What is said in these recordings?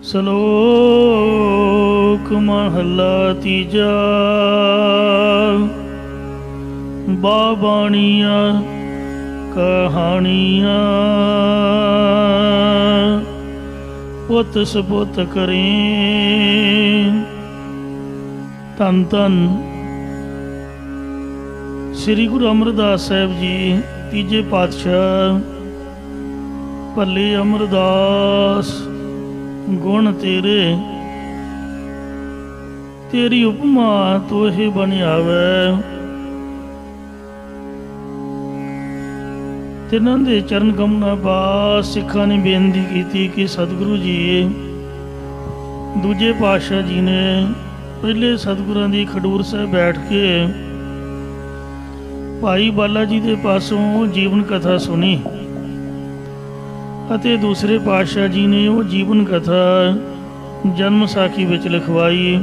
ਸਲੋਕ ਮਹਲਾ ਤੀਜਾ। ਬਾਬਾਣੀਆਂ ਕਹਾਣੀਆਂ ਪੁੱਤ ਸਪੁੱਤ ਕਰੇ। ਧੰਨ ਧੰਨ ਸ੍ਰੀ ਗੁਰੂ ਅਮਰਦਾਸ ਸਾਹਿਬ ਜੀ ਤੀਜੇ ਪਾਤਸ਼ਾਹ। ਭੱਲੇ ਅਮਰਦਾਸ ਗੁਣ ਤੇਰੇ, ਤੇਰੀ ਉਪਮਾ ਤੋਹੇ ਬਣਿਆਵੈ। ਤਿੰਨਾਂ ਦੇ ਚਰਨ ਕਮਲਾਂ ਬਾਅਦ ਸਿੱਖਾਂ ਨੇ ਬੇਨਤੀ ਕੀਤੀ ਕਿ ਸਤਿਗੁਰੂ ਜੀ, ਦੂਜੇ ਪਾਤਸ਼ਾਹ ਜੀ ਨੇ ਪਹਿਲੇ ਸਤਿਗੁਰਾਂ ਦੀ ਖਡੂਰ ਸਾਹਿਬ ਬੈਠ ਕੇ ਭਾਈ ਬਾਲਾ ਜੀ ਦੇ ਪਾਸੋਂ ਜੀਵਨ ਕਥਾ ਸੁਣੀ ਅਤੇ ਦੂਸਰੇ ਪਾਤਸ਼ਾਹ ਜੀ ਨੇ ਉਹ ਜੀਵਨ ਕਥਾ ਜਨਮ ਸਾਖੀ ਵਿੱਚ ਲਿਖਵਾਈ।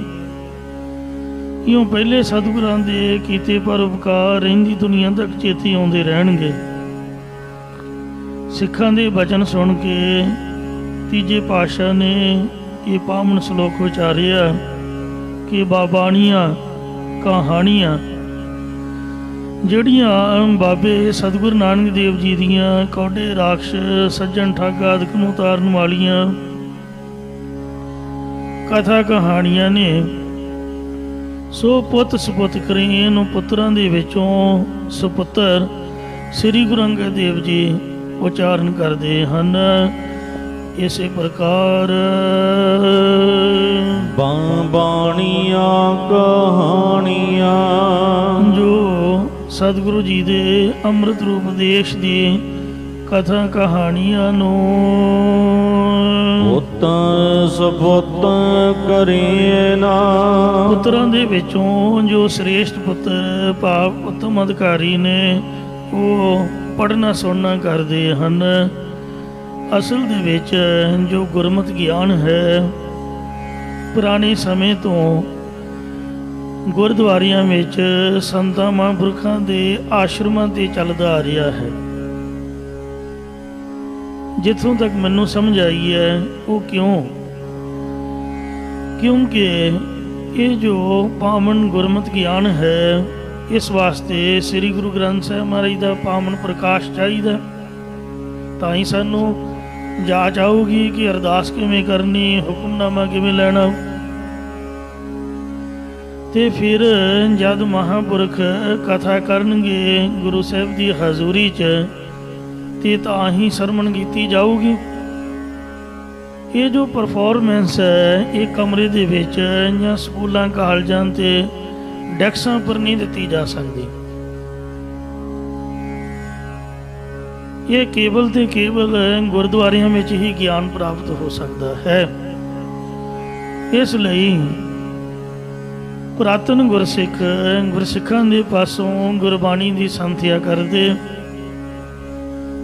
ਇਉਂ ਪਹਿਲੇ ਸਤਿਗੁਰਾਂ ਦੇ ਕੀਤੇ ਪਰ ਉਪਕਾਰ ਰਹਿੰਦੀ ਦੁਨੀਆ ਤੱਕ ਚੇਤੇ ਆਉਂਦੇ ਰਹਿਣਗੇ। ਸਿੱਖਾਂ ਦੇ ਬਚਨ ਸੁਣ ਕੇ ਤੀਜੇ ਪਾਤਸ਼ਾਹ ਨੇ ਇਹ ਪਾਵਨ ਸ਼ਲੋਕ ਉਚਾਰਿਆ ਕਿ ਬਾਬਾਣੀਆਂ ਕਹਾਣੀਆਂ ਜਿਹੜੀਆਂ ਬਾਬੇ ਸਤਿਗੁਰੂ ਨਾਨਕ ਦੇਵ ਜੀ ਦੀਆਂ ਕੌਡੇ ਰਾਖਸ਼ ਸੱਜਣ ਠੱਗ ਆਦਿਕ ਨੂੰ ਉਤਾਰਨ ਵਾਲੀਆਂ ਕਥਾ ਕਹਾਣੀਆਂ ਨੇ, ਸੋ ਪੁੱਤ ਸਪੁੱਤ ਕਰੇ। ਇਹਨੂੰ ਪੁੱਤਰਾਂ ਦੇ ਵਿੱਚੋਂ ਸੁਪੁੱਤਰ ਸ੍ਰੀ ਗੁਰੂ ਅੰਗਦ ਦੇਵ ਜੀ ਉਚਾਰਨ ਕਰਦੇ ਹਨ। ਇਸੇ ਪ੍ਰਕਾਰ ਬਾਣੀਆਂ ਕਹਾਣੀਆਂ ਜੋ ਸਤਿਗੁਰੂ ਜੀ ਦੇ ਅੰਮ੍ਰਿਤ ਰੂਪ ਉਪਦੇਸ਼ ਦੀ ਕਥਾ ਕਹਾਣੀਆਂ ਨੂੰ ਪੁੱਤ ਸਪੁੱਤ ਕਰੇ ਨਾ। ਪੁੱਤਰਾਂ ਦੇ ਵਿੱਚੋਂ ਜੋ ਸ੍ਰੇਸ਼ਟ ਪੁੱਤਰ ਭਾਵ ਉੱਤਮ ਅਧਿਕਾਰੀ ਨੇ ਉਹ ਪੜ੍ਹਨਾ ਸੁਣਨਾ ਕਰਦੇ ਹਨ। ਅਸਲ ਦੇ ਵਿੱਚ ਜੋ ਗੁਰਮਤਿ ਗਿਆਨ ਹੈ ਪੁਰਾਣੇ ਸਮੇਂ ਤੋਂ ਗੁਰਦੁਆਰਿਆਂ ਵਿੱਚ ਸੰਤਾਂ ਮਹਾਂਪੁਰਖਾਂ ਦੇ ਆਸ਼ਰਮਾਂ 'ਤੇ ਚੱਲਦਾ ਆ ਰਿਹਾ ਹੈ। ਜਿੱਥੋਂ ਤੱਕ ਮੈਨੂੰ ਸਮਝ ਆਈ ਹੈ ਉਹ ਕਿਉਂਕਿ ਇਹ ਜੋ ਪਾਵਨ ਗੁਰਮਤਿ ਗਿਆਨ ਹੈ ਇਸ ਵਾਸਤੇ ਸ੍ਰੀ ਗੁਰੂ ਗ੍ਰੰਥ ਸਾਹਿਬ ਮਹਾਰਾਜ ਦਾ ਪਾਵਨ ਪ੍ਰਕਾਸ਼ ਚਾਹੀਦਾ। ਤਾਂ ਹੀ ਸਾਨੂੰ ਜਾਚ ਆਊਗੀ ਕਿ ਅਰਦਾਸ ਕਿਵੇਂ ਕਰਨੀ, ਹੁਕਮਨਾਮਾ ਕਿਵੇਂ ਲੈਣਾ। ਤੇ ਫਿਰ ਜਦ ਮਹਾਂਪੁਰਖ ਕਥਾ ਕਰਨਗੇ ਗੁਰੂ ਸਾਹਿਬ ਦੀ ਹਜ਼ੂਰੀ 'ਚ ਤੇ ਤਾਂ ਹੀ ਸਰਵਣ ਕੀਤੀ ਜਾਊਗੀ। ਇਹ ਜੋ ਪਰਫੋਰਮੈਂਸ ਹੈ ਇਹ ਕਮਰੇ ਦੇ ਵਿੱਚ ਜਾਂ ਸਕੂਲਾਂ ਕਾਲਜਾਂ ਤੇ ਡੈਕਸਾਂ ਪਰ ਨਹੀਂ ਦਿੱਤੀ ਜਾ ਸਕਦੀ। ਇਹ ਕੇਵਲ ਤੇ ਕੇਵਲ ਗੁਰਦੁਆਰਿਆਂ ਵਿੱਚ ਹੀ ਗਿਆਨ ਪ੍ਰਾਪਤ ਹੋ ਸਕਦਾ ਹੈ। ਇਸ ਲਈ ਪੁਰਾਤਨ ਗੁਰਸਿੱਖਾਂ ਦੇ ਪਾਸੋਂ ਗੁਰਬਾਣੀ ਦੀ ਸੰਥਿਆ ਕਰਦੇ।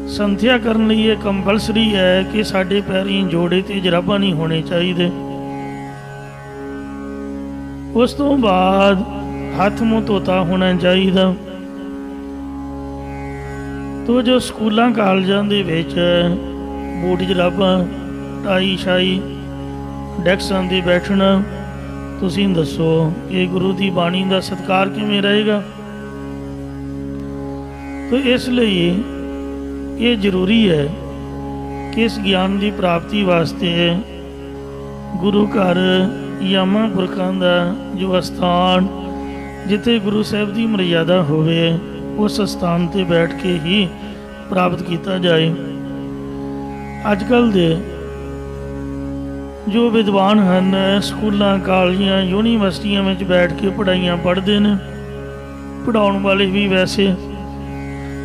ਸੰਥਿਆ ਕਰਨ ਲਈ ਇਹ ਕੰਪਲਸਰੀ ਹੈ ਕਿ ਸਾਡੇ ਪੈਰੀਂ ਜੋੜੇ ਤੇ ਜਰਾਬਾਂ ਨਹੀਂ ਹੋਣੇ ਚਾਹੀਦੇ। ਉਸ ਤੋਂ ਬਾਅਦ ਹੱਥ ਮੂੰਹ ਧੋਤਾ ਹੋਣਾ ਚਾਹੀਦਾ। ਤੋ ਜੋ ਸਕੂਲਾਂ ਕਾਲਜਾਂ ਦੇ ਵਿੱਚ ਬੂਟ ਜਰਾਬਾਂ ਟਾਈ ਸ਼ਾਈ ਡੈਕਸਾਂ 'ਤੇ ਬੈਠਣਾ, ਤੁਸੀਂ ਦੱਸੋ ਕਿ ਗੁਰੂ ਦੀ ਬਾਣੀ ਦਾ ਸਤਿਕਾਰ ਕਿਵੇਂ ਰਹੇਗਾ। ਤੋ ਇਸ ਲਈ ਇਹ ਜ਼ਰੂਰੀ ਹੈ ਕਿ ਇਸ ਗਿਆਨ ਦੀ ਪ੍ਰਾਪਤੀ ਵਾਸਤੇ ਗੁਰੂ ਘਰ ਜਾਂ ਮਹਾਂਪੁਰਖਾਂ ਦਾ ਜੋ ਅਸਥਾਨ ਜਿੱਥੇ ਗੁਰੂ ਸਾਹਿਬ ਦੀ ਮਰਿਆਦਾ ਹੋਵੇ ਉਸ ਸਥਾਨ 'ਤੇ ਬੈਠ ਕੇ ਹੀ ਪ੍ਰਾਪਤ ਕੀਤਾ ਜਾਏ। ਅੱਜ ਕੱਲ੍ਹ ਦੇ ਜੋ ਵਿਦਵਾਨ ਹਨ ਸਕੂਲਾਂ ਕਾਲਜਾਂ ਯੂਨੀਵਰਸਿਟੀਆਂ ਵਿੱਚ ਬੈਠ ਕੇ ਪੜ੍ਹਾਈਆਂ ਪੜ੍ਹਦੇ ਨੇ। ਪੜ੍ਹਾਉਣ ਵਾਲੇ ਵੀ ਵੈਸੇ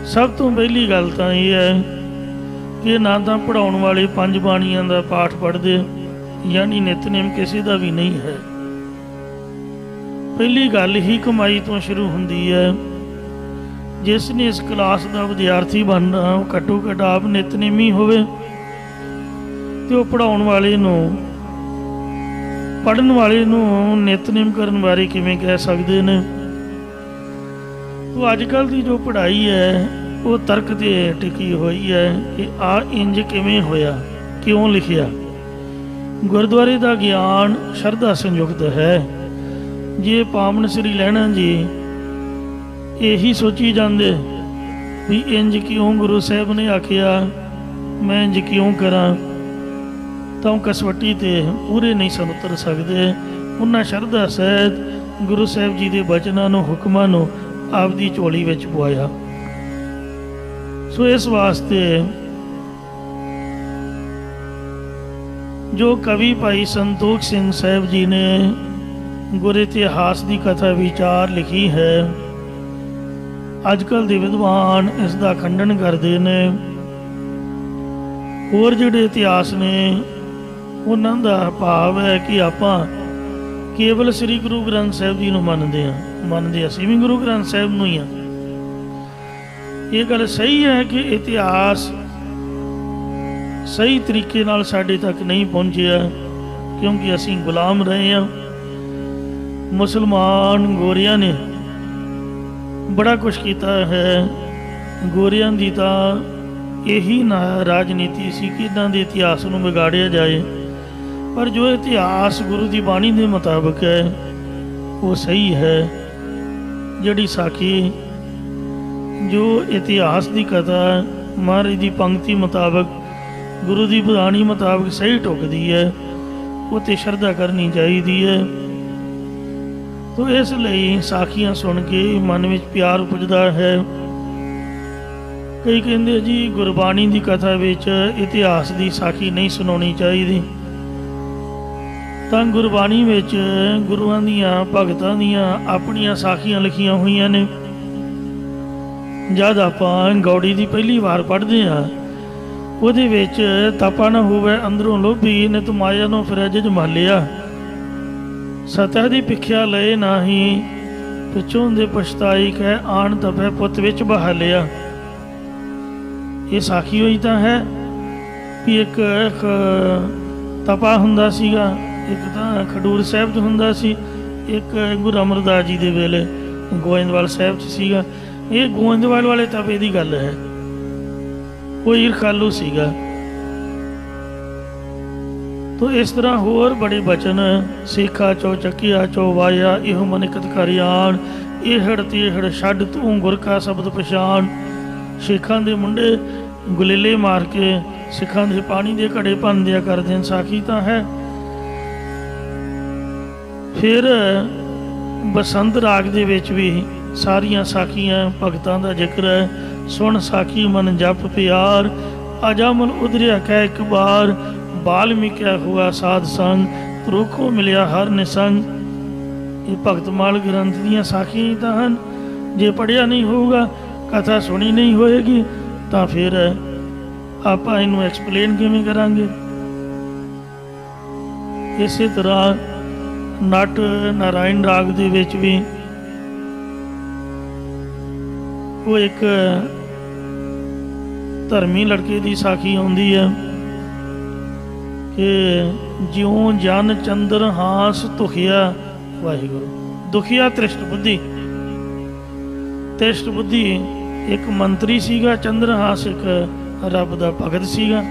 ਸਭ ਤੋਂ ਪਹਿਲੀ ਗੱਲ ਤਾਂ ਇਹ ਹੈ ਕਿ ਨਾ ਤਾਂ ਪੜ੍ਹਾਉਣ ਵਾਲੇ ਪੰਜ ਬਾਣੀਆਂ ਦਾ ਪਾਠ ਪੜ੍ਹਦੇ, ਯਾਨੀ ਨਿਤਨੇਮ ਕਿਸੇ ਦਾ ਵੀ ਨਹੀਂ ਹੈ। ਪਹਿਲੀ ਗੱਲ ਹੀ ਕਮਾਈ ਤੋਂ ਸ਼ੁਰੂ ਹੁੰਦੀ ਹੈ। ਜਿਸ ਨੇ ਇਸ ਕਲਾਸ ਦਾ ਵਿਦਿਆਰਥੀ ਬਣਨਾ ਉਹ ਘੱਟੋ ਘੱਟ ਆਪ ਨਿਤਨੇਮੀ ਹੋਵੇ ਅਤੇ ਉਹ ਪੜ੍ਹਾਉਣ ਵਾਲੇ ਨੂੰ ਪੜ੍ਹਨ ਵਾਲੇ ਨੂੰ ਨਿਤਨੇਮ ਕਰਨ ਬਾਰੇ ਕਿਵੇਂ ਕਹਿ ਸਕਦੇ ਨੇ। ਉਹ ਅੱਜ ਕੱਲ੍ਹ ਦੀ ਜੋ ਪੜ੍ਹਾਈ ਹੈ ਉਹ ਤਰਕ 'ਤੇ ਟਿਕੀ ਹੋਈ ਹੈ ਕਿ ਆਹ ਇੰਜ ਕਿਵੇਂ ਹੋਇਆ, ਕਿਉਂ ਲਿਖਿਆ। ਗੁਰਦੁਆਰੇ ਦਾ ਗਿਆਨ ਸ਼ਰਧਾ ਸੰਯੁਕਤ ਹੈ। ਜੇ ਪਾਵਨ ਸ੍ਰੀ ਲਹਿਣਾ ਜੀ ਇਹੀ ਸੋਚੀ ਜਾਂਦੇ ਵੀ ਇੰਜ ਕਿਉਂ ਗੁਰੂ ਸਾਹਿਬ ਨੇ ਆਖਿਆ, ਮੈਂ ਇੰਜ ਕਿਉਂ ਕਰਾਂ, ਤਾਂ ਉਹ ਕਸਵੱਟੀ ਤੇ ਪੂਰੇ ਨਹੀਂ ਸਨ ਉਤਰ ਸਕਦੇ। ਉਹਨਾਂ ਸ਼ਰਧਾ ਸਹਿਤ ਗੁਰੂ ਸਾਹਿਬ ਜੀ ਦੇ ਬਚਨਾਂ ਨੂੰ, ਹੁਕਮਾਂ ਨੂੰ ਆਪਦੀ ਝੋਲੀ ਵਿੱਚ ਪਵਾਇਆ। ਸੋ ਇਸ ਵਾਸਤੇ ਜੋ ਕਵੀ ਭਾਈ ਸੰਤੋਖ ਸਿੰਘ ਸਾਹਿਬ ਜੀ ਨੇ ਗੁਰ ਇਤਿਹਾਸ ਦੀ ਕਥਾ ਵਿਚਾਰ ਲਿਖੀ ਹੈ, ਅੱਜ ਕੱਲ੍ਹ ਦੇ ਵਿਦਵਾਨ ਇਸ ਦਾ ਖੰਡਨ ਕਰਦੇ ਨੇ। ਹੋਰ ਜਿਹੜੇ ਇਤਿਹਾਸ ਨੇ ਉਹਨਾਂ ਦਾ ਭਾਵ ਹੈ ਕਿ ਆਪਾਂ ਕੇਵਲ ਸ੍ਰੀ ਗੁਰੂ ਗ੍ਰੰਥ ਸਾਹਿਬ ਜੀ ਨੂੰ ਮੰਨਦੇ ਅਸੀਂ ਵੀ ਗੁਰੂ ਗ੍ਰੰਥ ਸਾਹਿਬ ਨੂੰ ਹੀ ਹਾਂ। ਇਹ ਗੱਲ ਸਹੀ ਹੈ ਕਿ ਇਤਿਹਾਸ ਸਹੀ ਤਰੀਕੇ ਨਾਲ ਸਾਡੇ ਤੱਕ ਨਹੀਂ ਪਹੁੰਚਿਆ, ਕਿਉਂਕਿ ਅਸੀਂ ਗੁਲਾਮ ਰਹੇ ਹਾਂ। ਮੁਸਲਮਾਨ ਗੋਰਿਆਂ ਨੇ ਬੜਾ ਕੁਛ ਕੀਤਾ ਹੈ। ਗੋਰਿਆਂ ਦੀ ਤਾਂ ਇਹੀ ਰਾਜਨੀਤੀ ਸੀ ਕਿ ਇਹਨਾਂ ਦੇ ਇਤਿਹਾਸ ਨੂੰ ਵਿਗਾੜਿਆ ਜਾਏ, ਪਰ ਜੋ ਇਤਿਹਾਸ ਗੁਰੂ ਦੀ ਬਾਣੀ ਦੇ ਮੁਤਾਬਕ ਹੈ ਉਹ ਸਹੀ ਹੈ। ਜਿਹੜੀ ਸਾਖੀ, ਜੋ ਇਤਿਹਾਸ ਦੀ ਕਥਾ ਮਹਾਰਾਜ ਦੀ ਪੰਕਤੀ ਮੁਤਾਬਕ, ਗੁਰੂ ਦੀ ਬਾਣੀ ਮੁਤਾਬਕ ਸਹੀ ਢੁੱਕਦੀ ਹੈ, ਉਹ 'ਤੇ ਸ਼ਰਧਾ ਕਰਨੀ ਚਾਹੀਦੀ ਹੈ। ਤੋ ਇਸ ਲਈ ਸਾਖੀਆਂ ਸੁਣ ਕੇ ਮਨ ਵਿੱਚ ਪਿਆਰ ਉਪਜਦਾ ਹੈ। ਕਈ ਕਹਿੰਦੇ ਜੀ ਗੁਰਬਾਣੀ ਦੀ ਕਥਾ ਵਿੱਚ ਇਤਿਹਾਸ ਦੀ ਸਾਖੀ ਨਹੀਂ ਸੁਣਾਉਣੀ ਚਾਹੀਦੀ। ਤਾਂ ਗੁਰਬਾਣੀ ਵਿੱਚ ਗੁਰੂਆਂ ਦੀਆਂ, ਭਗਤਾਂ ਦੀਆਂ ਆਪਣੀਆਂ ਸਾਖੀਆਂ ਲਿਖੀਆਂ ਹੋਈਆਂ ਨੇ। ਜਦ ਆਪਾਂ ਗੌੜੀ ਦੀ ਪਹਿਲੀ ਵਾਰ ਪੜ੍ਹਦੇ ਹਾਂ, ਉਹਦੇ ਵਿੱਚ ਤਪਾ ਨਾ ਹੋਵੇ ਅੰਦਰੋਂ ਲੋਭੀ, ਨਿਤ ਮਾਇਆ ਨੂੰ ਫਿਰਜ ਜਮਾਲਿਆ, ਸਤਿਆ ਦੀ ਭਿਖਿਆ ਲਏ ਨਾਹੀ, ਪਿਛੋਂ ਦੇ ਪਛਤਾਈ ਕਹਿ ਆਣ ਤਪੈ ਪੁੱਤ ਵਿੱਚ ਬਹਾਲਿਆ। ਇਹ ਸਾਖੀ ਹੋਈ ਤਾਂ ਹੈ ਵੀ ਇੱਕ ਤਪਾ ਹੁੰਦਾ ਸੀਗਾ, ਇੱਕ ਤਾਂ ਖਡੂਰ ਸਾਹਿਬ 'ਚ ਹੁੰਦਾ ਸੀ, ਇੱਕ ਗੁਰੂ ਅਮਰਦਾਸ ਜੀ ਦੇ ਵੇਲੇ ਗੋਇੰਦਵਾਲ ਸਾਹਿਬ 'ਚ ਸੀਗਾ। ਇਹ ਗੋਇੰਦਵਾਲ ਵਾਲੇ ਤਪੇ ਦੀ ਗੱਲ ਹੈ, ਕੋਈ ਰਖਾਲੂ ਸੀਗਾ। ਤੋ ਇਸ ਤਰ੍ਹਾਂ ਹੋਰ ਬੜੇ ਬਚਨ, ਸੇਖਾ ਚੋ ਚੱਕਿਆ ਚੋ ਵਾਇਆ, ਇਹੋ ਮਨਿਕਤ ਕਰਿਆਣ, ਇਹੜ ਤੇਹੜ ਛੱਡ ਤੂੰ ਗੁਰ ਕਾ ਸ਼ਬਦ ਪਛਾਣ। ਸ਼ੇਖਾਂ ਦੇ ਮੁੰਡੇ ਗੁਲੇਲੇ ਮਾਰ ਕੇ ਸਿੱਖਾਂ ਦੇ ਪਾਣੀ ਦੇ ਘੜੇ ਭੰਨਦਿਆ ਕਰਦੇ ਹਨ, ਸਾਖੀ ਤਾਂ ਹੈ। ਫਿਰ ਬਸੰਤ ਰਾਗ ਦੇ ਵਿੱਚ ਵੀ ਸਾਰੀਆਂ ਸਾਖੀਆਂ ਭਗਤਾਂ ਦਾ ਜ਼ਿਕਰ ਹੈ। ਸੁਣ ਸਾਖੀ ਮਨ ਜਪ ਪਿਆਰ, ਆਜਾ ਮਨ ਉਧਰਿਆ ਕਹਿ ਇੱਕ ਬਾਰ, ਬਾਲਮੀਕਿਆ ਹੁਆ ਸਾਧ ਸੰਗ, ਤਰੋਖੋ ਮਿਲਿਆ ਹਰ ਨਿਸੰਗ। ਇਹ ਭਗਤਮਾਲ ਗ੍ਰੰਥ ਦੀਆਂ ਸਾਖੀਆਂ ਹੀ ਤਾਂ ਹਨ। ਜੇ ਪੜ੍ਹਿਆ ਨਹੀਂ ਹੋਊਗਾ, ਕਥਾ ਸੁਣੀ ਨਹੀਂ ਹੋਏਗੀ, ਤਾਂ ਫਿਰ ਆਪਾਂ ਇਹਨੂੰ ਐਕਸਪਲੇਨ ਕਿਵੇਂ ਕਰਾਂਗੇ। ਇਸੇ ਤਰ੍ਹਾਂ ਨਟ ਨਾਰਾਇਣ ਰਾਗ ਦੇ ਵਿੱਚ ਵੀ ਉਹ ਇੱਕ ਧਰਮੀ ਲੜਕੇ ਦੀ ਸਾਖੀ ਆਉਂਦੀ ਹੈ ਕਿ ਜਿਉਂ ਜਨ ਚੰਦਰ ਹਾਸ ਧੁਖਿਆ, ਵਾਹਿਗੁਰੂ ਦੁਖਿਆ ਤ੍ਰਿਸ਼ਟ ਬੁੱਧੀ। ਤ੍ਰਿਸ਼ਟ ਬੁੱਧੀ ਇੱਕ ਮੰਤਰੀ ਸੀਗਾ, ਚੰਦਰਹਾਸ ਇੱਕ ਰੱਬ ਦਾ ਭਗਤ ਸੀਗਾ।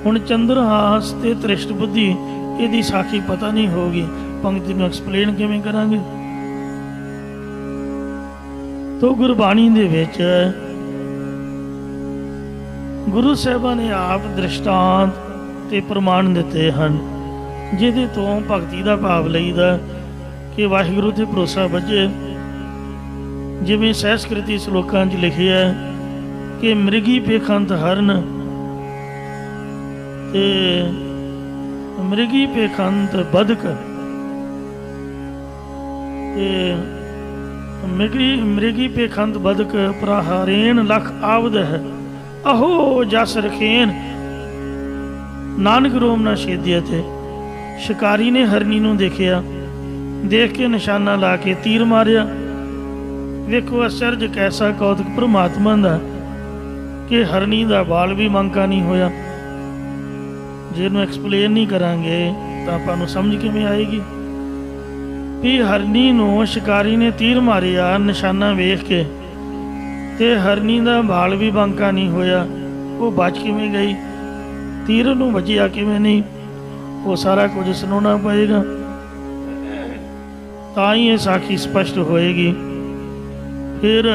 ਹੁਣ ਚੰਦਰਹਾਸ ਤੇ ਤ੍ਰਿਸ਼ਟ ਬੁੱਧੀ, ਇਹਦੀ ਸਾਖੀ ਪਤਾ ਨਹੀਂ ਹੋਊਗੀ, ਪੰਕਤੀ ਨੂੰ ਐਕਸਪਲੇਨ ਕਿਵੇਂ ਕਰਾਂਗੇ। ਤੋ ਗੁਰਬਾਣੀ ਦੇ ਵਿੱਚ ਗੁਰੂ ਸਾਹਿਬਾਂ ਨੇ ਆਪ ਦ੍ਰਿਸ਼ਟਾਂਤ ਤੇ ਪ੍ਰਮਾਣ ਦਿੱਤੇ ਹਨ, ਜਿਹਦੇ ਤੋਂ ਭਗਤੀ ਦਾ ਭਾਵ ਲਈਦਾ ਕਿ ਵਾਹਿਗੁਰੂ ਤੇ ਭਰੋਸਾ ਬੱਝੇ। ਜਿਵੇਂ ਸਹਿਸਕ੍ਰਿਤੀ ਸ਼ਲੋਕਾਂ 'ਚ ਲਿਖਿਆ ਕਿ ਮ੍ਰਿਗੀ ਪੇਖੰਤ ਹਰਨ, ਤੇ ਮ੍ਰਿਗੀ ਪੇਖੰਤ ਬਦਕ, ਤੇ ਮ੍ਰਿਗੀ ਪੇਖੰਤ ਬਦਕ ਪ੍ਰਹਾਰੇਣ ਲਖ ਆਵਦ ਹੈ, ਅਹੋ ਜਸ ਰਖੇਨ ਨਾਨਕ ਰੋਮ ਨਾ ਛੇਦਿਆ। ਤੇ ਸ਼ਿਕਾਰੀ ਨੇ ਹਰਨੀ ਨੂੰ ਦੇਖਿਆ, ਦੇਖ ਕੇ ਨਿਸ਼ਾਨਾ ਲਾ ਕੇ ਤੀਰ ਮਾਰਿਆ। ਵੇਖੋ ਅਚਰਜ ਕੈਸਾ ਕੌਤਕ ਪਰਮਾਤਮਾ ਦਾ ਕਿ ਹਰਨੀ ਦਾ ਬਾਲ ਵੀ ਮੰਕਾ ਨਹੀਂ ਹੋਇਆ। ਜੇ ਇਹਨੂੰ ਐਕਸਪਲੇਨ ਨਹੀਂ ਕਰਾਂਗੇ ਤਾਂ ਆਪਾਂ ਨੂੰ ਸਮਝ ਕਿਵੇਂ ਆਏਗੀ ਵੀ ਹਰਨੀ ਨੂੰ ਸ਼ਿਕਾਰੀ ਨੇ ਤੀਰ ਮਾਰਿਆ ਨਿਸ਼ਾਨਾ ਵੇਖ ਕੇ, ਤੇ ਹਰਨੀ ਦਾ ਬਾਲ ਵੀ ਬਾਂਕਾ ਨਹੀਂ ਹੋਇਆ। ਉਹ ਬਚ ਕਿਵੇਂ ਗਈ, ਤੀਰ ਨੂੰ ਵੱਜਿਆ ਕਿਵੇਂ ਨਹੀਂ। वो सारा कुछ सुनाना पएगा, ताई ये साखी स्पष्ट होएगी। फिर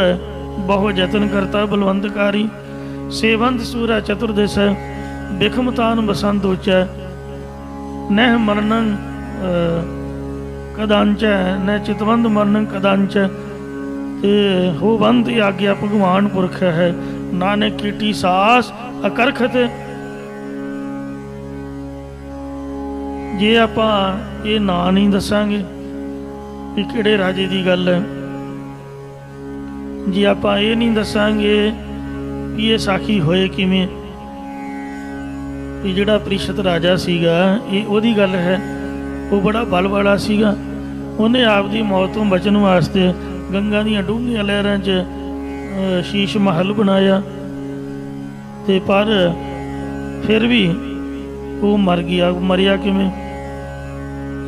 बहु जतन करता बलवंतकारी, सेवंत सूरा चतुर्दश, बिखमतान बसंत उच्च, नह मरणं कदांच, न चितवंत मरणं कदांच, ते होवंत आज्ञा भगवान पुरख है, नानक कीटी सास अकरखत। जे आपां ये ਨਾਂ नहीं दसांगे कि किहड़े राजे की गल है, जे आपां ये नहीं दसांगे कि ये साखी होए किवें, कि जिहड़ा परिशत राजा सीगा ये ओदी गल है, वो बड़ा बल वाला सीगा। उन्हें आपदी मौत तो बचन वास्ते गंगा दीयां डूंघियां लहरां च शीश महल बनाया, ते पर फिर भी वो मर गया। मरिया किवें,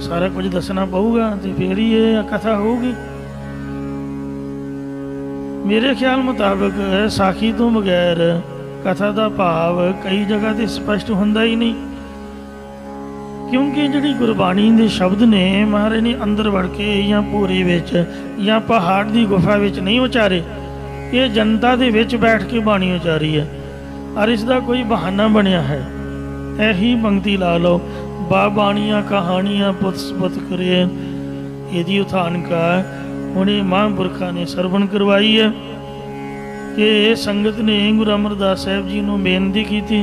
सारा कुछ दसना पऊगा तो फिर ही ये कथा होगी। मेरे ख्याल मुताबिक साखी तो बगैर कथा का भाव कई जगह तो स्पष्ट होंदा ही नहीं, क्योंकि जिहड़ी गुरबाणी के शब्द ने महाराज ने अंदर वड़ के या भोरे विच या पहाड़ की गुफा विच नहीं उचारे, ये जनता दे विच बैठ के बाणी उचारी है, और इसका कोई बहाना बनया है। यही पंक्ति ला लो, बाबाणियाँ कहानियाँ पुत पुत करे, यदि उठान का उन्हें महापुरखा ने सरवण करवाई है कि संगत ने गुरु अमरदास साहब जी को बेनती की थी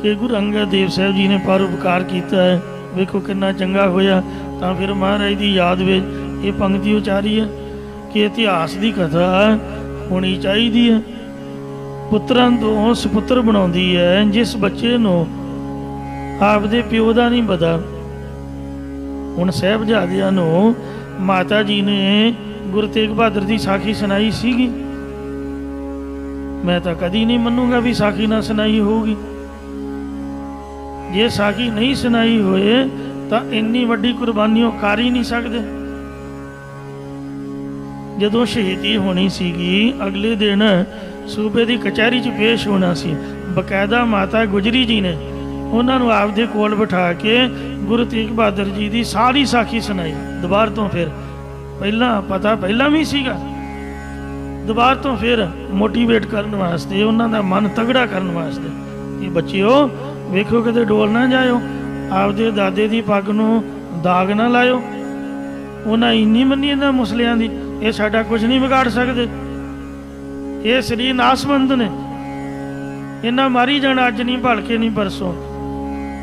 कि गुरु अंगद देव साहब जी ने परोपकार किया है, वेखो कितना चंगा होया। तो फिर महाराज की याद में ये पंक्ति उचारी है कि इतिहास की कथा होनी चाहिए है। पुत्रां तो सुपुत्र बनाउंदी है, जिस बच्चे नूं आपदे प्यो दा नहीं पता। हुण साहिबजादियां नूं माता जी ने गुरु तेग बहादुर की साखी सुनाई सीगी, मैं तो कदी नहीं मनूंगा भी साखी ना सुनाई होगी। जे साखी नहीं सुनाई होए तो इन्नी वड्डी कुर्बानी कर ही नहीं सकते। जदों शहीदी होनी सीगी अगले दिन सूबे की कचहरी च पेश होना सी, बकायदा माता गुजरी जी ने उन्होंने आपदे कोल बिठा के गुरु तेग बहादुर जी की सारी साखी सुनाई। दोबार तो फिर पहला पता पहला भी सीगा, दोबार तो फिर मोटिवेट करने वास्ते, उन्होंने मन तगड़ा करने वास्ते कि बच्चिओ वेखो किते डोल ना जाओ, आपदे दादे की पग नूं दाग ना लाओ। उन्हें इन्नी मनी इन्हां मुसलियां दी, ये साडा कुछ नहीं बिगाड़ सकते, ये शरीर नासमंद ने, इन्हां मारी जाना अज नहीं भलके नहीं परसों,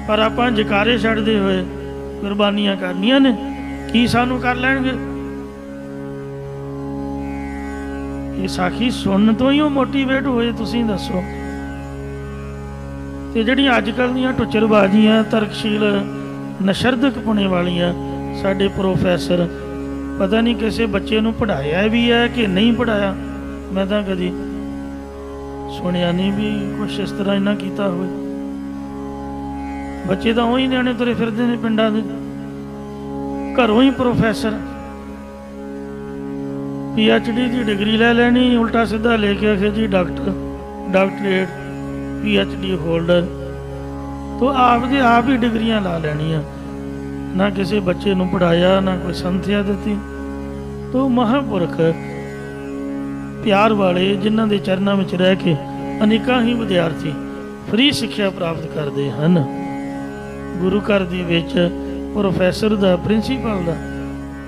पर आपां जकारे छड्डदे होए कुर्बानियां करनियां ने, की सानू कर लैणगे। ये साखी सुन तो ही मोटिवेट होए, तुसीं दसो। ते जिहड़ियां अजकल दीयां टुचरबाजियां तरकशील नशरदक पुणे वालियां साडे प्रोफैसर, पता नहीं किसी बच्चे नूं पढ़ाया भी है कि नहीं पढ़ाया, मैं तो कदी सुनिया नहीं भी कुछ इस तरह इन्हां कीता होए। बच्चे तो उही न्याणे तुरे फिरदे ने पिंडां दे, घरों ही प्रोफैसर PhD की डिग्री ले लैनी, उल्टा सीधा लेके आखे जी डॉक्टर, डॉक्टरेट, PhD होल्डर, तो आपदे आप ही डिग्रियां ला लैनियां, ना किसी बच्चे नूं पढ़ाया ना कोई संथ्या दी। तो महापुरख प्यार वाले जिन्हां दे चरणों में रह के अनेकां ही विद्यार्थी फ्री सिक्ख्या प्राप्त करते हैं। गुरु घर दे विच प्रोफैसर दा, प्रिंसीपल दा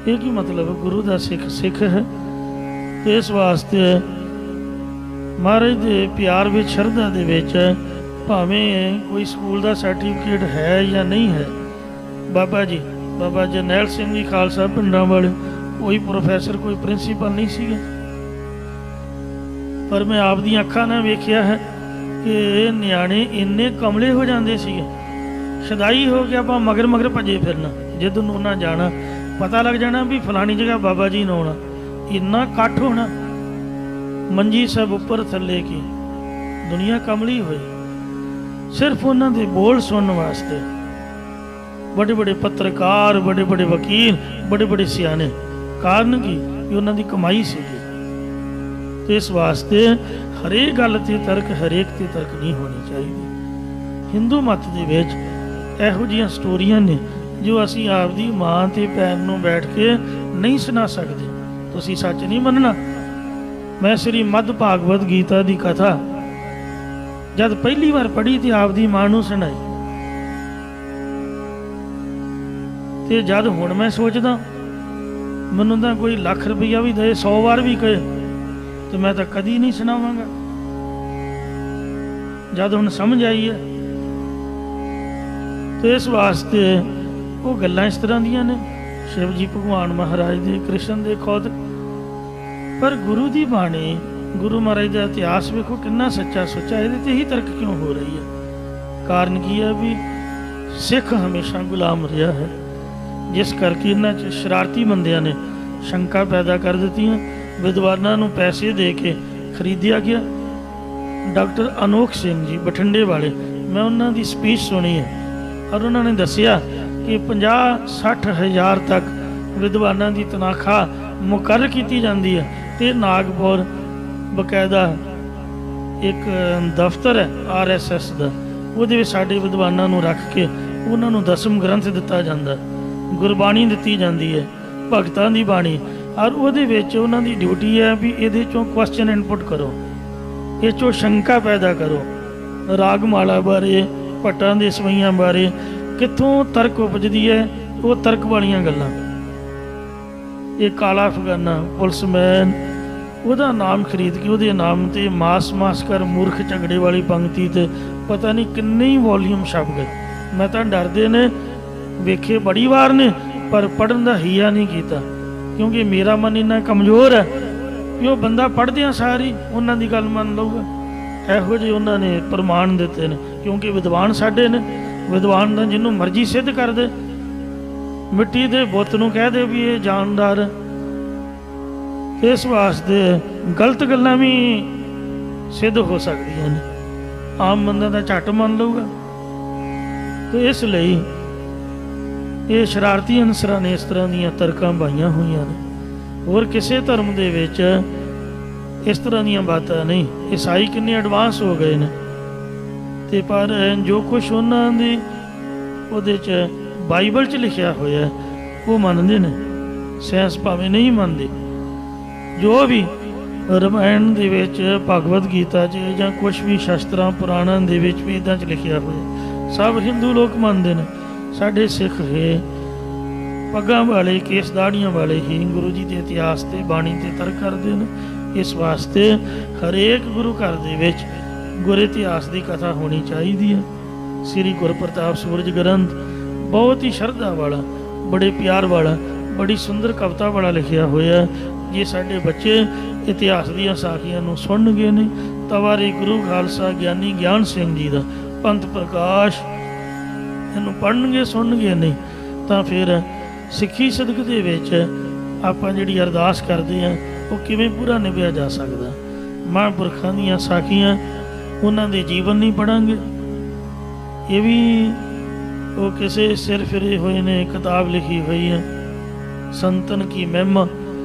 ये की मतलब, गुरु दा सिख सिख है। तो इस वास्ते महाराज दे प्यार विच शरधा दे विच भावें कोई स्कूल का सर्टिफिकेट है या नहीं है, बाबा जरनैल सिंह जी खालसा पिंडां वाले कोई प्रोफैसर कोई प्रिंसीपल नहीं सीगे, पर मैं आप दी अखां नाल वेखिया है कि नियाणे इन्ने कमले हो जाते सीगे, शदाई हो गया आप मगर मगर भजे फिरना, जिद नूं ना जाना पता लग जाना भी फलानी जगह बाबा जी ने आना, इन्ना कट्ठ होना, मंजी सब उपर थले की दुनिया कमली हुई सिर्फ उन्होंने बोल सुनने वास्ते। बड़े बड़े पत्रकार, बड़े बड़े वकील, बड़े बड़े सियाने, कारण की उन्होंने कमाई सी। तो इस वास्ते हरेक गल ते तर्क, हरेक ते तर्क नहीं होनी चाहिए। ਹਿੰਦੂ ਮੱਤ ਦੇ ਵਿੱਚ ਇਹੋ ਜਿਹੀਆਂ ਸਟੋਰੀਆਂ ਨੇ ਜੋ ਅਸੀਂ ਆਪਦੀ ਮਾਂ ਤੇ ਭੈਣ ਨੂੰ ਬੈਠ ਕੇ ਨਹੀਂ ਸੁਣਾ ਸਕਦੇ। ਤੁਸੀਂ ਸੱਚ ਨਹੀਂ ਮੰਨਣਾ। ਮੈਂ ਸ੍ਰੀ ਮਦ ਭਾਗਵਤ ਗੀਤਾ ਦੀ ਕਥਾ ਜਦ ਪਹਿਲੀ ਵਾਰ ਪੜ੍ਹੀ ਤੇ ਆਪਦੀ ਮਾਂ ਨੂੰ ਸੁਣਾਈ, ਤੇ ਜਦ ਹੁਣ ਮੈਂ ਸੋਚਦਾ ਮੈਨੂੰ ਤਾਂ ਕੋਈ ਲੱਖ ਰੁਪਈਆ ਵੀ ਦੇ 100 ਵਾਰ ਵੀ ਕਹੇ ਤੇ ਮੈਂ ਤਾਂ ਕਦੀ ਨਹੀਂ ਸੁਣਾਵਾਂਗਾ। ਜਦ ਹੁਣ ਸਮਝ ਆਈ ਹੈ ਤੇ ਇਸ ਵਾਸਤੇ ਉਹ ਗੱਲਾਂ ਇਸ ਤਰ੍ਹਾਂ ਦੀਆਂ ਨੇ, ਸ਼ਿਵ ਜੀ ਭਗਵਾਨ ਮਹਾਰਾਜ ਦੇ, ਕ੍ਰਿਸ਼ਨ ਦੇ ਖੁਦ, ਪਰ ਗੁਰੂ ਦੀ ਬਾਣੀ, ਗੁਰੂ ਮਹਾਰਾਜ ਦਾ ਇਤਿਹਾਸ ਵੇਖੋ ਕਿੰਨਾ ਸੱਚਾ ਸੁੱਚਾ। ਇਹਦੇ ਤੇ ਹੀ ਤਰਕ ਕਿਉਂ ਹੋ ਰਹੀ ਹੈ? ਕਾਰਨ ਕੀ ਹੈ ਵੀ ਸਿੱਖ ਹਮੇਸ਼ਾ ਗੁਲਾਮ ਰਿਹਾ ਹੈ, ਜਿਸ ਕਰਕੇ ਇਹਨਾਂ 'ਚ ਸ਼ਰਾਰਤੀ ਬੰਦਿਆਂ ਨੇ ਸ਼ੰਕਾ ਪੈਦਾ ਕਰ ਦਿੱਤੀਆਂ। ਵਿਦਵਾਨਾਂ ਨੂੰ ਪੈਸੇ ਦੇ ਕੇ ਖਰੀਦਿਆ ਗਿਆ। ਡਾਕਟਰ ਅਨੋਖ ਸਿੰਘ ਜੀ ਬਠਿੰਡੇ ਵਾਲੇ, ਮੈਂ ਉਹਨਾਂ ਦੀ ਸਪੀਚ ਸੁਣੀ ਹੈ ਔਰ ਉਹਨਾਂ ਨੇ ਦੱਸਿਆ ਕਿ 50-60 ਹਜ਼ਾਰ ਤੱਕ ਵਿਦਵਾਨਾਂ ਦੀ ਤਨਖਾਹ ਮੁਕਰਰ ਕੀਤੀ ਜਾਂਦੀ ਹੈ। ਤੇ ਨਾਗਪੁਰ ਬਕਾਇਦਾ ਇੱਕ ਦਫ਼ਤਰ ਹੈ RSS ਦਾ, ਉਹਦੇ ਵਿੱਚ ਸਾਡੇ ਵਿਦਵਾਨਾਂ ਨੂੰ ਰੱਖ ਕੇ ਉਹਨਾਂ ਨੂੰ ਦਸਮ ਗ੍ਰੰਥ ਦਿੱਤਾ ਜਾਂਦਾ, ਗੁਰਬਾਣੀ ਦਿੱਤੀ ਜਾਂਦੀ ਹੈ, ਭਗਤਾਂ ਦੀ ਬਾਣੀ, ਔਰ ਉਹਦੇ ਵਿੱਚ ਉਹਨਾਂ ਦੀ ਡਿਊਟੀ ਹੈ ਵੀ ਇਹਦੇ 'ਚੋਂ ਕੁਐਸਚਨ ਇਨਪੁਟ ਕਰੋ, ਇਹ 'ਚੋਂ ਸ਼ੰਕਾ ਪੈਦਾ ਕਰੋ, ਰਾਗਮਾਲਾ ਬਾਰੇ, ਭੱਟਾਂ ਦੇ ਸਵਈਆਂ ਬਾਰੇ ਕਿੱਥੋਂ ਤਰਕ ਉਪਜਦੀ ਹੈ, ਉਹ ਤਰਕ ਵਾਲੀਆਂ ਗੱਲਾਂ। ਇਹ ਕਾਲਾ ਅਫਗਾਨਾ ਪੁਲਿਸਮੈਨ, ਉਹਦਾ ਨਾਮ ਖਰੀਦ ਕੇ ਉਹਦੇ ਨਾਮ ਤੇ ਮਾਸ ਕਰ ਮੂਰਖ ਝਗੜੇ ਵਾਲੀ ਪੰਕਤੀ ਤੇ ਪਤਾ ਨਹੀਂ ਕਿੰਨੇ ਹੀ ਵੋਲੀਅਮ ਛਪ ਗਏ। ਮੈਂ ਤਾਂ ਡਰਦੇ ਨੇ ਵੇਖੇ ਬੜੀ ਵਾਰ ਨੇ, ਪਰ ਪੜ੍ਹਨ ਦਾ ਹੀਆ ਨਹੀਂ ਕੀਤਾ, ਕਿਉਂਕਿ ਮੇਰਾ ਮਨ ਇੰਨਾ ਕਮਜ਼ੋਰ ਹੈ ਕਿ ਉਹ ਬੰਦਾ ਪੜ੍ਹਦਿਆਂ ਸਾਰੀ ਉਹਨਾਂ ਦੀ ਗੱਲ ਮੰਨ ਲਊਗਾ। ਇਹੋ ਜਿਹੇ ਉਹਨਾਂ ਨੇ ਪ੍ਰਮਾਣ ਦਿੱਤੇ ਨੇ, ਕਿਉਂਕਿ ਵਿਦਵਾਨ ਸਾਡੇ ਨੇ। ਵਿਦਵਾਨ ਦਾ ਜਿਹਨੂੰ ਮਰਜ਼ੀ ਸਿੱਧ ਕਰ ਦੇ, ਮਿੱਟੀ ਦੇ ਬੁੱਤ ਨੂੰ ਕਹਿ ਦੇ ਵੀ ਇਹ ਜਾਨਦਾਰ। ਇਸ ਵਾਸਤੇ ਗਲਤ ਗੱਲਾਂ ਵੀ ਸਿੱਧ ਹੋ ਸਕਦੀਆਂ ਨੇ, ਆਮ ਬੰਦਾ ਤਾਂ ਝੱਟ ਮੰਨ ਲਊਗਾ। ਤੇ ਇਸ ਲਈ ਇਹ ਸ਼ਰਾਰਤੀ ਅਨਸਰਾਂ ਨੇ ਇਸ ਤਰ੍ਹਾਂ ਦੀਆਂ ਤਰਕਾਂ ਪਾਈਆਂ ਹੋਈਆਂ ਨੇ। ਹੋਰ ਕਿਸੇ ਧਰਮ ਦੇ ਵਿੱਚ ਇਸ ਤਰ੍ਹਾਂ ਦੀਆਂ ਬਾਤਾਂ ਨਹੀਂ। ਈਸਾਈ ਕਿੰਨੇ ਐਡਵਾਂਸ ਹੋ ਗਏ ਨੇ, ਤੇ ਪਰ ਜੋ ਕੁਛ ਉਹਨਾਂ ਦੀ ਉਹਦੇ 'ਚ ਬਾਈਬਲ 'ਚ ਲਿਖਿਆ ਹੋਇਆ ਉਹ ਮੰਨਦੇ ਨੇ, ਸਾਇੰਸ ਭਾਵੇਂ ਨਹੀਂ ਮੰਨਦੇ। ਜੋ ਵੀ ਰਮਾਇਣ ਦੇ ਵਿੱਚ, ਭਗਵਤ ਗੀਤਾ 'ਚ ਜਾਂ ਕੁਛ ਵੀ ਸ਼ਸਤਰਾਂ ਪੁਰਾਣਾਂ ਦੇ ਵਿੱਚ ਵੀ ਇੱਦਾਂ 'ਚ ਲਿਖਿਆ ਹੋਇਆ ਸਭ ਹਿੰਦੂ ਲੋਕ ਮੰਨਦੇ ਨੇ। ਸਾਡੇ ਸਿੱਖ ਹੈ ਪੱਗਾਂ ਵਾਲੇ, ਕੇਸ ਦਾੜੀਆਂ ਵਾਲੇ ਹੀ ਗੁਰੂ ਜੀ ਦੇ ਇਤਿਹਾਸ ਤੇ ਬਾਣੀ ਤੇ ਤਰਕ ਕਰਦੇ ਨੇ। ਇਸ ਵਾਸਤੇ ਹਰੇਕ ਗੁਰੂ ਘਰ ਦੇ ਵਿੱਚ ਗੁਰ ਇਤਿਹਾਸ ਦੀ ਕਥਾ ਹੋਣੀ ਚਾਹੀਦੀ ਹੈ। ਸ੍ਰੀ ਗੁਰਪ੍ਰਤਾਪ ਸੂਰਜ ਗ੍ਰੰਥ ਬਹੁਤ ਹੀ ਸ਼ਰਧਾ ਵਾਲਾ, ਬੜੇ ਪਿਆਰ ਵਾਲਾ, ਬੜੀ ਸੁੰਦਰ ਕਵਿਤਾ ਵਾਲਾ ਲਿਖਿਆ ਹੋਇਆ। ਜੇ ਸਾਡੇ ਬੱਚੇ ਇਤਿਹਾਸ ਦੀਆਂ ਸਾਖੀਆਂ ਨੂੰ ਸੁਣਨਗੇ ਨਹੀਂ, ਤਵਾਰੀ ਗੁਰੂ ਖਾਲਸਾ ਗਿਆਨੀ ਗਿਆਨ ਸਿੰਘ ਜੀ ਦਾ ਪੰਥ ਪ੍ਰਕਾਸ਼ ਇਹਨੂੰ ਪੜ੍ਹਨਗੇ ਸੁਣਨਗੇ ਨਹੀਂ, ਤਾਂ ਫਿਰ ਸਿੱਖੀ ਸਦਕ ਦੇ ਵਿੱਚ ਆਪਾਂ ਜਿਹੜੀ ਅਰਦਾਸ ਕਰਦੇ ਹਾਂ ਉਹ ਕਿਵੇਂ ਪੂਰਾ ਨਿਭਿਆ ਜਾ ਸਕਦਾ। ਮਹਾਂਪੁਰਖਾਂ ਦੀਆਂ ਸਾਖੀਆਂ, ਉਹਨਾਂ ਦੇ ਜੀਵਨ ਨਹੀਂ ਪੜ੍ਹਾਂਗੇ। ਇਹ ਵੀ ਉਹ ਕਿਸੇ ਸਿਰ ਫਿਰੇ ਹੋਏ ਨੇ ਕਿਤਾਬ ਲਿਖੀ ਹੋਈ ਹੈ ਸੰਤਨ ਕੀ ਮਹਿਮਾ,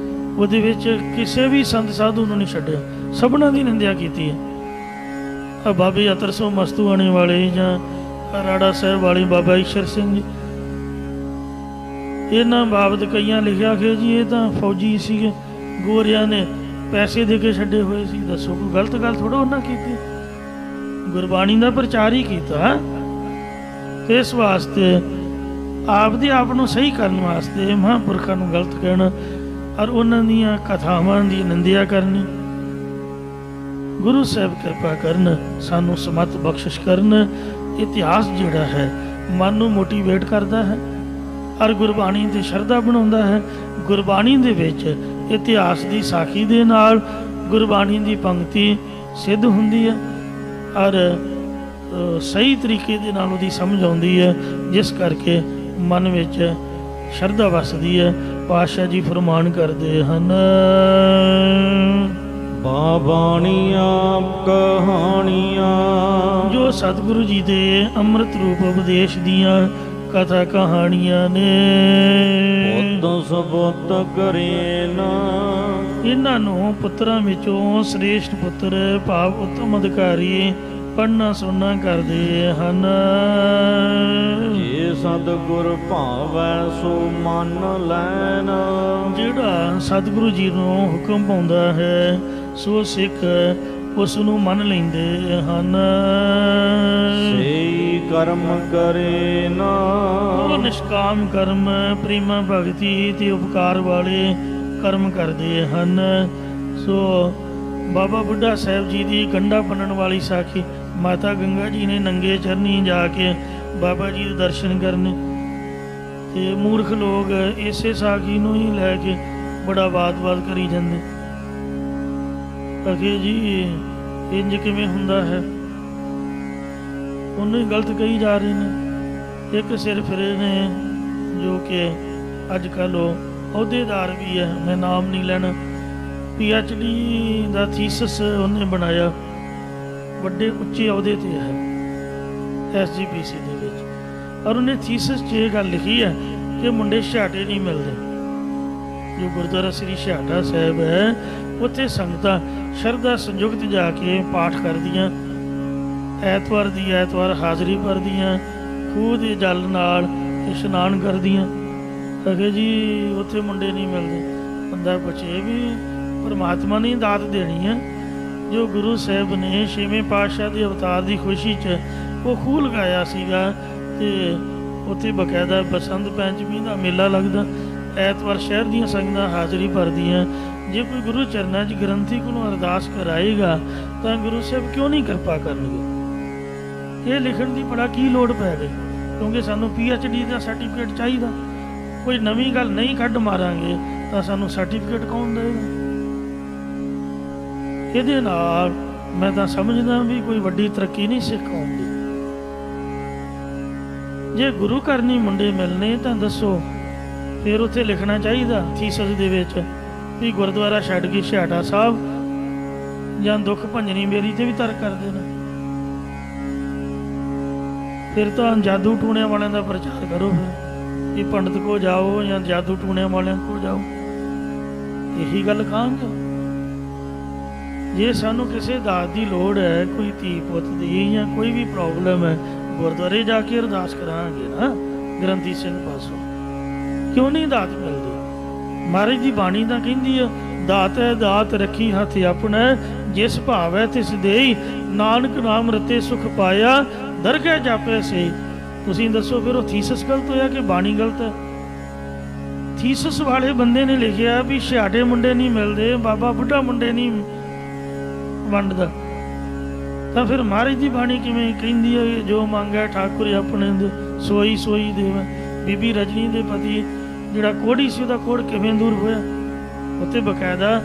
ਉਹਦੇ ਵਿੱਚ ਕਿਸੇ ਵੀ ਸੰਤ ਸਾਧੂ ਨੂੰ ਨਹੀਂ ਛੱਡਿਆ, ਸਭਨਾਂ ਦੀ ਨਿੰਦਿਆ ਕੀਤੀ ਹੈ। ਬਾਬੇ ਅਤਰ ਸੋ ਮਸਤੂਆਣੇ ਵਾਲੇ ਜਾਂ ਰਾੜਾ ਸਾਹਿਬ ਵਾਲੇ ਬਾਬਾ ਈਸ਼ਰ ਸਿੰਘ ਜੀ, ਇਹਨਾਂ ਬਾਬਤ ਕਈਆਂ ਲਿਖਿਆ ਕਿ ਜੀ ਇਹ ਤਾਂ ਫੌਜੀ ਸੀਗੇ, ਗੋਰਿਆਂ ਨੇ ਪੈਸੇ ਦੇ ਕੇ ਛੱਡੇ ਹੋਏ ਸੀ। ਦੱਸੋ ਕੋਈ ਗਲਤ ਗੱਲ ਥੋੜ੍ਹਾ ਉਹਨਾਂ ਕੀਤੀ, ਗੁਰਬਾਣੀ ਦਾ ਪ੍ਰਚਾਰ ਹੀ ਕੀਤਾ। ਇਸ ਵਾਸਤੇ ਆਪਦੇ ਆਪ ਨੂੰ ਸਹੀ ਕਰਨ ਵਾਸਤੇ ਮਹਾਂਪੁਰਖਾਂ ਨੂੰ ਗਲਤ ਕਹਿਣਾ ਔਰ ਉਹਨਾਂ ਦੀਆਂ ਕਥਾਵਾਂ ਦੀ ਨਿੰਦਿਆ ਕਰਨੀ। ਗੁਰੂ ਸਾਹਿਬ ਕਿਰਪਾ ਕਰਨ, ਸਾਨੂੰ ਸਮਤ ਬਖਸ਼ਿਸ਼ ਕਰਨ। ਇਤਿਹਾਸ ਜਿਹੜਾ ਹੈ ਮਨ ਨੂੰ ਮੋਟੀਵੇਟ ਕਰਦਾ ਹੈ ਔਰ ਗੁਰਬਾਣੀ ਦੀ ਸ਼ਰਧਾ ਬਣਾਉਂਦਾ ਹੈ। ਗੁਰਬਾਣੀ ਦੇ ਵਿੱਚ ਇਤਿਹਾਸ ਦੀ ਸਾਖੀ ਦੇ ਨਾਲ ਗੁਰਬਾਣੀ ਦੀ ਪੰਕਤੀ ਸਿੱਧ ਹੁੰਦੀ ਹੈ ਔਰ ਸਹੀ ਤਰੀਕੇ ਦੇ ਨਾਲ ਉਹਦੀ ਸਮਝ ਆਉਂਦੀ ਹੈ, ਜਿਸ ਕਰਕੇ ਮਨ ਵਿੱਚ ਸ਼ਰਧਾ ਵਸਦੀ ਹੈ। ਪਾਤਸ਼ਾਹ ਜੀ ਫਰਮਾਨ ਕਰਦੇ ਹਨ, ਬਾਣੀਆਂ ਕਹਾਣੀਆਂ ਜੋ ਸਤਿਗੁਰੂ ਜੀ ਦੇ ਅੰਮ੍ਰਿਤ ਰੂਪ ਉਪਦੇਸ਼ ਦੀਆਂ ਕਥਾ ਕਹਾਣੀਆਂ ਨੇ, ਪੁੱਤ ਸਬੁੱਤ ਕਰੇ ਨਾ, ਇਹਨਾਂ ਨੂੰ ਪੁੱਤਰਾਂ ਵਿੱਚੋਂ ਸ੍ਰੇਸ਼ਟ ਪੁੱਤਰ ਭਾਵ ਉੱਤਮ ਅਧਿਕਾਰੀ ਪੜ੍ਹਨਾ ਸੁਣਨਾ ਕਰਦੇ ਹਨ। ਜੇ ਸਤਿਗੁਰ ਭਾਵੈ ਸੋ ਮੰਨ ਲੈਣ। ਜਿਹੜਾ ਸਤਿਗੁਰੂ ਜੀ ਨੂੰ ਹੁਕਮ ਪਾਉਂਦਾ ਹੈ ਸੋ ਸਿੱਖ ਉਸ ਨੂੰ ਮੰਨ ਲੈਂਦੇ ਹਨ। ਸਹੀ ਕਰਮ ਕਰੇ ਨਾ। ਉਹ ਨਿਸ਼ਕਾਮ ਕਰਮ, ਪ੍ਰੇਮਾ ਭਗਤੀ ਤੇ ਉਪਕਾਰ ਵਾਲੇ ਕਰਮ ਕਰਦੇ ਹਨ। ਸੋ ਬਾਬਾ ਬੁੱਢਾ ਸਾਹਿਬ ਜੀ ਦੀ ਗੰਢਾ ਬੰਨਣ ਵਾਲੀ ਸਾਖੀ, ਮਾਤਾ ਗੰਗਾ ਜੀ ਨੇ ਨੰਗੇ ਚਰਨੀ ਜਾ ਕੇ ਬਾਬਾ ਜੀ ਦੇ ਦਰਸ਼ਨ ਕਰਨੇ, ਤੇ ਮੂਰਖ ਲੋਕ ਇਸੇ ਸਾਖੀ ਨੂੰ ਹੀ ਲੈ ਕੇ ਬੜਾ ਬਾਤ ਕਰੀ ਜਾਂਦੇ ਅਖੇ ਜੀ ਇੰਜ ਕਿਵੇਂ ਹੁੰਦਾ ਹੈ, ਉਹਨੂੰ ਹੀ ਗਲਤ ਕਹੀ ਜਾ ਰਹੇ ਨੇ। ਇੱਕ ਸਿਰ ਫਿਰੇ ਨੇ ਜੋ ਕਿ ਅੱਜ ਕੱਲ੍ਹ ਉਹ ਅਹੁਦੇਦਾਰ ਵੀ ਹੈ, ਮੈਂ ਨਾਮ ਨਹੀਂ ਲੈਣਾ, PhD ਦਾ ਥੀਸਿਸ ਉਹਨੇ ਬਣਾਇਆ, ਵੱਡੇ ਉੱਚੇ ਅਹੁਦੇ 'ਤੇ ਹੈ SGPC ਦੇ ਵਿੱਚ, ਔਰ ਉਹਨੇ ਥੀਸਿਸ 'ਚ ਇਹ ਗੱਲ ਲਿਖੀ ਹੈ ਕਿ ਮੁੰਡੇ ਛਾਟੇ ਨਹੀਂ ਮਿਲਦੇ। ਜੋ ਗੁਰਦੁਆਰਾ ਸ੍ਰੀ ਛਾਟਾ ਸਾਹਿਬ ਹੈ ਉੱਥੇ ਸੰਗਤਾਂ ਸ਼ਰਧਾ ਸੰਯੁਕਤ ਜਾ ਕੇ ਪਾਠ ਕਰਦੀਆਂ, ਐਤਵਾਰ ਦੀ ਐਤਵਾਰ ਹਾਜ਼ਰੀ ਭਰਦੀਆਂ, ਖੂਹ ਦੇ ਜਲ ਨਾਲ ਇਸ਼ਨਾਨ ਕਰਦੀਆਂ। ਅਗੇ ਜੀ ਉੱਥੇ ਮੁੰਡੇ ਨਹੀਂ ਮਿਲਦੇ। ਬੰਦਾ ਪੁੱਛੇ ਵੀ ਪਰਮਾਤਮਾ ਨੇ ਦਾਤ ਦੇਣੀ ਹੈ, ਜੋ ਗੁਰੂ ਸਾਹਿਬ ਨੇ 6ਵੇਂ ਪਾਤਸ਼ਾਹ ਦੇ ਅਵਤਾਰ ਦੀ ਖੁਸ਼ੀ 'ਚ ਉਹ ਖੂਹ ਲਗਾਇਆ ਸੀਗਾ, ਤੇ ਉੱਥੇ ਬਕਾਇਦਾ ਬਸੰਤ ਪੰਚਮੀ ਦਾ ਮੇਲਾ ਲੱਗਦਾ, ਐਤਵਾਰ ਸ਼ਹਿਰ ਦੀਆਂ ਸੰਗਤਾਂ ਹਾਜ਼ਰੀ ਭਰਦੀਆਂ। ਜੇ ਕੋਈ ਗੁਰੂ ਚਰਨਾਂ 'ਚ ਗ੍ਰੰਥੀ ਕੋਲੋਂ ਅਰਦਾਸ ਕਰਾਏਗਾ ਤਾਂ ਗੁਰੂ ਸਾਹਿਬ ਕਿਉਂ ਨਹੀਂ ਕਿਰਪਾ ਕਰਨਗੇ। ਇਹ ਲਿਖਣ ਦੀ ਬੜਾ ਕੀ ਲੋੜ ਪੈ ਗਈ, ਕਿਉਂਕਿ ਸਾਨੂੰ PhD ਦਾ ਸਰਟੀਫਿਕੇਟ ਚਾਹੀਦਾ। ਕੋਈ ਨਵੀਂ ਗੱਲ ਨਹੀਂ ਕੱਢ ਮਾਰਾਂਗੇ ਤਾਂ ਸਾਨੂੰ ਸਰਟੀਫਿਕੇਟ ਕੌਣ ਦੇਵੇਗਾ। ਇਹਦੇ ਨਾਲ ਮੈਂ ਤਾਂ ਸਮਝਦਾ ਵੀ ਕੋਈ ਵੱਡੀ ਤਰੱਕੀ ਨਹੀਂ ਸਿੱਖ ਕੌਮ ਦੀ। ਜੇ ਗੁਰੂ ਘਰ ਨਹੀਂ ਮੁੰਡੇ ਮਿਲਣੇ ਤਾਂ ਦੱਸੋ, ਫਿਰ ਉੱਥੇ ਲਿਖਣਾ ਚਾਹੀਦਾ ਥੀਸਿਸ ਦੇ ਵਿੱਚ ਵੀ ਗੁਰਦੁਆਰਾ ਛੱਡ ਕੇ ਛਾਟਾ ਸਾਹਿਬ ਜਾਂ ਦੁੱਖ ਭੰਜਨੀ ਮੇਰੀ ਤੇ ਵੀ ਤਰਕ ਕਰ ਦੇਣਾ। ਫਿਰ ਤਾਂ ਜਾਦੂ ਟੂਣਿਆਂ ਵਾਲਿਆਂ ਦਾ ਪ੍ਰਚਾਰ ਕਰੋ, ਫਿਰ ਇਹ ਪੰਡਤ ਕੋ ਜਾਓ ਜਾਂ ਜਾਦੂ ਟੂਣਿਆਂ ਵਾਲਿਆਂ ਕੋ ਜਾਓ, ਇਹੀ ਗੱਲ ਕਹਾਂਗੇ। ਜੇ ਸਾਨੂੰ ਕਿਸੇ ਦਾਤ ਦੀ ਲੋੜ ਹੈ, ਕੋਈ ਧੀ ਪੁੱਤ ਦੀ ਜਾਂ ਕੋਈ ਵੀ ਪ੍ਰੋਬਲਮ ਹੈ, ਗੁਰਦੁਆਰੇ ਜਾ ਕੇ ਅਰਦਾਸ ਕਰਾਂਗੇ ਨਾ ਗ੍ਰੰਥੀ ਸਿੰਘ ਪਾਸੋਂ, ਕਿਉਂ ਨਹੀਂ ਦਾਤ ਮਿਲਦੀ। ਮਹਾਰਾਜ ਦੀ ਬਾਣੀ ਤਾਂ ਕਹਿੰਦੀ ਆ, ਦਾਤ ਹੈ ਦਾਤ ਰੱਖੀ ਹੱਥ ਆਪਣਾ, ਜਿਸ ਭਾਵ ਹੈ ਤਿਸ ਦੇਈ, ਨਾਨਕ ਨਾਮ ਰਤੇ ਸੁਖ ਪਾਇਆ, ਦਰਗਹਿ ਜਾਪੇ ਸੇ। ਤੁਸੀਂ ਦੱਸੋ ਫਿਰ ਉਹ ਥੀਸਿਸ ਗਲਤ ਹੋਇਆ ਕਿ ਬਾਣੀ ਗਲਤ ਹੈ। ਥੀਸਿਸ ਵਾਲੇ ਬੰਦੇ ਨੇ ਲਿਖਿਆ ਵੀ ਛਾਟੇ ਮੁੰਡੇ ਨਹੀਂ ਮਿਲਦੇ, ਬਾਬਾ ਬੁੱਢਾ ਮੁੰਡੇ ਨਹੀਂ ਵੰਡਦਾ, ਤਾਂ ਫਿਰ ਮਹਾਰਾਜ ਦੀ ਬਾਣੀ ਕਿਵੇਂ ਕਹਿੰਦੀ ਹੈ ਜੋ ਮੰਗਿਆ ਠਾਕੁਰ ਆਪਣੇ ਦੇ ਸੋਈ ਸੋਈ ਦੇਵਾ। ਬੀਬੀ ਰਜਨੀ ਦੇ ਪਤੀ ਜਿਹੜਾ ਕੋਹੜੀ ਸੀ ਉਹਦਾ ਕੋਹੜ ਕਿਵੇਂ ਦੂਰ ਹੋਇਆ। ਉੱਥੇ ਬਕਾਇਦਾ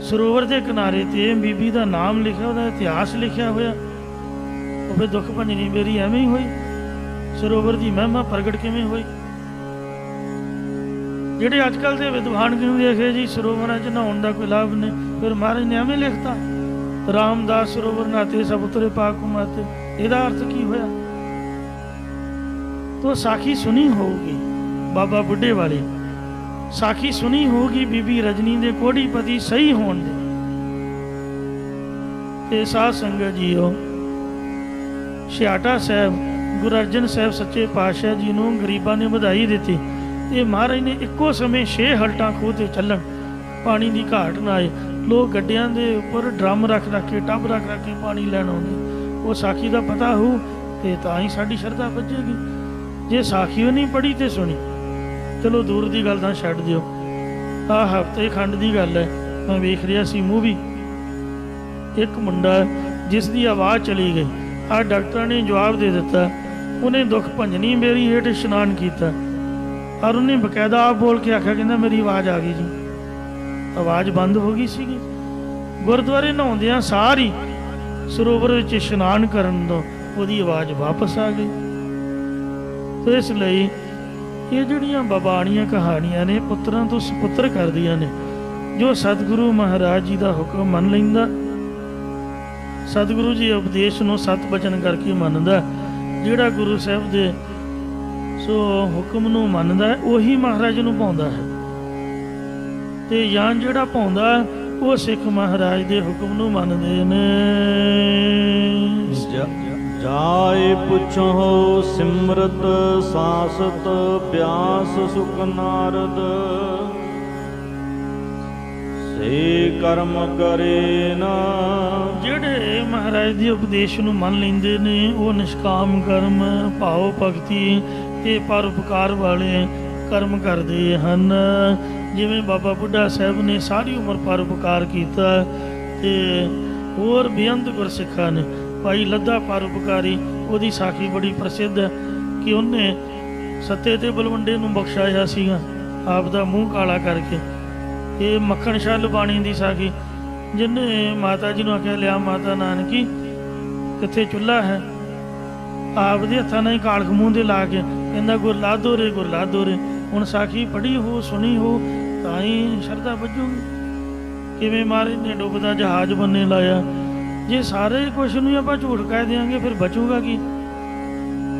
ਸਰੋਵਰ ਦੇ ਕਿਨਾਰੇ ਤੇ ਬੀਬੀ ਦਾ ਨਾਮ ਲਿਖਿਆ, ਉਹਦਾ ਇਤਿਹਾਸ ਲਿਖਿਆ ਹੋਇਆ। ਉਹ ਫਿਰ ਦੁੱਖ ਭੰਜਨੀ ਮੇਰੀ ਐਵੇਂ ਹੀ ਹੋਈ, ਸਰੋਵਰ ਦੀ ਮਹਿਮਾ ਪ੍ਰਗਟ ਕਿਵੇਂ ਹੋਈ। ਜਿਹੜੇ ਅੱਜ ਕੱਲ੍ਹ ਦੇ ਵਿਦਵਾਨ ਕਹਿੰਦੇ ਆਖੇ ਜੀ ਸਰੋਵਰਾਂ 'ਚ ਨਹਾਉਣ ਦਾ ਕੋਈ ਲਾਭ ਨਹੀਂ, ਫਿਰ ਮਹਾਰਾਜ ਨੇ ਐਵੇਂ ਲਿਖਤਾ ਰਾਮਦਾਸ ਸਰੋਵਰ ਨਾਤੇ ਸਭ ਉਤਰੇ ਪਾਕ ਮਾਤੇ। ਇਹਦਾ ਅਰਥ ਕੀ ਹੋਇਆ। ਤੋ ਸਾਖੀ ਸੁਣੀ ਹੋਊਗੀ ਬਾਬਾ ਬੁੱਢੇ ਵਾਲੀ, ਸਾਖੀ ਸੁਣੀ ਹੋਊਗੀ ਬੀਬੀ ਰਜਨੀ ਦੇ ਕੋਹੜੀ ਪਤੀ ਸਹੀ ਹੋਣ ਦੇ। ਤੇ ਸਾਧ ਸੰਗਤ ਜੀਓ, ਛਾਟਾ ਸਾਹਿਬ ਗੁਰੂ ਅਰਜਨ ਸਾਹਿਬ ਸੱਚੇ ਪਾਤਸ਼ਾਹ ਜੀ ਨੂੰ ਗਰੀਬਾਂ ਨੇ ਵਧਾਈ ਦਿੱਤੀ, ਤੇ ਮਹਾਰਾਜ ਨੇ ਇੱਕੋ ਸਮੇਂ 6 ਹਲਟਾਂ ਖੂਹ ਤੇ ਚੱਲਣ, ਪਾਣੀ ਦੀ ਘਾਟ ਨਾ ਆਏ। ਲੋਕ ਗੱਡਿਆਂ ਦੇ ਉੱਪਰ ਡਰਮ ਰੱਖ ਕੇ ਟੱਬ ਰੱਖ ਕੇ ਪਾਣੀ ਲੈਣ ਆਉਂਦੇ। ਉਹ ਸਾਖੀ ਦਾ ਪਤਾ ਹੋਊ ਤੇ ਤਾਂ ਹੀ ਸਾਡੀ ਸ਼ਰਧਾ ਵੱਜੇਗੀ। ਜੇ ਸਾਖੀ ਉਹ ਨਹੀਂ ਪੜ੍ਹੀ ਤੇ ਸੁਣੀ, ਚਲੋ ਦੂਰ ਦੀ ਗੱਲ ਤਾਂ ਛੱਡ ਦਿਓ। ਆਹ ਹਫ਼ਤੇ ਖੰਡ ਦੀ ਗੱਲ ਹੈ, ਮੈਂ ਵੇਖ ਰਿਹਾ ਸੀ ਮੂਵੀ, ਇੱਕ ਮੁੰਡਾ ਜਿਸ ਦੀ ਆਵਾਜ਼ ਚਲੀ ਗਈ, ਆਹ ਡਾਕਟਰਾਂ ਨੇ ਜਵਾਬ ਦੇ ਦਿੱਤਾ, ਉਹਨੇ ਦੁੱਖ ਭੰਜਨੀ ਮੇਰੀ ਹੇਠ ਇਸ਼ਨਾਨ ਕੀਤਾ, ਔਰ ਉਹਨੇ ਬਕਾਇਦਾ ਆਪ ਬੋਲ ਕੇ ਆਖਿਆ, ਕਹਿੰਦਾ ਮੇਰੀ ਆਵਾਜ਼ ਆ ਗਈ ਜੀ। ਆਵਾਜ਼ ਬੰਦ ਹੋ ਗਈ ਸੀਗੀ। ਗੁਰਦੁਆਰੇ ਨਹਾਉਂਦਿਆਂ ਸਾਰੀ ਸਰੋਵਰ ਵਿੱਚ ਇਸ਼ਨਾਨ ਕਰਨ ਤੋਂ ਉਹਦੀ ਆਵਾਜ਼ ਵਾਪਸ ਆ ਗਈ। ਤੇ ਇਸ ਲਈ ਇਹ ਜਿਹੜੀਆਂ ਬਾਬਾਣੀਆਂ ਕਹਾਣੀਆਂ ਨੇ ਪੁੱਤਰਾਂ ਤੋਂ ਸਪੁੱਤਰ ਕਰਦੀਆਂ ਨੇ। ਜੋ ਸਤਿਗੁਰੂ ਮਹਾਰਾਜ ਜੀ ਦਾ ਹੁਕਮ ਮੰਨ ਲੈਂਦਾ, ਸਤਿਗੁਰੂ ਜੀ ਉਪਦੇਸ਼ ਨੂੰ ਸਤ ਬਚਨ ਕਰਕੇ ਮੰਨਦਾ, ਜਿਹੜਾ ਗੁਰੂ ਸਾਹਿਬ ਦੇ ਹੁਕਮ ਨੂੰ ਮੰਨਦਾ ਉਹੀ ਮਹਾਰਾਜ ਨੂੰ ਪਾਉਂਦਾ ਹੈ। ਤੇ ਜਾਂ ਜਿਹੜਾ ਪਾਉਂਦਾ ਉਹ ਸਿੱਖ ਮਹਾਰਾਜ ਦੇ ਹੁਕਮ ਨੂੰ ਮੰਨਦੇ ਨੇ। ਜਾਏ ਪੁੱਛੋ ਸਿਮਰਤ ਸਾਸਤ ਬਿਆਸ ਸੁਖ ਨਾਰਦ, ਸੇ ਕਰਮ ਕਰੇ ਨਾ। ਜਿਹੜੇ ਮਹਾਰਾਜ ਦੇ ਉਪਦੇਸ਼ ਨੂੰ ਮੰਨ ਲੈਂਦੇ ਨੇ ਉਹ ਨਿਸ਼ਕਾਮ ਕਰਮ, ਭਾਵ ਭਗਤੀ ਤੇ ਪਰਉਪਕਾਰ ਵਾਲੇ ਕਰਮ ਕਰਦੇ ਹਨ। ਜਿਵੇਂ ਬਾਬਾ ਬੁੱਢਾ ਸਾਹਿਬ ਨੇ ਸਾਰੀ ਉਮਰ ਪਰਉਪਕਾਰ ਕੀਤਾ ਤੇ ਹੋਰ ਬੇਅੰਤ ਗੁਰਸਿੱਖਾਂ ਨੇ। ਭਾਈ ਲੱਧਾ ਪਰਉਪਕਾਰੀ, ਉਹਦੀ ਸਾਖੀ ਬੜੀ ਪ੍ਰਸਿੱਧ ਹੈ ਕਿ ਉਹਨੇ ਸੱਤੇ ਤੇ ਬਲਵੰਡੇ ਨੂੰ ਬਖਸ਼ਾਇਆ ਸੀਗਾ ਆਪ ਦਾ ਮੂੰਹ ਕਾਲਾ ਕਰਕੇ। ਇਹ ਮੱਖਣ ਸ਼ਾਹ ਲੁਬਾਣੀ ਦੀ ਸਾਖੀ, ਜਿਹਨੇ ਮਾਤਾ ਜੀ ਨੂੰ ਆਖਿਆ ਲਿਆ ਮਾਤਾ ਨਾਨਕੀ ਕਿੱਥੇ ਚੁੱਲ੍ਹਾ ਹੈ, ਆਪ ਦੇ ਹੱਥਾਂ ਨਾਲ ਹੀ ਕਾਲਖ ਮੂੰਹ ਦੇ ਲਾ ਕੇ ਕਹਿੰਦਾ ਗੁਰ ਲਾ ਦੋ ਰੇ, ਗੁਰ ਲਾ ਦੋ ਰੇ। ਹੁਣ ਸਾਖੀ ਪੜ੍ਹੀ ਹੋ ਸੁਣੀ ਹੋ ਤਾਂ ਹੀ ਸ਼ਰਧਾ ਵੱਜੂਗੀ। ਕਿਵੇਂ ਮਹਾਰਾਜ ਨੇ ਡੁੱਬਦਾ ਜਹਾਜ਼ ਬੰਨੇ ਲਾਇਆ। ਜੇ ਸਾਰੇ ਕੁਛ ਨੂੰ ਆਪਾਂ ਝੂਠ ਕਹਿ ਦਿਆਂਗੇ ਫਿਰ ਬਚੂਗਾ ਕੀ?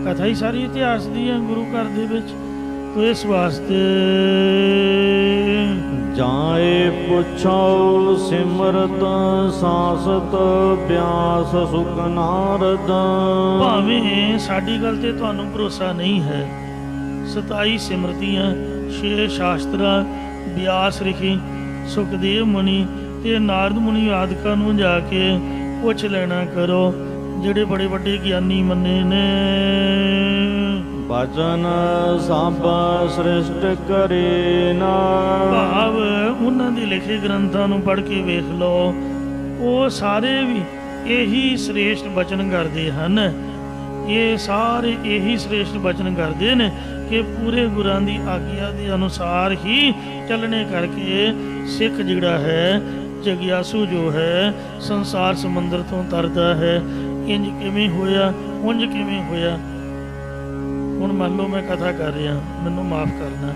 ਕਥਾ ਹੀ ਸਾਰੀ ਇਤਿਹਾਸ ਦੀ ਹੈ ਗੁਰੂ ਘਰ ਦੇ ਵਿੱਚ। ਤੋ ਇਸ ਵਾਸਤੇ ਜਾਏ ਪੁੱਛੋ ਸਿਮਰਤ ਸਾਸਤ ਬਿਆਸ ਸੁਖ ਨਾਰਦ। ਭਾਵੇਂ ਸਾਡੀ ਗੱਲ ਤੇ ਤੁਹਾਨੂੰ ਭਰੋਸਾ ਨਹੀਂ ਹੈ, 27 ਸਿਮਰਤੀਆਂ, 6 ਸ਼ਾਸਤਰਾਂ, ਬਿਆਸ ਰਿਖੀ, ਸੁਖਦੇਵ ਮੁਨੀ ਤੇ ਨਾਰਦ ਮੁਨੀ ਆਦਿਕਾਂ ਨੂੰ ਜਾ ਕੇ ਪੁੱਛ ਲੈਣਾ ਕਰੋ, ਜਿਹੜੇ ਬੜੇ ਵੱਡੇ ਗਿਆਨੀ ਮੰਨੇ ਨੇ। ਬਚਨ ਸਭ ਸ੍ਰਿਸ਼ਟ ਕਰੇ ਨਾ। ਭਾਵ ਉਹਨਾਂ ਦੇ ਲਿਖੇ ਗ੍ਰੰਥਾਂ ਨੂੰ ਪੜ੍ਹ ਕੇ ਵੇਖ ਲਓ, ਉਹ ਸਾਰੇ ਵੀ ਇਹੀ ਸ੍ਰੇਸ਼ਟ ਬਚਨ ਕਰਦੇ ਹਨ। ਇਹ ਸਾਰੇ ਇਹੀ ਸ੍ਰੇਸ਼ਟ ਬਚਨ ਕਰਦੇ ਨੇ ਕਿ ਪੂਰੇ ਗੁਰਾਂ ਦੀ ਆਗਿਆ ਦੇ ਅਨੁਸਾਰ ਹੀ ਚੱਲਣੇ ਕਰਕੇ ਸਿੱਖ ਜਿਹੜਾ ਹੈ, ਜਗਿਆਸੂ ਜੋ ਹੈ, ਸੰਸਾਰ ਸਮੁੰਦਰ ਤੋਂ ਤਰਦਾ ਹੈ। ਇੰਜ ਕਿਵੇਂ ਹੋਇਆ, ਉਂਝ ਕਿਵੇਂ ਹੋਇਆ। ਹੁਣ ਮੰਨ ਲਓ ਮੈਂ ਕਥਾ ਕਰ ਰਿਹਾ, ਮੈਨੂੰ ਮਾਫ ਕਰਨਾ।